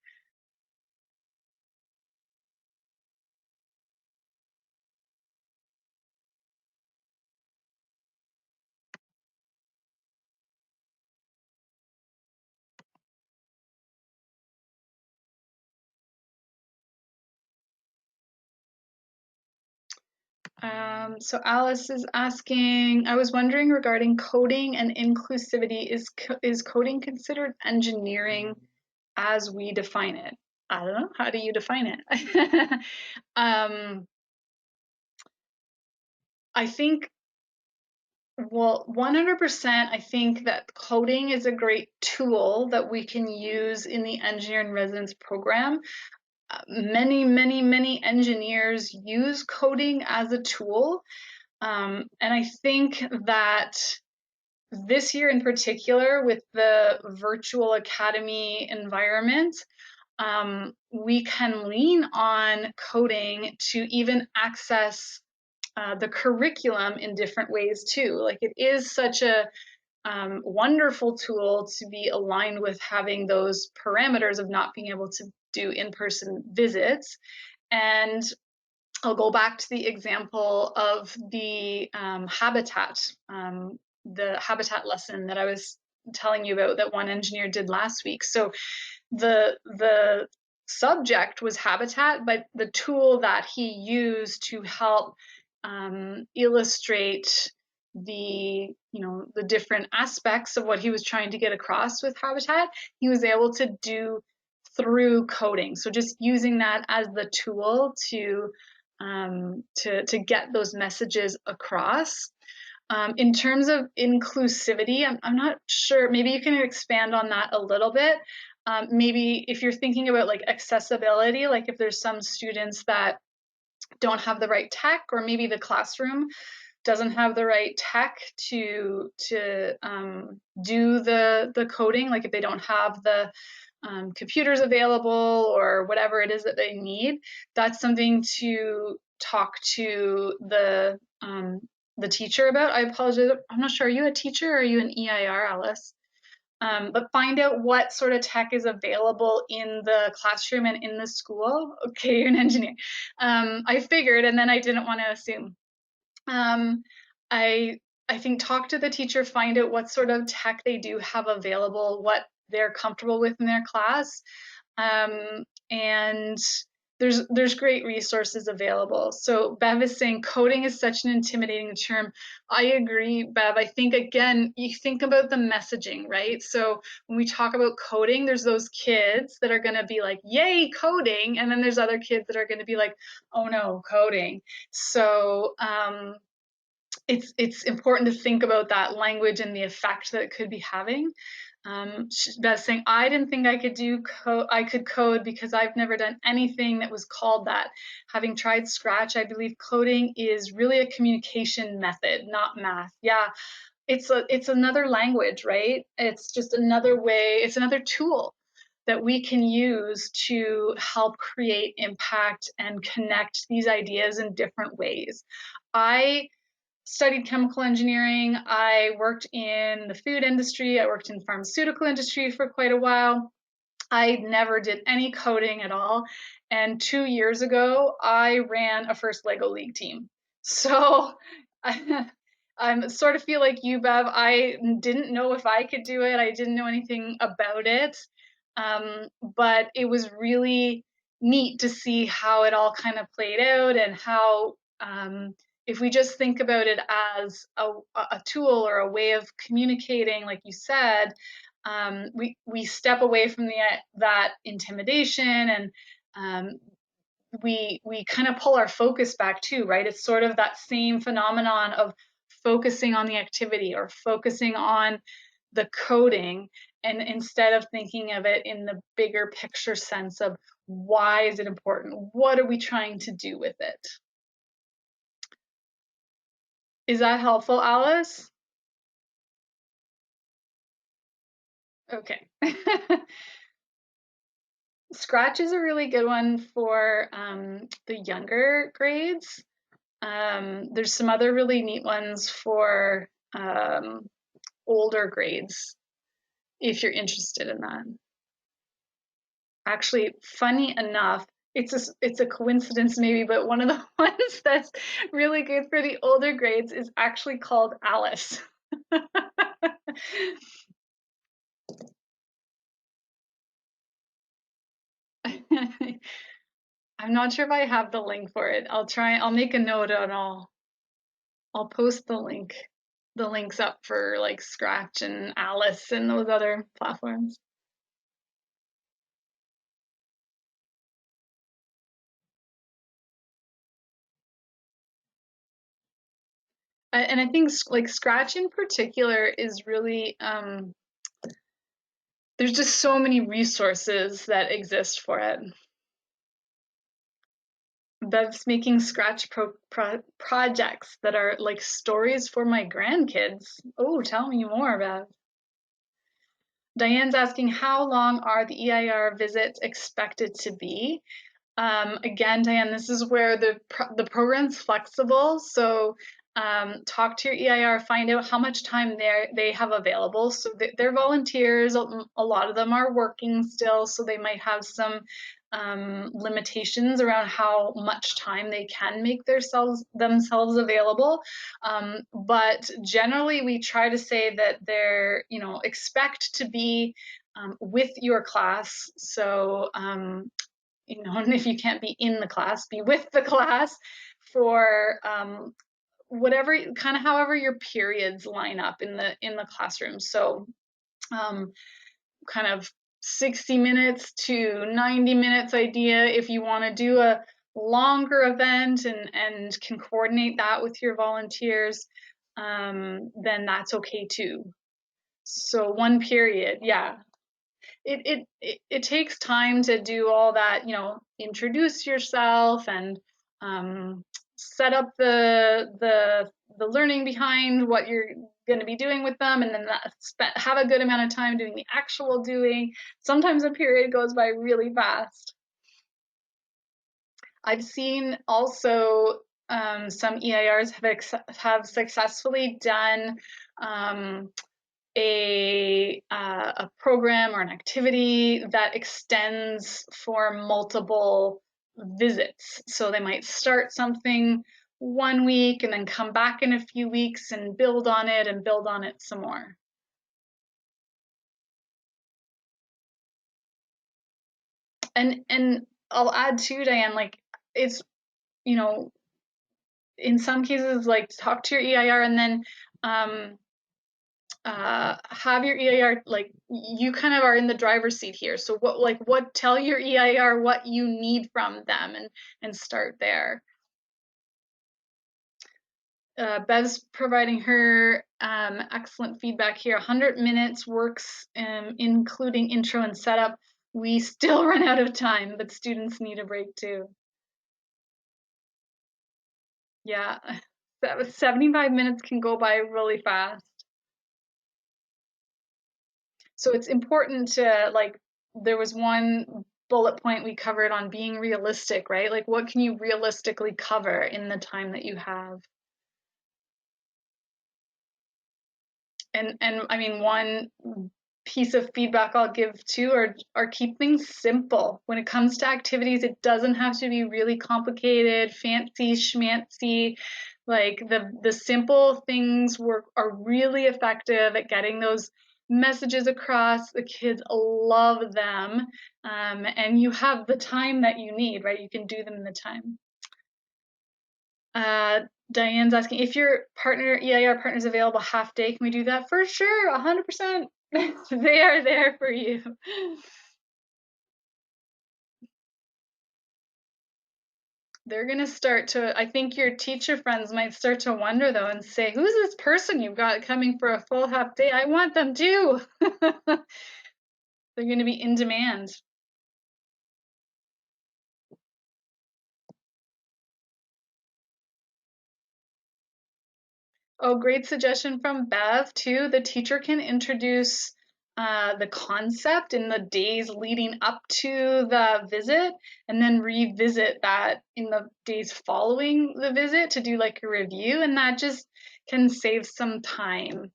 So Alice is asking, I was wondering regarding coding and inclusivity, is coding considered engineering as we define it? I don't know. How do you define it? I think, well, 100%, I think that coding is a great tool that we can use in the engineering residence program. Many engineers use coding as a tool. And I think that this year in particular, with the virtual academy environment, we can lean on coding to even access the curriculum in different ways too. Like it is such a wonderful tool to be aligned with having those parameters of not being able to do in-person visits. And I'll go back to the example of the habitat lesson that I was telling you about that one engineer did last week. So the subject was habitat, but the tool that he used to help illustrate the different aspects of what he was trying to get across with habitat, he was able to do through coding. So just using that as the tool to get those messages across. In terms of inclusivity, I'm not sure. Maybe you can expand on that a little bit. Maybe if you're thinking about like accessibility, like if there's some students that don't have the right tech, or maybe the classroom doesn't have the right tech to do the coding, like if they don't have the computers available or whatever it is that they need, that's something to talk to the teacher about. I apologize. I'm not sure. Are you a teacher or are you an EIR, Alice? But find out what sort of tech is available in the classroom and in the school. Okay, you're an engineer. I figured, and then I didn't want to assume. I I think talk to the teacher, find out what sort of tech they do have available, what they're comfortable with in their class, and there's great resources available. So Bev is saying coding is such an intimidating term. I agree, Bev. I think again, you think about the messaging, right? So when we talk about coding, there's those kids that are going to be like, "Yay, coding," and then there's other kids that are going to be like, "Oh no, coding." So it's important to think about that language and the effect that it could be having. Beth saying, I didn't think I could I could code because I've never done anything that was called that. Having tried Scratch, I believe coding is really a communication method, not math. Yeah, it's another language, right? It's just another way, it's another tool that we can use to help create impact and connect these ideas in different ways. I studied chemical engineering. I worked in the food industry. I worked in pharmaceutical industry for quite a while. I never did any coding at all. And 2 years ago, I ran a first Lego League team. So I sort of feel like you, Bev. I didn't know if I could do it. I didn't know anything about it. But it was really neat to see how it all kind of played out and how if we just think about it as a tool or a way of communicating, like you said, we step away from that intimidation and we kind of pull our focus back too, right? It's sort of that same phenomenon of focusing on the activity or focusing on the coding, and instead of thinking of it in the bigger picture sense of why is it important? What are we trying to do with it? Is that helpful, Alice? Okay. Scratch is a really good one for the younger grades. There's some other really neat ones for older grades if you're interested in that. Actually, funny enough, it's a coincidence maybe, but one of the ones that's really good for the older grades is actually called Alice. I'm not sure if I have the link for it. I'll make a note and I'll post the links up for like Scratch and Alice and those other platforms. And I think like Scratch in particular is really there's just so many resources that exist for it. Bev's making Scratch projects that are like stories for my grandkids. Oh, tell me more, Bev. Diane's asking, how long are the EIR visits expected to be? Again, Diane, this is where the program's flexible. So talk to your EIR, find out how much time they have available. So they're volunteers. A lot of them are working still, so they might have some limitations around how much time they can make themselves available. But generally, we try to say that they're, expect to be with your class. So and if you can't be in the class, be with the class for whatever kind of however your periods line up in the classroom. So kind of 60 minutes to 90 minutes idea. If you want to do a longer event and can coordinate that with your volunteers, then that's okay too. So one period, yeah, it takes time to do all that, introduce yourself and set up the learning behind what you're going to be doing with them, and then have a good amount of time doing the actual doing. Sometimes a period goes by really fast. I've seen also some EIRs have successfully done a program or an activity that extends for multiple visits. So they might start something 1 week and then come back in a few weeks and build on it and build on it some more. And I'll add too, Diane, like it's, in some cases, like talk to your EIR and then have your EIR, like you kind of are in the driver's seat here. So tell your EIR what you need from them and start there. Bev's providing her excellent feedback here. 100 minutes works, including intro and setup. We still run out of time, but students need a break too. Yeah, 75 minutes can go by really fast. So it's important to, like, there was one bullet point we covered on being realistic, right? Like, what can you realistically cover in the time that you have? And I mean, one piece of feedback I'll give too are keep things simple. When it comes to activities, it doesn't have to be really complicated, fancy schmancy. Like the simple things are really effective at getting those messages across. The kids love them, and you have the time that you need, right? You can do them in the time. Uh, Diane's asking if your partner EIR partner is available half day. Can we do that? For sure, 100%. They are there for you. They're gonna start to. I think your teacher friends might start to wonder though and say, "Who's this person you've got coming for a full half day? I want them too." They're gonna be in demand. Oh, great suggestion from Bev too. The teacher can introduce the concept in the days leading up to the visit and then revisit that in the days following the visit to do like a review, and that just can save some time,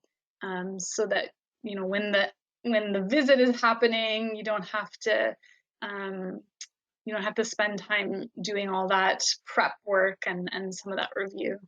so that when the visit is happening, um, you don't have to spend time doing all that prep work and some of that review.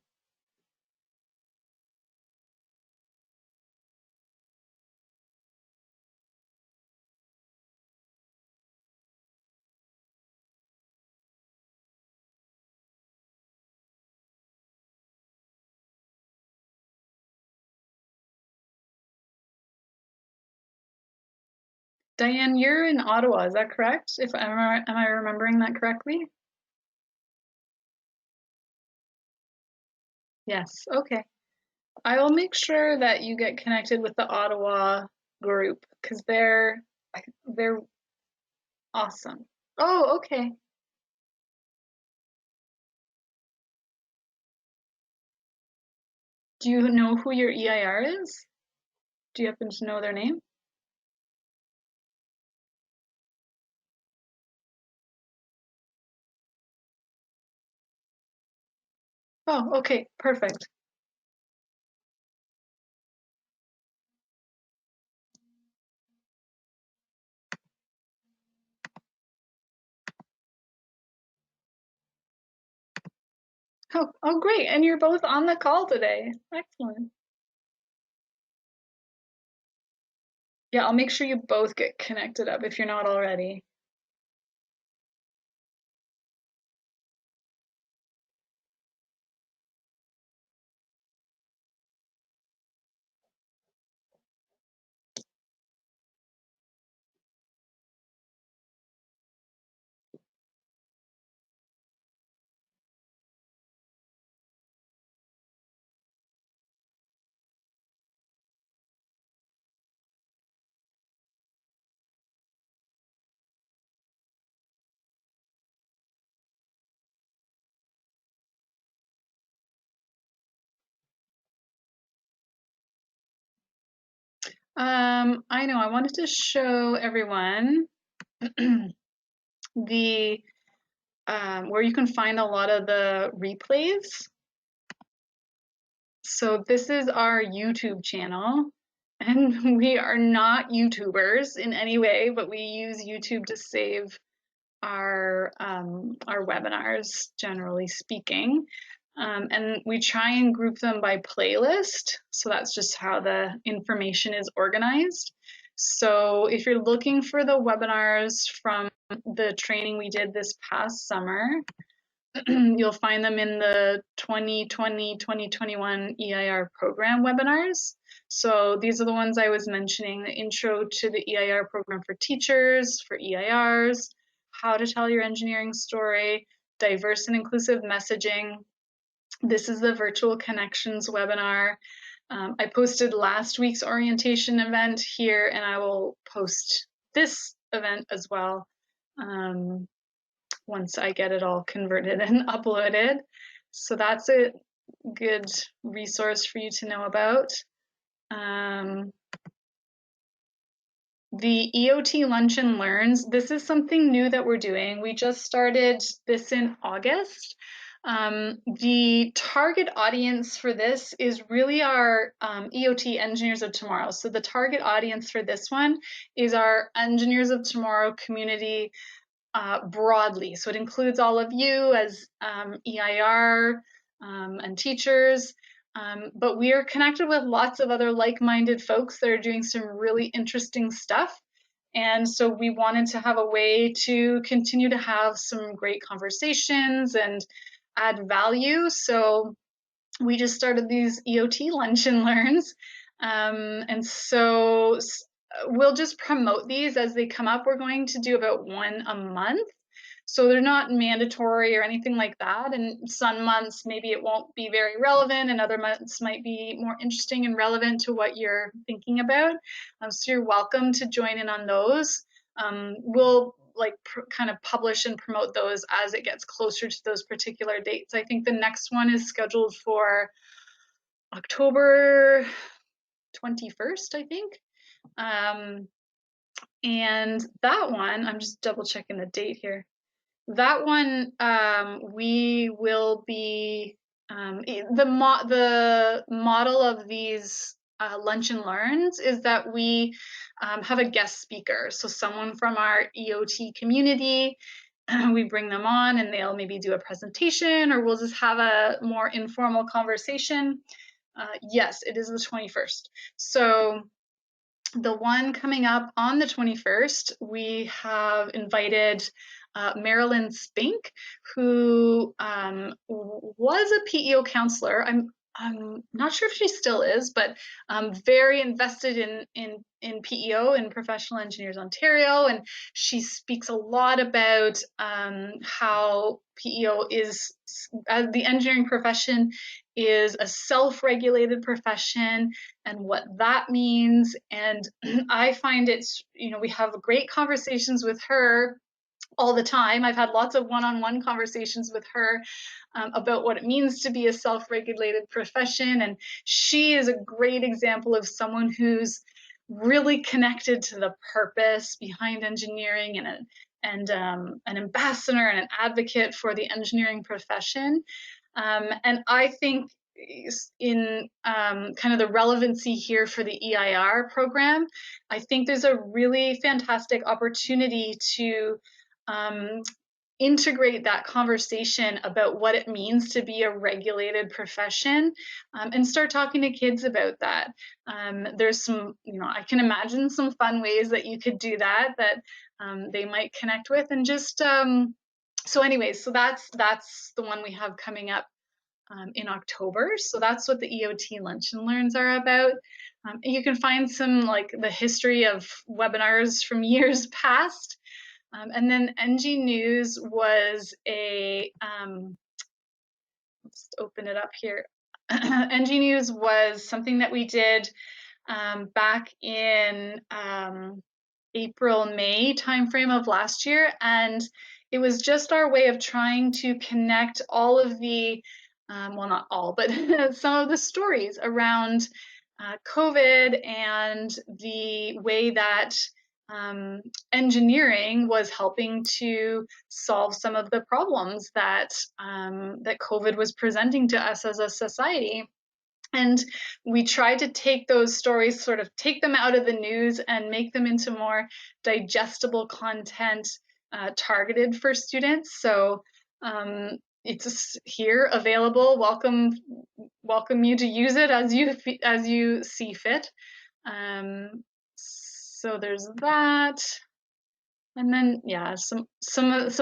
Diane, you're in Ottawa, is that correct? If am I remembering that correctly? Yes. Okay. I will make sure that you get connected with the Ottawa group because they're awesome. Oh, okay. Do you know who your EIR is? Do you happen to know their name? Oh, okay. Perfect. Oh, great. And you're both on the call today. Excellent. Yeah, I'll make sure you both get connected up if you're not already. I know. I wanted to show everyone the where you can find a lot of the replays. So this is our YouTube channel, and we are not YouTubers in any way, but we use YouTube to save our webinars, generally speaking. And we try and group them by playlist. So that's just how the information is organized. So if you're looking for the webinars from the training we did this past summer, you'll find them in the 2020-2021 EIR program webinars. So these are the ones I was mentioning: the intro to the EIR program for teachers, for EIRs, how to tell your engineering story, diverse and inclusive messaging, This is the Virtual Connections webinar. I posted last week's orientation event here, and I will post this event as well once I get it all converted and uploaded. So that's a good resource for you to know about. The EOT Lunch and Learns, this is something new that we're doing. We just started this in August. The target audience for this is really our EOT Engineers of Tomorrow. So the target audience for this one is our Engineers of Tomorrow community broadly. So it includes all of you as EIR and teachers. But we are connected with lots of other like-minded folks that are doing some really interesting stuff. And so we wanted to have a way to continue to have some great conversations and add value. So we just started these EOT Lunch and Learns. And so we'll just promote these as they come up. We're going to do about one a month. So they're not mandatory or anything like that. And some months, maybe it won't be very relevant, and other months might be more interesting and relevant to what you're thinking about. So you're welcome to join in on those. We'll kind of publish and promote those as it gets closer to those particular dates. I think the next one is scheduled for October 21st, I think. And that one, I'm just double checking the date here. That one, we will be, the model of these lunch and learns is that we have a guest speaker. So someone from our EOT community, we bring them on and they'll maybe do a presentation, or we'll just have a more informal conversation. Yes, it is the 21st. So the one coming up on the 21st, we have invited Marilyn Spink, who was a PEO counselor. I'm not sure if she still is, but very invested in PEO, in Professional Engineers Ontario, and she speaks a lot about how PEO is, the engineering profession is a self-regulated profession and what that means. And I find it's, we have great conversations with her all the time. I've had lots of one-on-one conversations with her about what it means to be a self-regulated profession. And she is a great example of someone who's really connected to the purpose behind engineering, and an ambassador and an advocate for the engineering profession. And I think in kind of the relevancy here for the EIR program, I think there's a really fantastic opportunity to integrate that conversation about what it means to be a regulated profession, and start talking to kids about that. There's some, I can imagine some fun ways that you could do that they might connect with, and just so anyways, so that's the one we have coming up in October. So that's what the EOT Lunch and Learns are about. You can find some the history of webinars from years past. And then NG News was let's open it up here. NG News was something that we did back in April, May timeframe of last year. And it was just our way of trying to connect all of the, well, not all, but some of the stories around COVID and the way that engineering was helping to solve some of the problems that that COVID was presenting to us as a society. And we tried to take those stories, sort of take them out of the news and make them into more digestible content targeted for students. So it's here available. Welcome you to use it as you see fit. So there's that. And then, yeah, some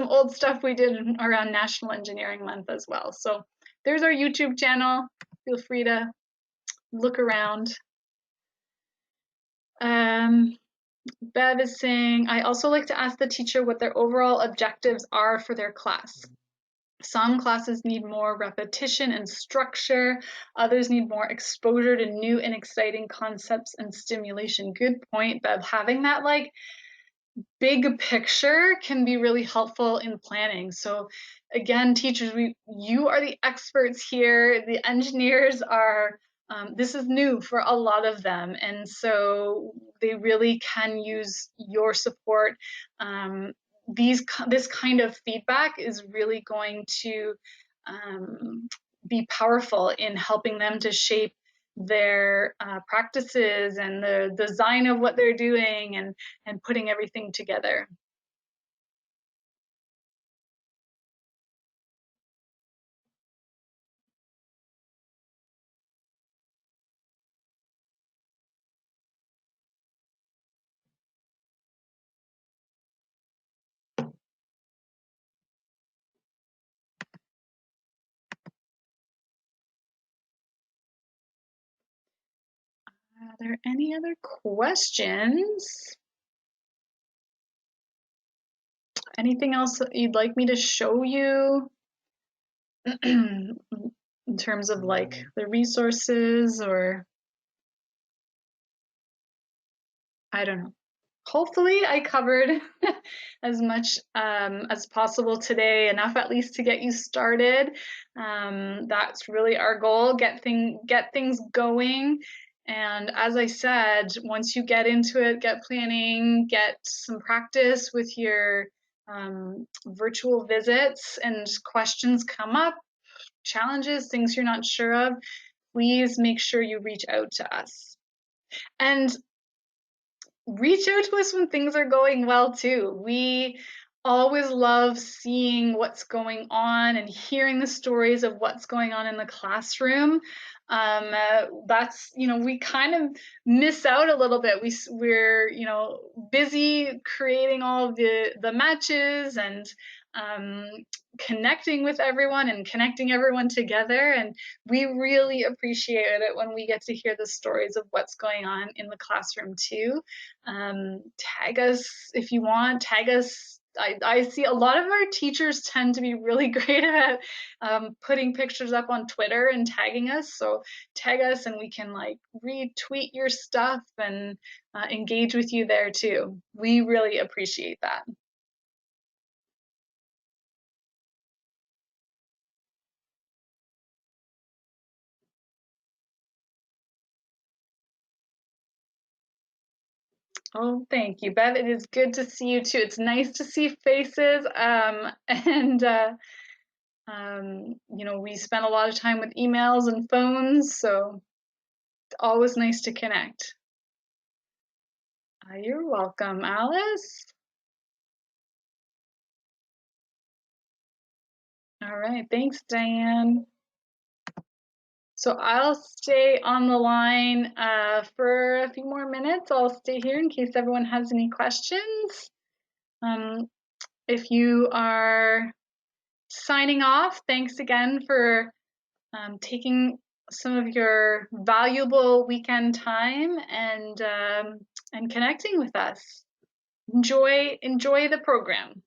old stuff we did around National Engineering Month as well. So there's our YouTube channel. Feel free to look around. Bev is saying, I also like to ask the teacher what their overall objectives are for their class. Some classes need more repetition and structure. Others need more exposure to new and exciting concepts and stimulation. Good point, Bev. Having that like big picture can be really helpful in planning. So again, teachers, you are the experts here. The engineers are, this is new for a lot of them. And so they really can use your support. This kind of feedback is really going to be powerful in helping them to shape their practices and the design of what they're doing and putting everything together. Are there any other questions? Anything else that you'd like me to show you in terms of like the resources, or I don't know. Hopefully I covered as much as possible today, enough at least to get you started. That's really our goal, get things going. And as I said, once you get into it, get planning, get some practice with your virtual visits, and questions come up, challenges, things you're not sure of, please make sure you reach out to us. And reach out to us when things are going well too. We always love seeing what's going on and hearing the stories of what's going on in the classroom. That's, we kind of miss out a little bit. We're busy creating all the matches and connecting with everyone and connecting everyone together, and we really appreciate it when we get to hear the stories of what's going on in the classroom too. Tag us if you want, tag us. I see a lot of our teachers tend to be really great at putting pictures up on Twitter and tagging us, so tag us and we can like retweet your stuff and engage with you there too. We really appreciate that. Oh, thank you, Bev. It is good to see you too. It's nice to see faces. And we spend a lot of time with emails and phones, so it's always nice to connect. You're welcome, Alice. All right, thanks, Diane. So I'll stay on the line for a few more minutes. I'll stay here in case everyone has any questions. If you are signing off, thanks again for taking some of your valuable weekend time and connecting with us. Enjoy the program.